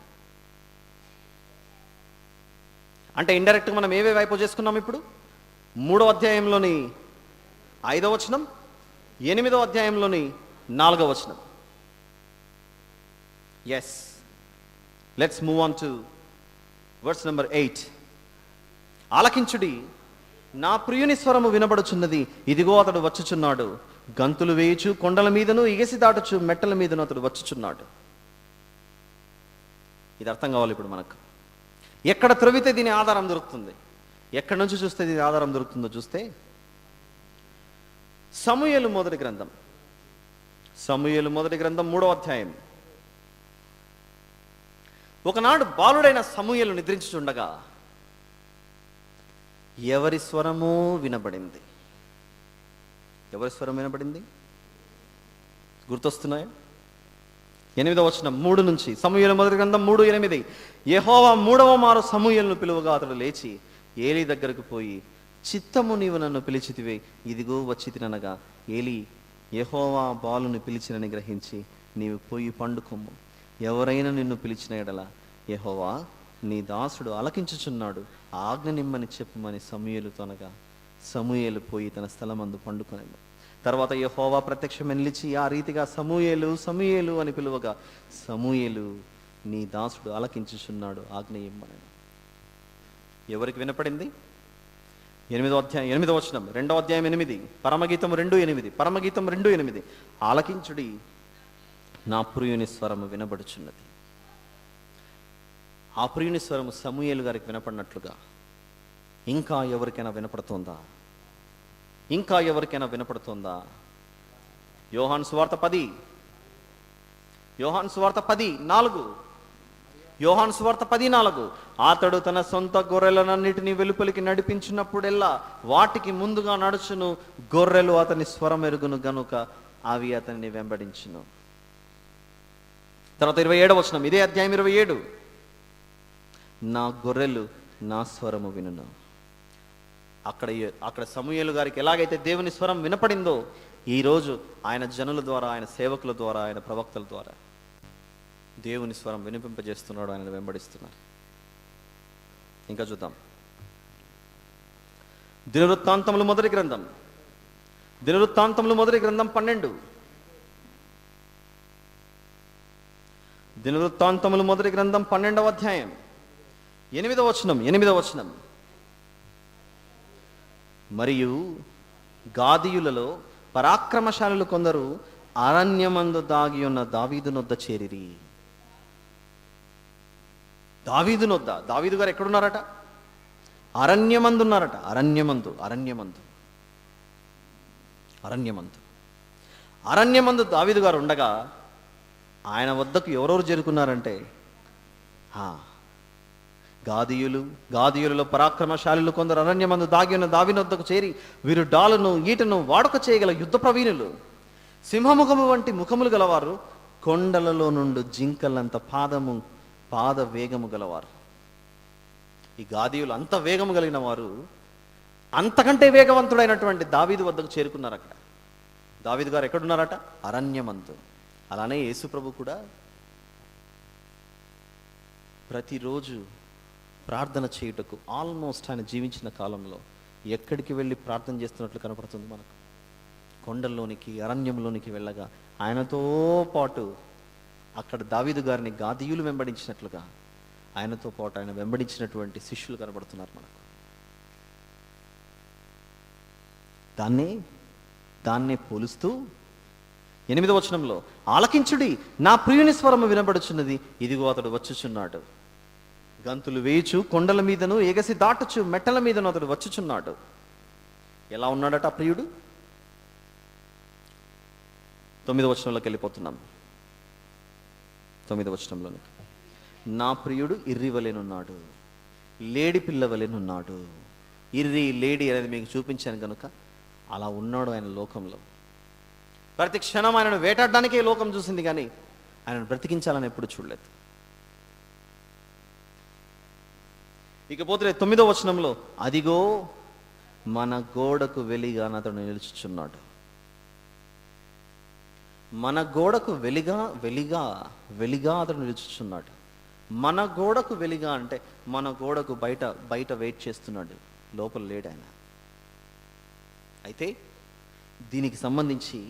అంటే ఇండైరెక్ట్గా మనం ఏవే వైపు చేసుకున్నాం ఇప్పుడు? 3వ అధ్యాయంలోని 5వ వచనం, 8వ అధ్యాయంలోని 4వ వచనం. Yes, let's move on to verse number 8. ఆలకించుడి, నా ప్రియుని స్వరము వినబడుచున్నది, ఇదిగో అతడు వచ్చుచున్నాడు, గంతులు వేయుచు కొండల మీదను ఎగసి దాటుచు మెట్టల మీదను అతడు వచ్చుచున్నాడు. ఇది అర్థం కావాలి ఇప్పుడు మనకు. ఎక్కడ త్రవితే దీని ఆధారం దొరుకుతుంది, ఎక్కడి నుంచి చూస్తే దీని ఆధారం దొరుకుతుందో చూస్తే సమూయేలు మొదటి గ్రంథం 3వ అధ్యాయం. ఒకనాడు బాలుడైన సమూయేలు నిద్రించుచుండగా ఎవరి స్వరమో వినబడింది. ఎవరి స్వరం వినబడింది? గుర్తొస్తున్నాయా? 8వ వచనం 3 నుంచి, సమూయేలు మొదటి గ్రంథం 3:8. యెహోవా 3వ మారు సమూయేలును పిలువగా అతడు లేచి ఏలీ దగ్గరకు పోయి, చిత్తము నీవు నన్ను పిలిచితివే, ఇదిగో వచ్చితిననగా ఏలీ, యెహోవా బాలుని పిలిచినని గ్రహించి నీవు పోయి పండుకొమ్ము, ఎవరైనా నిన్ను పిలిచిన ఎడల యెహోవా నీ దాసుడు ఆలకించుచున్నాడు, ఆజ్ఞ నిమ్మని చెప్పుమని సమూయేలుతో అనగా సమూయేలు పోయి తన స్థలమందు పండుకొనెను. తర్వాత యెహోవా ప్రత్యక్షమై నిలిచి ఆ రీతిగా సమూయేలు సమూయేలు అని పిలువగా సమూయేలు నీ దాసుడు ఆలకించుచున్నాడు, ఆజ్ఞ ఇమ్మని. ఎవరికి వినపడింది? 8వ అధ్యాయం 8వ వచనం, 2వ అధ్యాయం 8, పరమగీతం 2:8, పరమగీతం 2:8. ఆలకించుడి, నా ప్రియుని స్వరము వినబడుచున్నది. ఆ ప్రియుని స్వరము సమూయేలు గారికి వినపడినట్లుగా ఇంకా ఎవరికైనా వినపడుతోందా? ఇంకా ఎవరికైనా వినపడుతోందా? యోహాను సువార్త 10, యోహాను సువార్త 10:4, యోహాను సువార్త 10:4. అతడు తన సొంత గొర్రెలనన్నిటినీ వెలుపలికి నడిపించినప్పుడెల్లా వాటికి ముందుగా నడుచును, గొర్రెలు అతని స్వరం ఎరుగును గనుక అవి అతన్ని వెంబడించును. తర్వాత 27వ వచనం, ఇదే అధ్యాయం 27. నా గొర్రెలు నా స్వరము వినును. అక్కడ సమూయేలు గారికి ఎలాగైతే దేవుని స్వరం వినపడిందో, ఈరోజు ఆయన జనుల ద్వారా, ఆయన సేవకుల ద్వారా, ఆయన ప్రవక్తల ద్వారా దేవుని స్వరం వినిపింపజేస్తున్నాడు, ఆయన వెంబడిస్తున్నారు. ఇంకా చూద్దాం. దినవృత్తాంతములు మొదటి గ్రంథం 12. దినవృత్తాంతములు మొదటి గ్రంథం 12వ అధ్యాయం 8వ వచనం. మరియు గాదీయులలో పరాక్రమశాలులు కొందరు అరణ్యమందు దాగి ఉన్న దావీదు నొద్ద చేరిరి. దావీదు నొద్ద, దావీదు గారు ఎక్కడున్నారట? అరణ్యమందు ఉన్నారట. అరణ్యమందు దావీదు గారు ఉండగా ఆయన వద్దకు ఎవరెవరు చేరుకున్నారంటే గాదీయులలో పరాక్రమశాలులు కొందరు అరణ్యమందు దాగి ఉన్న దావీదు వద్దకు చేరి, వీరు డాలును ఈటను వాడుక చేయగల యుద్ధ ప్రవీణులు, సింహముఖము వంటి ముఖములు గలవారు, కొండలలో నుండి జింకలంత పాద వేగము గలవారు. ఈ గాదీయులు అంత వేగము కలిగిన వారు అంతకంటే వేగవంతుడైనటువంటి దావీదు వద్దకు చేరుకున్నారు. అక్కడ దావీదు గారు ఎక్కడున్నారట? అరణ్యమందు. అలానే యేసు ప్రభు కూడా ప్రతిరోజు ప్రార్థన చేయుటకు ఆల్మోస్ట్ ఆయన జీవించిన కాలంలో ఎక్కడికి వెళ్ళి ప్రార్థన చేస్తున్నట్లు కనపడుతుంది మనకు. కొండల్లోనికి అరణ్యంలోనికి వెళ్ళగా ఆయనతో పాటు అక్కడ దావీదు గారిని గాదీయులు వెంబడించినట్లుగా ఆయనతో పాటు ఆయన వెంబడించినటువంటి శిష్యులు కనబడుతున్నారు మనకు. దాన్నే పోలుస్తూ 8వ వచనంలో, ఆలకించుడి, నా ప్రియుని స్వరము వినబడుచున్నది, ఇదిగో అతడు వచ్చుచున్నాడు. గంతులు వేయుచు కొండల మీదను ఎగసి దాటుచు మెట్టల మీదను అతడు వచ్చుచున్నాడు. ఎలా ఉన్నాడట ఆ ప్రియుడు? 9వ వచనంలోకి వెళ్ళిపోతున్నాం. 9వ వచనంలోనికి, నా ప్రియుడు ఇర్రివలెనున్నాడు, లేడి పిల్లవలెనున్నాడు. ఇర్రి లేడి అనేది మీకు చూపించాను కనుక అలా ఉన్నాడు ఆయన లోకంలో. ప్రతి క్షణం ఆయనను వేటాడడానికే లోకం చూసింది, కానీ ఆయనను బ్రతికించాలని ఎప్పుడు చూడలేదు. ఇకపోతే 9వ వచనంలో, అదిగో మన గోడకు వెలిగా అతడు నిలుచుచున్నాడు. మన గోడకు వెలిగా అతడు నిలుచుచున్నాడు. మన గోడకు వెలిగా అంటే మన గోడకు బయట వెయిట్ చేస్తున్నాడు, లోపల లేడు ఆయన. అయితే దీనికి సంబంధించి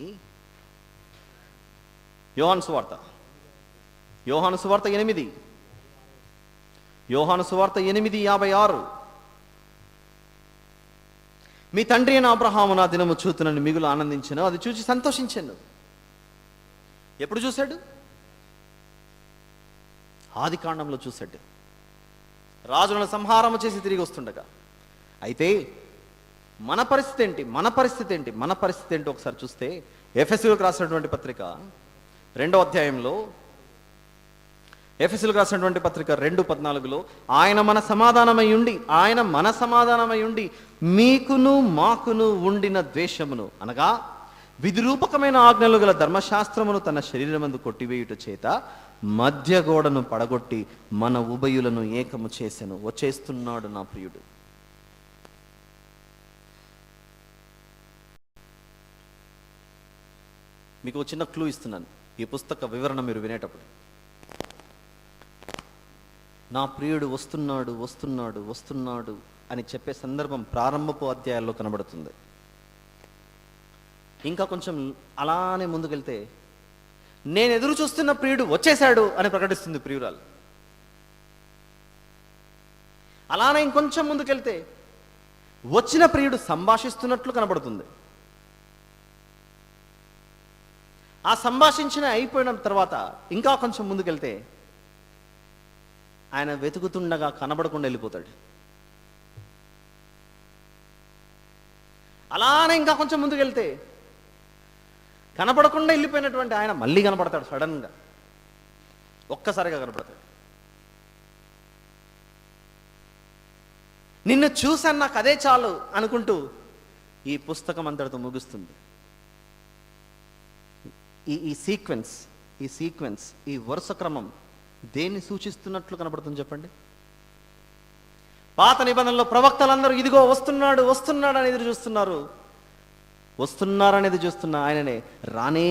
యోహాను సువార్త 8:56, మీ తండ్రి అయిన అబ్రహాము నా దినము చూతునని మిగులు ఆనందించాను, అది చూసి సంతోషించాను. ఎప్పుడు చూశాడు? ఆది కాండంలో చూశాడు, రాజులను సంహారము చేసి తిరిగి వస్తుండగా. అయితే మన పరిస్థితి ఏంటి ఒకసారి చూస్తే, ఎఫెసీయులకు రాసినటువంటి పత్రిక 2వ అధ్యాయంలో, ఎఫెసీయులకు రాసినటువంటి పత్రిక 2:14లో, ఆయన మన సమాధానమై ఉండి మీకును మాకును ఉండిన ద్వేషమును అనగా విధిరూపకమైన ఆజ్ఞలు గల ధర్మశాస్త్రమును తన శరీరమందు కొట్టివేయుట చేత మధ్య గోడను పడగొట్టి మన ఉభయులను ఏకము చేసెను. వచ్చేస్తున్నాడు నా ప్రియుడు. మీకు ఒక చిన్న క్లూ ఇస్తున్నాను ఈ పుస్తక వివరణ మీరు వినేటప్పుడు. నా ప్రియుడు వస్తున్నాడు అని చెప్పే సందర్భం ప్రారంభపు అధ్యాయాల్లో కనబడుతుంది. ఇంకా కొంచెం అలానే ముందుకెళ్తే, నేను ఎదురు చూస్తున్న ప్రియుడు వచ్చేశాడు అని ప్రకటిస్తుంది ప్రియురాలు. అలానే ఇంకొంచెం ముందుకెళ్తే వచ్చిన ప్రియుడు సంభాషిస్తున్నట్లు కనబడుతుంది. ఆ సంభాషించిన అయిపోయిన తర్వాత ఇంకా కొంచెం ముందుకెళ్తే ఆయన వెతుకుతుండగా కనబడకుండా వెళ్ళిపోతాడు. అలానే ఇంకా కొంచెం ముందుకెళ్తే కనపడకుండా వెళ్ళిపోయినటువంటి ఆయన మళ్ళీ కనపడతాడు. సడన్గా ఒక్కసారిగా కనపడతాడు. నిన్ను చూశాను, నాకు అదే చాలు అనుకుంటూ ఈ పుస్తకం అంతటితో ముగుస్తుంది. ఈ సీక్వెన్స్ ఈ వరుస క్రమం దేన్ని సూచిస్తున్నట్లు కనబడుతుంది చెప్పండి? పాత నిబంధనలో ప్రవక్తలందరూ ఇదిగో వస్తున్నాడు అని ఎదురు చూస్తున్నారు. వస్తున్నారనేది చూస్తున్న ఆయననే రానే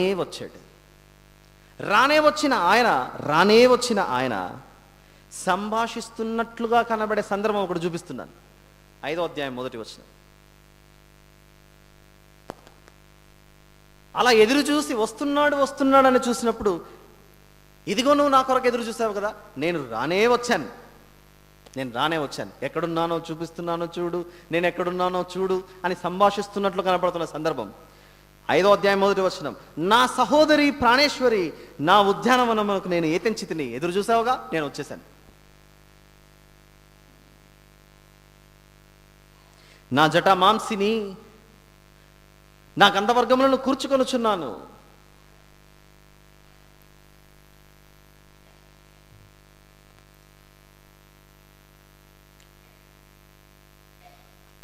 వచ్చిన ఆయన సంభాషిస్తున్నట్లుగా కనబడే సందర్భం ఒకటి చూపిస్తున్నాను. 5వ అధ్యాయం 1వ వచనం. అలా ఎదురు చూసి వస్తున్నాడని చూసినప్పుడు, ఇదిగో నువ్వు నా కొరకు ఎదురు చూసావు కదా, నేను రానే వచ్చాను, ఎక్కడున్నానో చూపిస్తున్నానో చూడు, నేను ఎక్కడున్నానో చూడు అని సంభాషిస్తున్నట్లు కనపడుతున్న సందర్భం. 5వ అధ్యాయం 1వ వచనం. నా సహోదరి ప్రాణేశ్వరి, నా ఉద్యానవనమునకు నేను ఏతెంచితిని, ఎదురు చూసావుగా, నేను వచ్చేసాను. నా జట మాంసిని, నా గంధవర్గములను కూర్చుకొనుచున్నాను.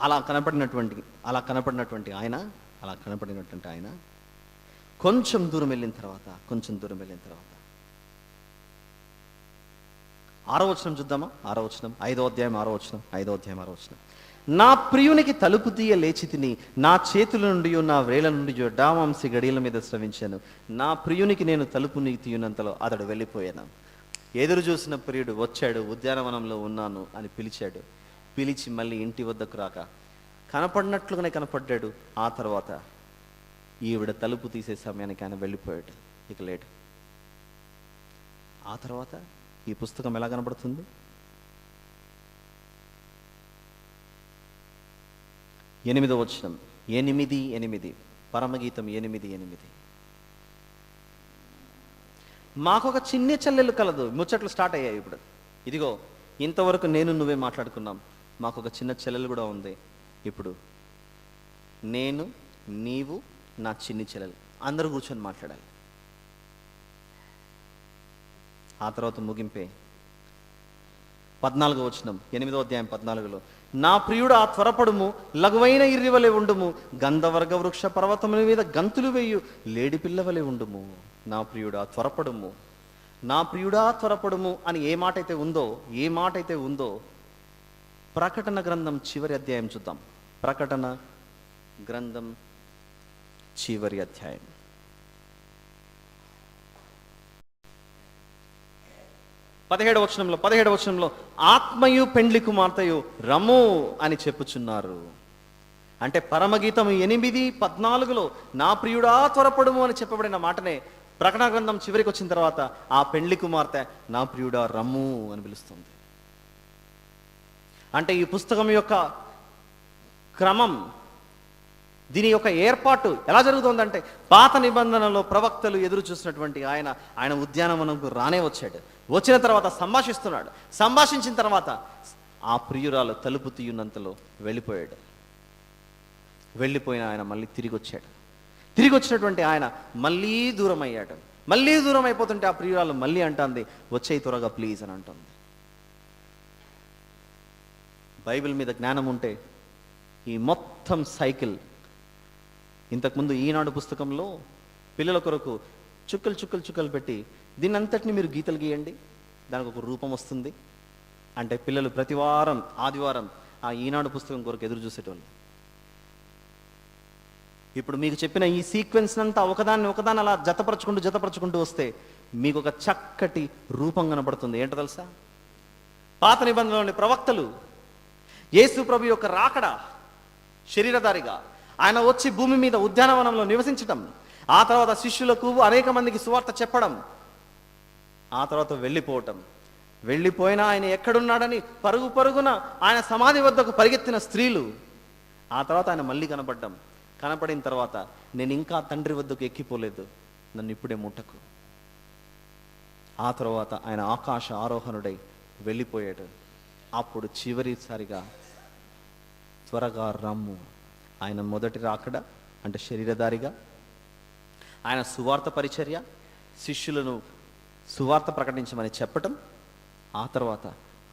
అలా కనపడినటువంటి ఆయన కొంచెం దూరం వెళ్ళిన తర్వాత 6వ వచనం చూద్దామా? 6వ వచనం, 5వ అధ్యాయం 6వ వచనం. నా ప్రియునికి తలుపు తీయ లేచి తిని, నా చేతుల నుండి నా వేళ్ల నుండి డామాంసి గడియల మీద స్రవించాను. నా ప్రియునికి నేను తలుపు తీయునంతలో అతడు వెళ్ళిపోయాను. ఎదురు చూసిన ప్రియుడు వచ్చాడు, ఉద్యానవనంలో ఉన్నాను అని పిలిచాడు. పిలిచి మళ్ళీ ఇంటి వద్దకు రాక కనపడినట్లుగానే కనపడ్డాడు. ఆ తర్వాత ఈవిడ తలుపు తీసే సమయానికి ఆయన వెళ్ళిపోయాడు, ఇక లేడు. ఆ తర్వాత ఈ పుస్తకం ఎలా కనబడుతుంది? 8వ వచనం, 8:8, పరమగీతం 8:8. మాకొక చిన్న చెల్లెలు కలదు. ముచ్చట్లు స్టార్ట్ అయ్యాయి ఇప్పుడు. ఇదిగో ఇంతవరకు నేను నువ్వే మాట్లాడుకున్నాం, మాకొక చిన్న చెల్లెలు కూడా ఉంది. ఇప్పుడు నేను, నీవు, నా చిన్ని చెల్లెలు అందరూ కూర్చొని మాట్లాడాలి. ఆ తర్వాత ముగింపే 14వ వచనం, 8వ అధ్యాయం 14లో, నా ప్రియుడు ఆ త్వరపడుము, లఘువైన ఇర్రివలే ఉండుము, గంధవర్గ వృక్ష పర్వతముల మీద గంతులు వేయు లేడి పిల్లవలే ఉండుము. నా ప్రియుడా త్వరపడుము, నా ప్రియుడా త్వరపడుము అని ఏ మాట అయితే ఉందో ప్రకటన గ్రంథం చివరి అధ్యాయం చూద్దాం. ప్రకటన గ్రంథం చివరి అధ్యాయం 17వ వచనంలో ఆత్మయు పెండ్లి కుమార్తెయు రమ్ము అని చెప్పుచున్నారు. అంటే పరమగీతం 8:14లో నా ప్రియుడా త్వరపడుము అని చెప్పబడిన మాటనే ప్రకటన గ్రంథం చివరికి వచ్చిన తర్వాత ఆ పెండ్లి కుమార్తె నా ప్రియుడా రమ్ము అని పిలుస్తుంది. అంటే ఈ పుస్తకం యొక్క క్రమం, దీని యొక్క ఏర్పాటు ఎలా జరుగుతుందంటే, పాత నిబంధనలో ప్రవక్తలు ఎదురు చూసినటువంటి ఆయన ఉద్యానవనంకు రానే వచ్చాడు. వచ్చిన తర్వాత సంభాషిస్తున్నాడు. సంభాషించిన తర్వాత ఆ ప్రియురాలు తలుపు తీయున్నంతలో వెళ్ళిపోయాడు. వెళ్ళిపోయిన ఆయన మళ్ళీ తిరిగి వచ్చాడు. తిరిగి వచ్చినటువంటి ఆయన మళ్ళీ దూరం అయ్యాడు. మళ్ళీ దూరం అయిపోతుంటే ఆ ప్రియురాలు మళ్ళీ అంటుంది, వచ్చేయి త్వరగా ప్లీజ్ అని అంటుంది. బైబిల్ మీద జ్ఞానం ఉంటే ఈ మొత్తం సైకిల్, ఇంతకుముందు ఈనాడు పుస్తకంలో పిల్లల కొరకు చుక్కలు పెట్టి దీన్ని అంతటిని మీరు గీతలు గీయండి, దానికి ఒక రూపం వస్తుంది అంటే పిల్లలు ప్రతి వారం ఆదివారం ఆ ఈనాడు పుస్తకం కొరకు ఎదురు చూసేటోళ్ళు. ఇప్పుడు మీకు చెప్పిన ఈ సీక్వెన్స్ అంతా ఒకదాన్ని అలా జతపరచుకుంటూ వస్తే మీకు ఒక చక్కటి రూపం కనబడుతుంది. ఏంటో తెలుసా? పాత నిబంధనలోని ప్రవక్తలు యేసు ప్రభు యొక్క రాకడ, శరీరధారిగా ఆయన వచ్చి భూమి మీద ఉద్యానవనంలో నివసించటం, ఆ తర్వాత శిష్యులకు అనేక మందికి సువార్త చెప్పడం, ఆ తర్వాత వెళ్ళిపోవటం. వెళ్ళిపోయినా ఆయన ఎక్కడున్నాడని పరుగున ఆయన సమాధి వద్దకు పరిగెత్తిన స్త్రీలు, ఆ తర్వాత ఆయన మళ్ళీ కనపడిన తర్వాత నేను ఇంకా తండ్రి వద్దకు ఎక్కిపోలేదు, నన్ను ఇప్పుడే ముట్టకు. ఆ తర్వాత ఆయన ఆకాశ ఆరోహణుడై వెళ్ళిపోయాడు. అప్పుడు చివరిసారిగా త్వరగా రమ్ము, ఆయన మొదటి రాకడ అంటే శరీరధారిగా, ఆయన సువార్త పరిచర్య, శిష్యులను సువార్త ప్రకటించమని చెప్పటం, ఆ తర్వాత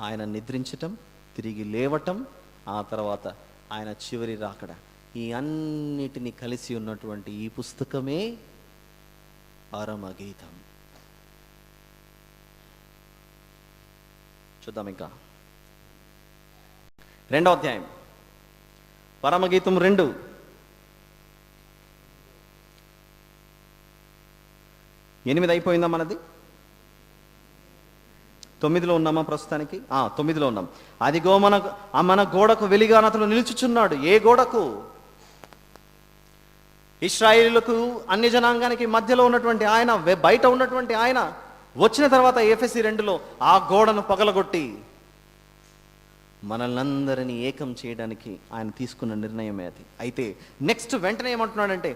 ఆయన నిద్రించటం, తిరిగి లేవటం, ఆ తర్వాత ఆయన చివరి రాకడ, ఈ అన్నిటినీ కలిసి ఉన్నటువంటి ఈ పుస్తకమే పరమగీతం. చూద్దాం ఇంకా 2వ అధ్యాయం, పరమగీతం 2. ఎనిమిది అయిపోయిందా మనది? 9లో ఉన్నామా ప్రస్తుతానికి? 9లో ఉన్నాం. అదిగో మన గోడకు వెలిగానతను నిలుచుచున్నాడు. ఏ గోడకు? ఇశ్రాయేలులకు అన్ని జనాంగానికి మధ్యలో ఉన్నటువంటి ఆయన, బయట ఉన్నటువంటి ఆయన వచ్చిన తర్వాత ఎఫెసీ 2లో ఆ గోడను పగలగొట్టి మనల్నందరినీ ఏకం చేయడానికి ఆయన తీసుకున్న నిర్ణయమే అది. అయితే నెక్స్ట్ వెంటనే ఏమంటున్నాడంటే,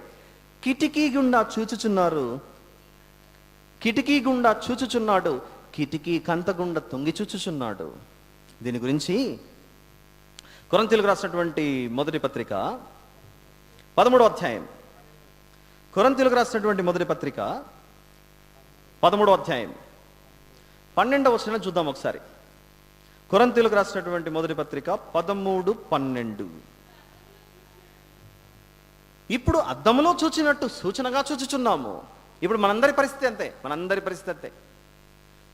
కిటికీ గుండా చూచుచున్నాడు, కిటికీ కంతగుండా తొంగి చూచుచున్నాడు. దీని గురించి కొరింథీయులకు రాసినటువంటి మొదటి పత్రిక 13వ అధ్యాయం, కొరింథీయులకు రాసినటువంటి మొదటి పత్రిక 13వ అధ్యాయం 12వ వచనం చూద్దాం ఒకసారి. కొరింథీయులకు రాసినటువంటి మొదటి పత్రిక 13:12. ఇప్పుడు అద్దములో చూచినట్టు సూచనగా చూచుచున్నాము. ఇప్పుడు మనందరి పరిస్థితి అంతే.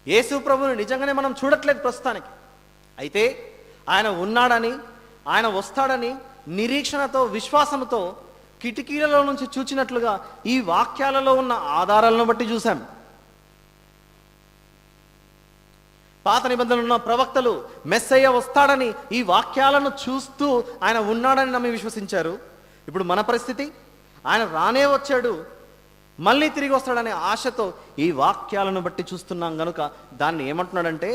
యేసు ప్రభువుని నిజంగానే మనం చూడట్లేదు ప్రస్తుతానికి. అయితే ఆయన ఉన్నాడని, ఆయన వస్తాడని నిరీక్షణతో, విశ్వాసంతో కిటికీలలో నుంచి చూచినట్లుగా ఈ వాక్యాలలో ఉన్న ఆధారాలను బట్టి చూశాం. పాత నిబంధనలు ఉన్న ప్రవక్తలు మెస్సయ్య వస్తాడని ఈ వాక్యాలను చూస్తూ ఆయన ఉన్నాడని నమ్మి విశ్వసించారు. ఇప్పుడు మన పరిస్థితి, ఆయన రానే వచ్చాడు, మళ్ళీ తిరిగి వస్తాడనే ఆశతో ఈ వాక్యాలను బట్టి చూస్తున్నాం గనుక దాన్ని ఏమంటున్నాడంటే,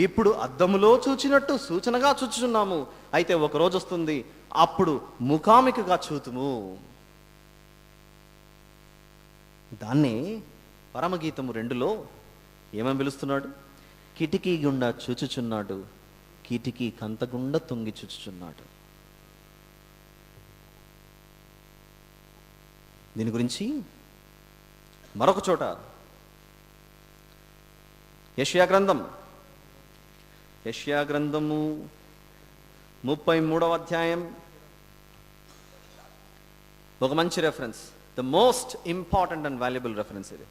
ఇప్పుడు అద్దములో చూచినట్టు సూచనగా చూచుచున్నాము, అయితే ఒక రోజు వస్తుంది అప్పుడు ముఖాముఖిగా చూతుము. దాన్ని పరమగీతము 2లో ఏమని పిలుస్తున్నాడు? కిటికీ గుండా చూచుచున్నాడు, కిటికీ కంతగుండా తొంగి చూచుచున్నాడు. దీని గురించి మరొక చోట యెషయా గ్రంథము 33వ అధ్యాయం ఒక మంచి reference, the most important and valuable reference ఇది.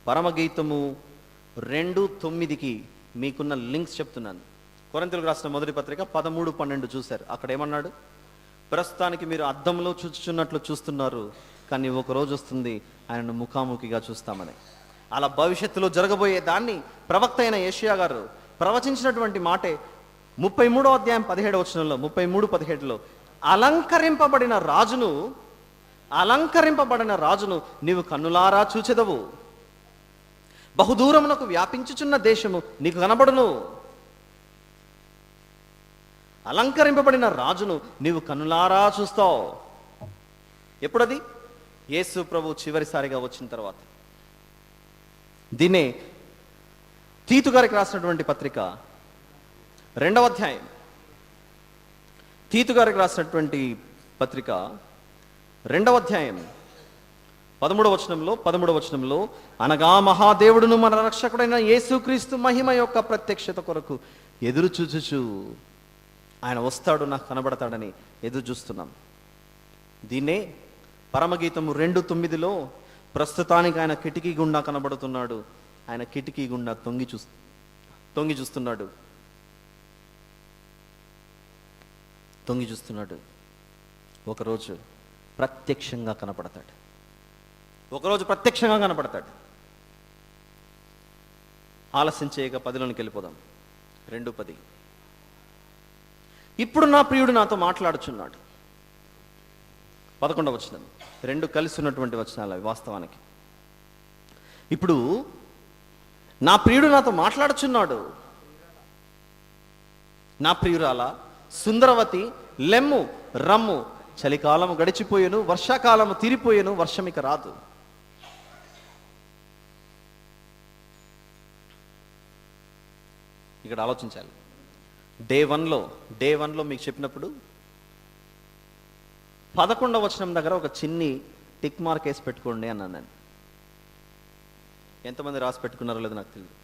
పరమగీతము 2:9కి మీకున్న లింక్స్ చెప్తున్నాను. కొరింథీయులకు రాసిన మొదటి పత్రిక 13-12 చూశారు. అక్కడ ఏమన్నాడు? ప్రస్తుతానికి మీరు అద్దంలో చూచుచున్నట్లు చూస్తున్నారు, కానీ ఒక రోజు వస్తుంది ఆయనను ముఖాముఖిగా చూస్తామని. అలా భవిష్యత్తులో జరగబోయే దాన్ని ప్రవక్త అయిన యెషయా గారు ప్రవచించినటువంటి మాటే 33వ అధ్యాయం 17వ వచనంలో, 33:17లో అలంకరింపబడిన రాజును నీవు కన్నులారా చూచెదవు, బహుదూరమునకు వ్యాపించుచున్న దేశము నీకు కనబడును. అలంకరింపబడిన రాజును నీవు కన్నులారా చూస్తావు. ఎప్పుడది? యేసు ప్రభు చివరిసారిగా వచ్చిన తర్వాత. దీన్నే తీతు గారికి రాసినటువంటి పత్రిక 2వ అధ్యాయం, తీతు గారికి రాసినటువంటి పత్రిక 2వ అధ్యాయం 13వ వచనంలో అనగా మహాదేవుడును మన రక్షకుడైన యేసుక్రీస్తు మహిమ యొక్క ప్రత్యక్షత కొరకు ఎదురు చూచుచు, ఆయన వస్తాడు, నాకు కనబడతాడని ఎదురు చూస్తున్నాం. దీన్నే పరమగీతము 2:9లో ప్రస్తుతానికి ఆయన కిటికీ గుండా కనబడుతున్నాడు, ఆయన కిటికీ గుండా తొంగి చూస్తున్నాడు. ఒకరోజు ప్రత్యక్షంగా కనపడతాడు. ఆలస్యం చేయక 10లోనికి వెళ్ళిపోదాం. 2:10. ఇప్పుడు నా ప్రియుడు నాతో మాట్లాడుచున్నాడు. 11వ వచనం. 2 కలిసి ఉన్నటువంటి వచనాలు అవి వాస్తవానికి. ఇప్పుడు నా ప్రియుడు నాతో మాట్లాడుచున్నాడు, నా ప్రియురాల సుందరవతి లెమ్ము రమ్ము, చలికాలము గడిచిపోయేను, వర్షాకాలము తీరిపోయేను, వర్షం ఇక రాదు. ఇక్కడ ఆలోచించాలి. డే వన్లో మీకు చెప్పినప్పుడు 11వ వచనం దగ్గర ఒక చిన్ని టిక్ మార్క్ వేసి పెట్టుకోండి అన్నాను నేను. ఎంతమంది రాసి పెట్టుకున్నారో లేదో నాకు తెలియదు.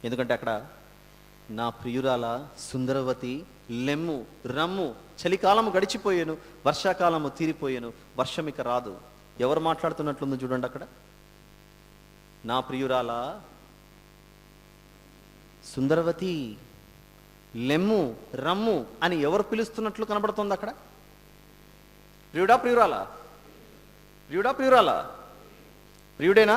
ఎందుకంటే అక్కడ నా ప్రియురాల సుందరవతి లెమ్ము రమ్ము, చలికాలము గడిచిపోయాను, వర్షాకాలము తీరిపోయాను, వర్షం ఇక రాదు. ఎవరు మాట్లాడుతున్నట్లుంది చూడండి. అక్కడ నా ప్రియురాల సుందరవతి లెమ్ము రమ్ము అని ఎవరు పిలుస్తున్నట్లు కనబడుతుంది అక్కడ? ప్రియుడేనా?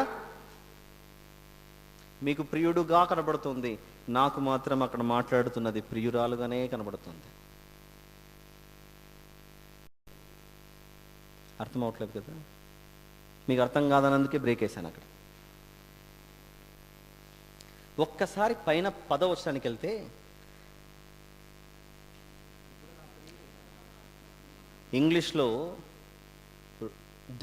మీకు ప్రియుడుగా కనబడుతుంది, నాకు మాత్రం అక్కడ మాట్లాడుతున్నది ప్రియురాలుగానే కనబడుతుంది. అర్థం అవట్లేదు కదా? మీకు అర్థం కాదన్నందుకే బ్రేక్ వేసాను అక్కడ. ఒక్కసారి పైన 10వ వచనానికి వెళ్తే, ఇంగ్లీష్లో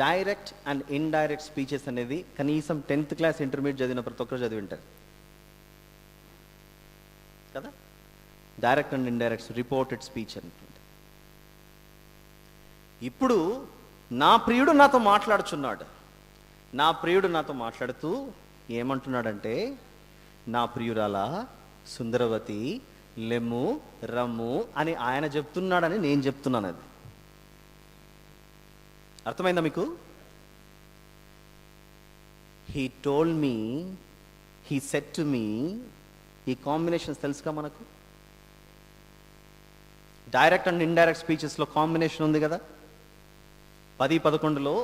డైరెక్ట్ అండ్ ఇండైరెక్ట్ స్పీచెస్ అనేది కనీసం 10th క్లాస్ ఇంటర్మీడియట్ చదివిన ప్రతి ఒక్కరు చదివి ఉంటారు కదా. Direct and indirect reported speech అనుకుంటే, ఇప్పుడు నా ప్రియుడు నాతో మాట్లాడుచున్నాడు. నా ప్రియుడు నాతో మాట్లాడుతూ ఏమంటున్నాడంటే, నా ప్రియురాల సుందరవతి లెమ్ము రమ్ము అని ఆయన చెప్తున్నాడని నేను చెప్తున్నాను. అది అర్థమైందా మీకు? He told me, he said to me. ఈ కాంబినేషన్స్ తెలుసుగా మనకు. డైరెక్ట్ అండ్ ఇండైరెక్ట్ స్పీచెస్లో కాంబినేషన్ ఉంది కదా. 10-11లో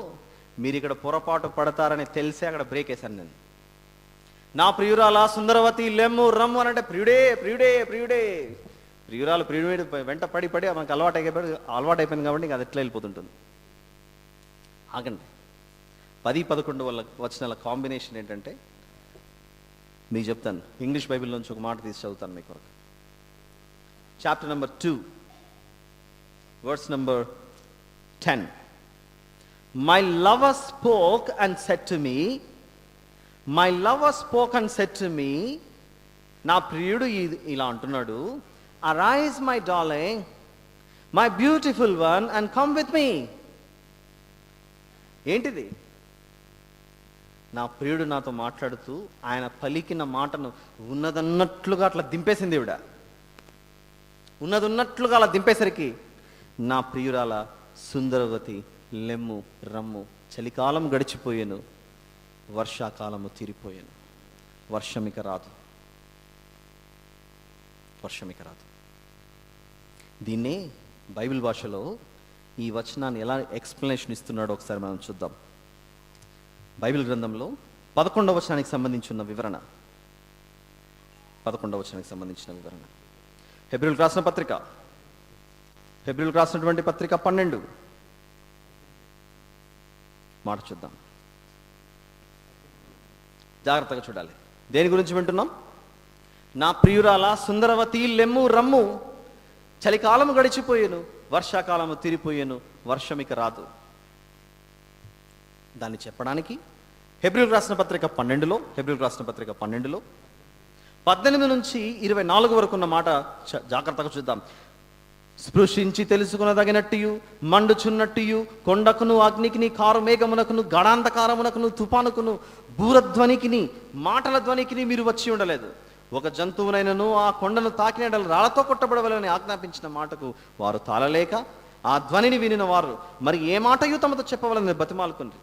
మీరు ఇక్కడ పొరపాటు పడతారని తెలిసే అక్కడ బ్రేక్ వేశాను నేను. నా ప్రియురాల సుందరవతి లెమ్ము రమ్ము అని అంటే ప్రియురాలు ప్రియుడు వెంట పడి మనకు అలవాటు అయిపోయింది కాబట్టి అది ఎట్లా వెళ్ళిపోతుంటుంది. ఆగండి. 10-11 వచనాల కాంబినేషన్ ఏంటంటే మీకు చెప్తాను. ఇంగ్లీష్ బైబిల్ నుంచి ఒక మాట తీసి చదువుతాను మీకు. Chapter number 2 verse number 10. My lover spoke and said to me, my lover spoke and said to me, నా ప్రియుడు ఇలా అంటున్నాడు, arise my darling, my beautiful one, and come with me. ఏంటిది? నా ప్రియుడు నాతో మాట్లాడుతూ ఆయన పలికిన మాటను ఉన్నదన్నట్లుగా అట్లా దింపేసింది ఈవిడ. ఉన్నదన్నట్లుగా అలా దింపేసరికి నా ప్రియురాల సుందరవతి లెమ్ము రమ్ము, చలికాలం గడిచిపోయాను, వర్షాకాలము తీరిపోయాను, వర్షమిక రాదు, వర్షమిక రాదు. దీన్నే బైబిల్ భాషలో ఈ వచనాన్ని ఎలా ఎక్స్ప్లెనేషన్ ఇస్తున్నాడో ఒకసారి మనం చూద్దాం. బైబిల్ గ్రంథంలో 11వ వచనానికి సంబంధించిన వివరణ, 11వ వచనానికి సంబంధించిన వివరణ. హెబ్రీయులకు రాసిన పత్రిక, హెబ్రీయులకు రాసినటువంటి పత్రిక 12 మాట చూద్దాం. జాగ్రత్తగా చూడాలి. దేని గురించి వింటున్నాం? నా ప్రియురాల సుందరవతి లెమ్ము రమ్ము, చలికాలము గడిచిపోయాను, వర్షాకాలము తీరిపోయాను, వర్షమిక రాదు. దాన్ని చెప్పడానికి హెబ్రీయులకు రాసిన పత్రిక 12లో, హెబ్రీయులకు రాసిన పత్రిక 12లో 18 నుంచి 24 వరకు ఉన్న మాట జాగ్రత్తగా చూద్దాం. స్పృశించి తెలుసుకునదగినట్టు మండుచున్నట్టు కొండకును అగ్నికిని కారు మేఘమునకును గడాంధకారమునకును తుఫానుకును బూరధ్వనికిని మాటల ధ్వనికిని మీరు వచ్చి ఉండలేదు. ఒక జంతువునైనను ఆ కొండను తాకిన రాళ్లతో కొట్టబడవలని ఆజ్ఞాపించిన మాటకు వారు తాళలేక ఆ ధ్వనిని వినిన వారు మరి ఏ మాటయు తమతో చెప్పవలని బతిమాలుకుంది.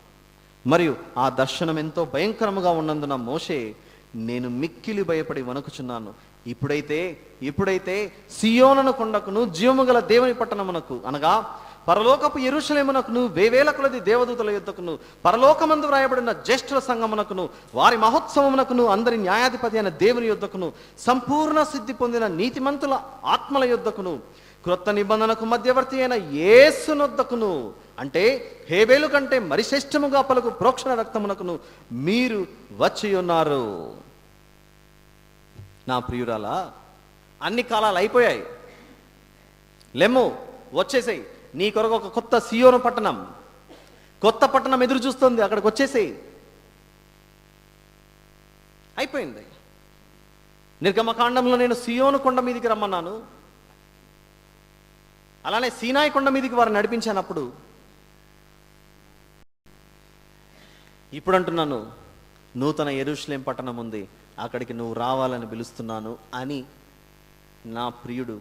మరియు ఆ దర్శనం ఎంతో భయంకరముగా ఉన్నందున మోషే, నేను మిక్కిలి భయపడి వణుకుచున్నాను. ఇప్పుడైతే సియోను కొండకును జీవము గల దేవుని పట్టణమునకు అనగా పరలోకపు యెరూషలేమునకును వేవేల కొలది దేవదూతల యుద్ధకును పరలోకమందు వ్రాయబడిన జ్యేష్ఠుల సంఘమునకును వారి మహోత్సవమునకును అందరి న్యాయాధిపతి అయిన దేవుని యుద్ధకును సంపూర్ణ సిద్ధి పొందిన నీతిమంతుల ఆత్మల యుద్ధకును క్రొత్త నిబంధనకు మధ్యవర్తి అయిన యేసునొద్దకును, అంటే హేబేలు కంటే మరి శ్రేష్టముగా పలుకు ప్రోక్షణ రక్తమునకును మీరు వచ్చి ఉన్నారు. నా ప్రియురాలా, అన్ని కాలాలు అయిపోయాయి, లెమ్ము వచ్చేసేయి. నీ కొరకు ఒక కొత్త సియోను పట్టణం, కొత్త పట్టణం ఎదురు చూస్తుంది, అక్కడికి వచ్చేసేయి. అయిపోయింది. నిర్గమకాండంలో నేను సియోను కొండ మీదికి రమ్మన్నాను, అలానే సీనాయి కొండ మీదికి వారు నడిపించానప్పుడు, ఇప్పుడు అంటున్నాను నూతన యెరూషలేం పట్టణం ఉంది, అక్కడికి నువ్వు రావాలని పిలుస్తున్నాను అని నా ప్రియుడు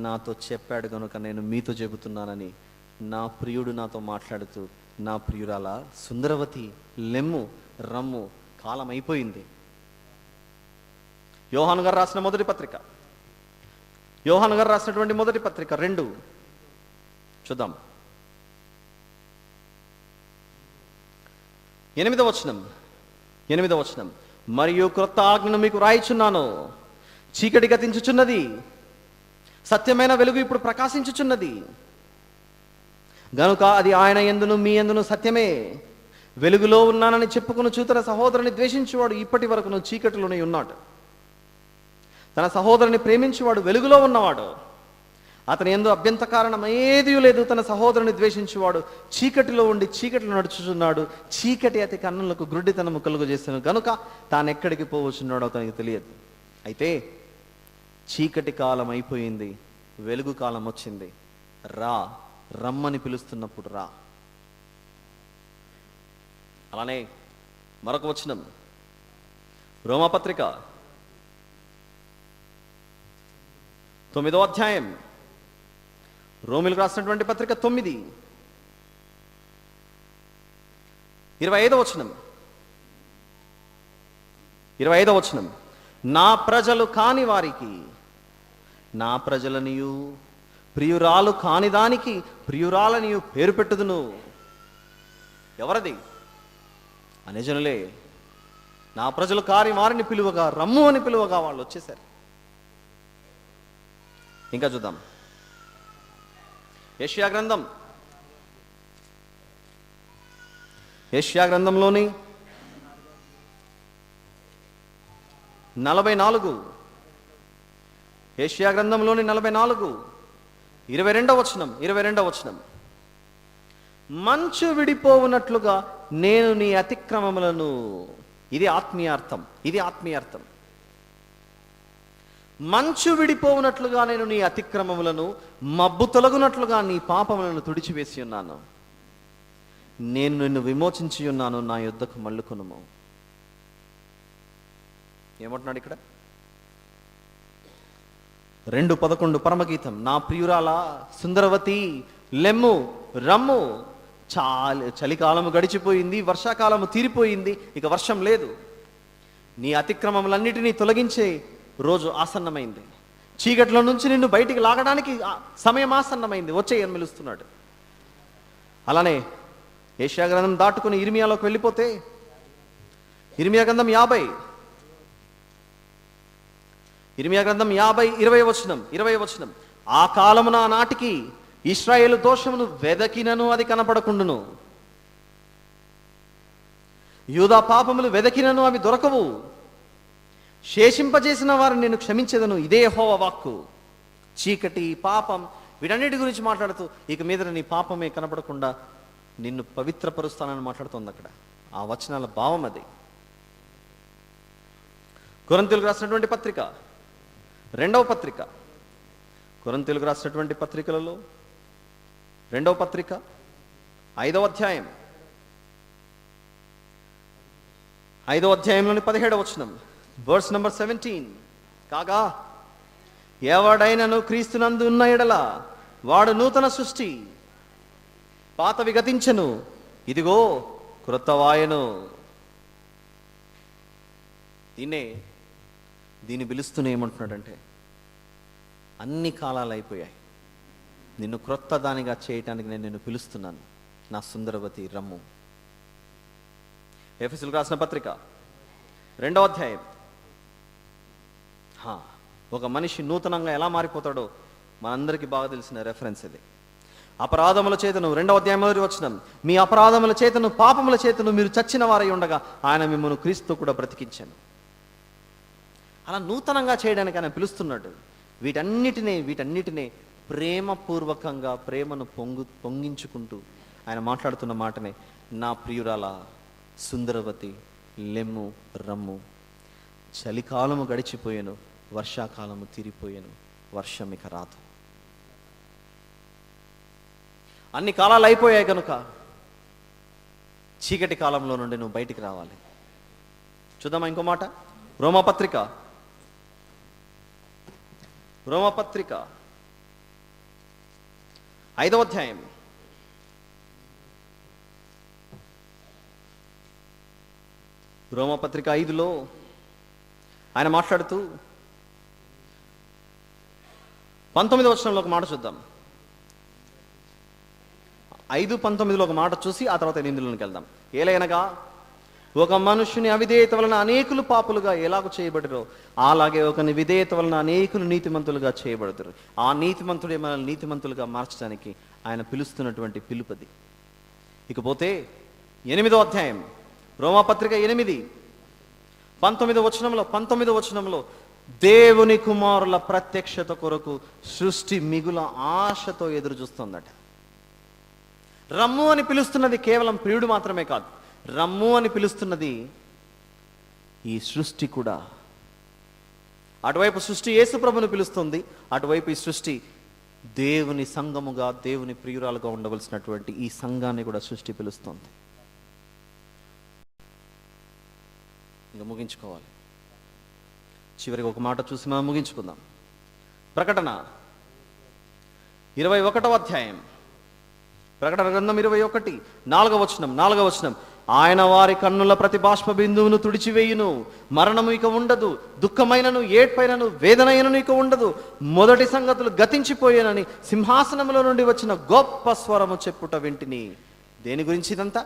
నాతో చెప్పాడు కనుక నేను మీతో చెబుతున్నానని నా ప్రియుడు నాతో మాట్లాడుతూ, నా ప్రియురాల సుందరవతి లెమ్ము రమ్ము, కాలం అయిపోయింది. యోహాను గారు రాసిన మొదటి పత్రిక, యోహాను గారు రాసినటువంటి మొదటి పత్రిక 2 చూద్దాం. 8వ వచనం. మరియు క్రొత్త ఆజ్ఞను మీకు రాయిచున్నాను, చీకటి గతించుచున్నది, సత్యమైన వెలుగు ఇప్పుడు ప్రకాశించుచున్నది గనుక అది ఆయన యందును మీ యందును సత్యమే. వెలుగులో ఉన్నానని చెప్పుకుని తన సహోదరుని ద్వేషించువాడు ఇప్పటి వరకును చీకటిలోనే ఉన్నాడు. తన సహోదరుని ప్రేమించువాడు వెలుగులో ఉన్నవాడు, అతని యందు అభ్యంత కారణం ఏదీ లేదు. తన సహోదరుని ద్వేషించువాడు చీకటిలో ఉండి చీకటిలో నడుచుచున్నాడు, చీకటి అతి కన్నులకు గ్రుడ్డితనము కలుగు చేస్తాను గనుక తాను ఎక్కడికి పోవచ్చున్నాడో అతనికి తెలియదు. అయితే చీకటి కాలం అయిపోయింది, వెలుగు కాలం వచ్చింది. రమ్మని పిలుస్తున్నప్పుడు రా. అలానే మరొక వచనం, రోమాపత్రిక 9వ అధ్యాయం, రోమిలకు రాసినటువంటి పత్రిక 9 25వ వచనం. నా ప్రజలు కాని వారికి నా ప్రజలనియు ప్రియురాలు కాని దానికి ప్రియురాలనియు పేరు పెట్టుదును. ఎవరది? అనేజనులే. నా ప్రజలు కాని వారిని పిలువగా, రమ్ము అని పిలువగా వాళ్ళు వచ్చేసారు. ఇంకా చూద్దాం. యెషయా గ్రంథం యెషయా గ్రంథంలోని 44, యెషయా గ్రంథంలోని 44, 22వ వచనం. మంచు విడిపోవునట్లుగా నేను నీ అతిక్రమములను, ఇది ఆత్మీయార్థం. మంచు విడిపోవునట్లుగా నేను నీ అతిక్రమములను, మబ్బు తొలగునట్లుగా నీ పాపములను తుడిచివేసి ఉన్నాను. నేను నిన్ను విమోచించి ఉన్నాను, నా యుద్ధకు మళ్ళుకొనుము. ఏమంటున్నాడు ఇక్కడ? 2:11 పరమగీతం. నా ప్రియురాల సుందరవతి లెమ్ము రమ్ము. చలికాలము గడిచిపోయింది, వర్షాకాలము తీరిపోయింది, ఇక వర్షం లేదు. నీ అతిక్రమములన్నిటినీ తొలగించే రోజు ఆసన్నమైంది. చీకట్లో నుంచి నిన్ను బయటికి లాగడానికి సమయం ఆసన్నమైంది. వచ్చేయని పిలుస్తున్నాడు. అలానే యెషయా గ్రంథం దాటుకుని ఇర్మియాలోకి వెళ్ళిపోతే, ఇర్మియా గ్రంథం 50, 20వ వచనం. ఆ కాలమున నాటికి ఇశ్రాయేలు దోషమును వెదకినను అది కనపడకుండును, యూదా పాపములు వెదకినను అవి దొరకవు. శేషింపజేసిన వారిని నేను క్షమించేదను, ఇదే యెహోవా వాక్కు. చీకటి, పాపం, వీటన్నిటి గురించి మాట్లాడుతూ ఇక మీద నీ పాపమే కనపడకుండా నిన్ను పవిత్రపరుస్తానని మాట్లాడుతోంది అక్కడ. ఆ వచనాల భావం అది. కొరింథీయులకు రాసినటువంటి పత్రిక, 2వ పత్రిక, కొరింథీయులకు రాసినటువంటి పత్రికలలో 2వ పత్రిక 5వ అధ్యాయం, 5వ అధ్యాయంలోని 17వ వచనం, వర్స్ నంబర్ 17. కాగా ఎవడైనను క్రీస్తునందు ఉన్న ఎడల వాడు నూతన సృష్టి, పాతవి గతించెను, ఇదిగో క్రొత్తవాయెను. దీన్ని పిలుస్తూనే ఏమంటున్నాడంటే, అన్ని కాలాలు అయిపోయాయి, నిన్ను క్రొత్త దానిగా చేయటానికి నేను నిన్ను పిలుస్తున్నాను, నా సుందరవతి రమ్ము. ఎఫెసీయులకు రాసిన పత్రిక 2వ అధ్యాయం. ఒక మనిషి నూతనంగా ఎలా మారిపోతాడో మనందరికీ బాగా తెలిసిన రెఫరెన్స్ ఇది. అపరాధముల చేతను, 2వ అధ్యాయం 1వ వచనం, మీ అపరాధముల చేతను పాపముల చేతను మీరు చచ్చిన వారై ఉండగా ఆయన మిమ్మల్ని క్రీస్తు కూడా బ్రతికించాను. అలా నూతనంగా చేయడానికి ఆయన పిలుస్తున్నాడు. వీటన్నిటినే ప్రేమపూర్వకంగా, ప్రేమను పొంగించుకుంటూ ఆయన మాట్లాడుతున్న మాటనే, నా ప్రియురాల సుందరవతి లెమ్ము రమ్ము. చలికాలము గడిచిపోయాను, వర్షాకాలము తీరిపోయాను, వర్షం ఇక రాదు. అన్ని కాలాలు అయిపోయాయి కనుక చీకటి కాలంలో నుండి నువ్వు బయటికి రావాలి. చూద్దామా ఇంకో మాట? రోమాపత్రిక 5వ అధ్యాయం, రోమాపత్రిక 5లో ఆయన మాట్లాడుతూ 19వ వచనంలో ఒక మాట చూద్దాం. 5:19లో ఒక మాట చూసి ఆ తర్వాత 8లోనికి వెళ్దాం. ఏలైనగా ఒక మనుషుని అవిధేయత వలన అనేకులు పాపులుగా ఎలాగో చేయబడరో, అలాగే ఒకని విధేయత వలన అనేకులు నీతిమంతులుగా చేయబడతారు. ఆ నీతిమంతుడే మనల్ని నీతిమంతులుగా మార్చడానికి ఆయన పిలుస్తున్నటువంటి పిలుపది. ఇకపోతే 8వ అధ్యాయం, రోమాపత్రిక 8, 19వ వచనంలో దేవుని కుమారుల ప్రత్యక్షత కొరకు సృష్టి మిగుల ఆశతో ఎదురు చూస్తుందట. రమ్ము అని పిలుస్తున్నది కేవలం ప్రియుడు మాత్రమే కాదు, రమ్ము అని పిలుస్తున్నది ఈ సృష్టి కూడా. అటువైపు సృష్టి యేసు ప్రభుని పిలుస్తుంది, అటువైపు ఈ సృష్టి దేవుని సంఘముగా, దేవుని ప్రియురాలుగా ఉండవలసినటువంటి ఈ సంఘాన్ని కూడా సృష్టి పిలుస్తుంది. ఇంకా ముగించుకోవాలి. చివరికి ఒక మాట చూసి మనం ముగించుకుందాం. ప్రకటన 21వ అధ్యాయం, ప్రకటన గ్రంథం 21, 4వ వచనం. ఆయన వారి కన్నుల ప్రతి బాష్ప బిందువును తుడిచివేయును, మరణము ఇక ఉండదు, దుఃఖమైనను ఏడ్పైనను వేదనైనను ఇక ఉండదు, మొదటి సంగతులు గతించిపోయానని సింహాసనములో నుండి వచ్చిన గొప్ప స్వరము చెప్పుట వింటిని. దేని గురించి ఇదంతా?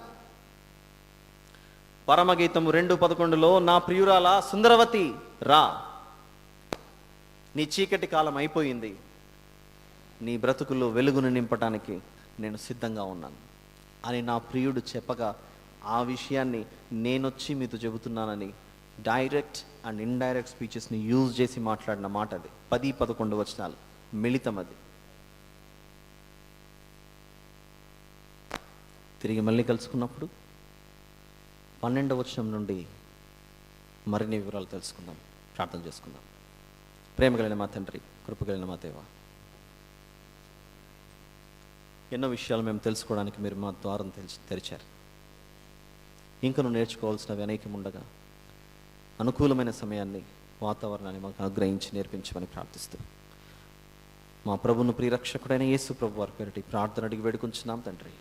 పరమగీతము 2:11లో, నా ప్రియురాల సుందరవతి రా, నీ చీకటి కాలం అయిపోయింది, నీ బ్రతుకుల్లో వెలుగును నింపటానికి నేను సిద్ధంగా ఉన్నాను అని నా ప్రియుడు చెప్పగా ఆ విషయాన్ని నేనొచ్చి మీతో చెబుతున్నానని డైరెక్ట్ అండ్ ఇండైరెక్ట్ స్పీచెస్ని యూజ్ చేసి మాట్లాడిన మాట అది. 10-11 వచనాలు మిళితం అది. తిరిగి మళ్ళీ కలుసుకున్నప్పుడు 12వ వచనం నుండి మరిన్ని వివరాలు తెలుసుకుందాం, ప్రార్థన చేసుకుందాం. ప్రేమ కలిగిన మా తండ్రి, కృప కలిగిన మా దేవ, ఎన్నో విషయాలు మేము తెలుసుకోవడానికి మీరు మా ద్వారం తెరిచారు. ఇంకను నేర్చుకోవాల్సినవి అనేకం ఉండగా అనుకూలమైన సమయాన్ని, వాతావరణాన్ని మాకు అనుగ్రహించి నేర్పించమని ప్రార్థిస్తూ మా ప్రభును ప్రియరక్షకుడైన యేసు ప్రభు వారి పేరిట ప్రార్థన అడిగి వేడుకుంటున్నాం తండ్రి.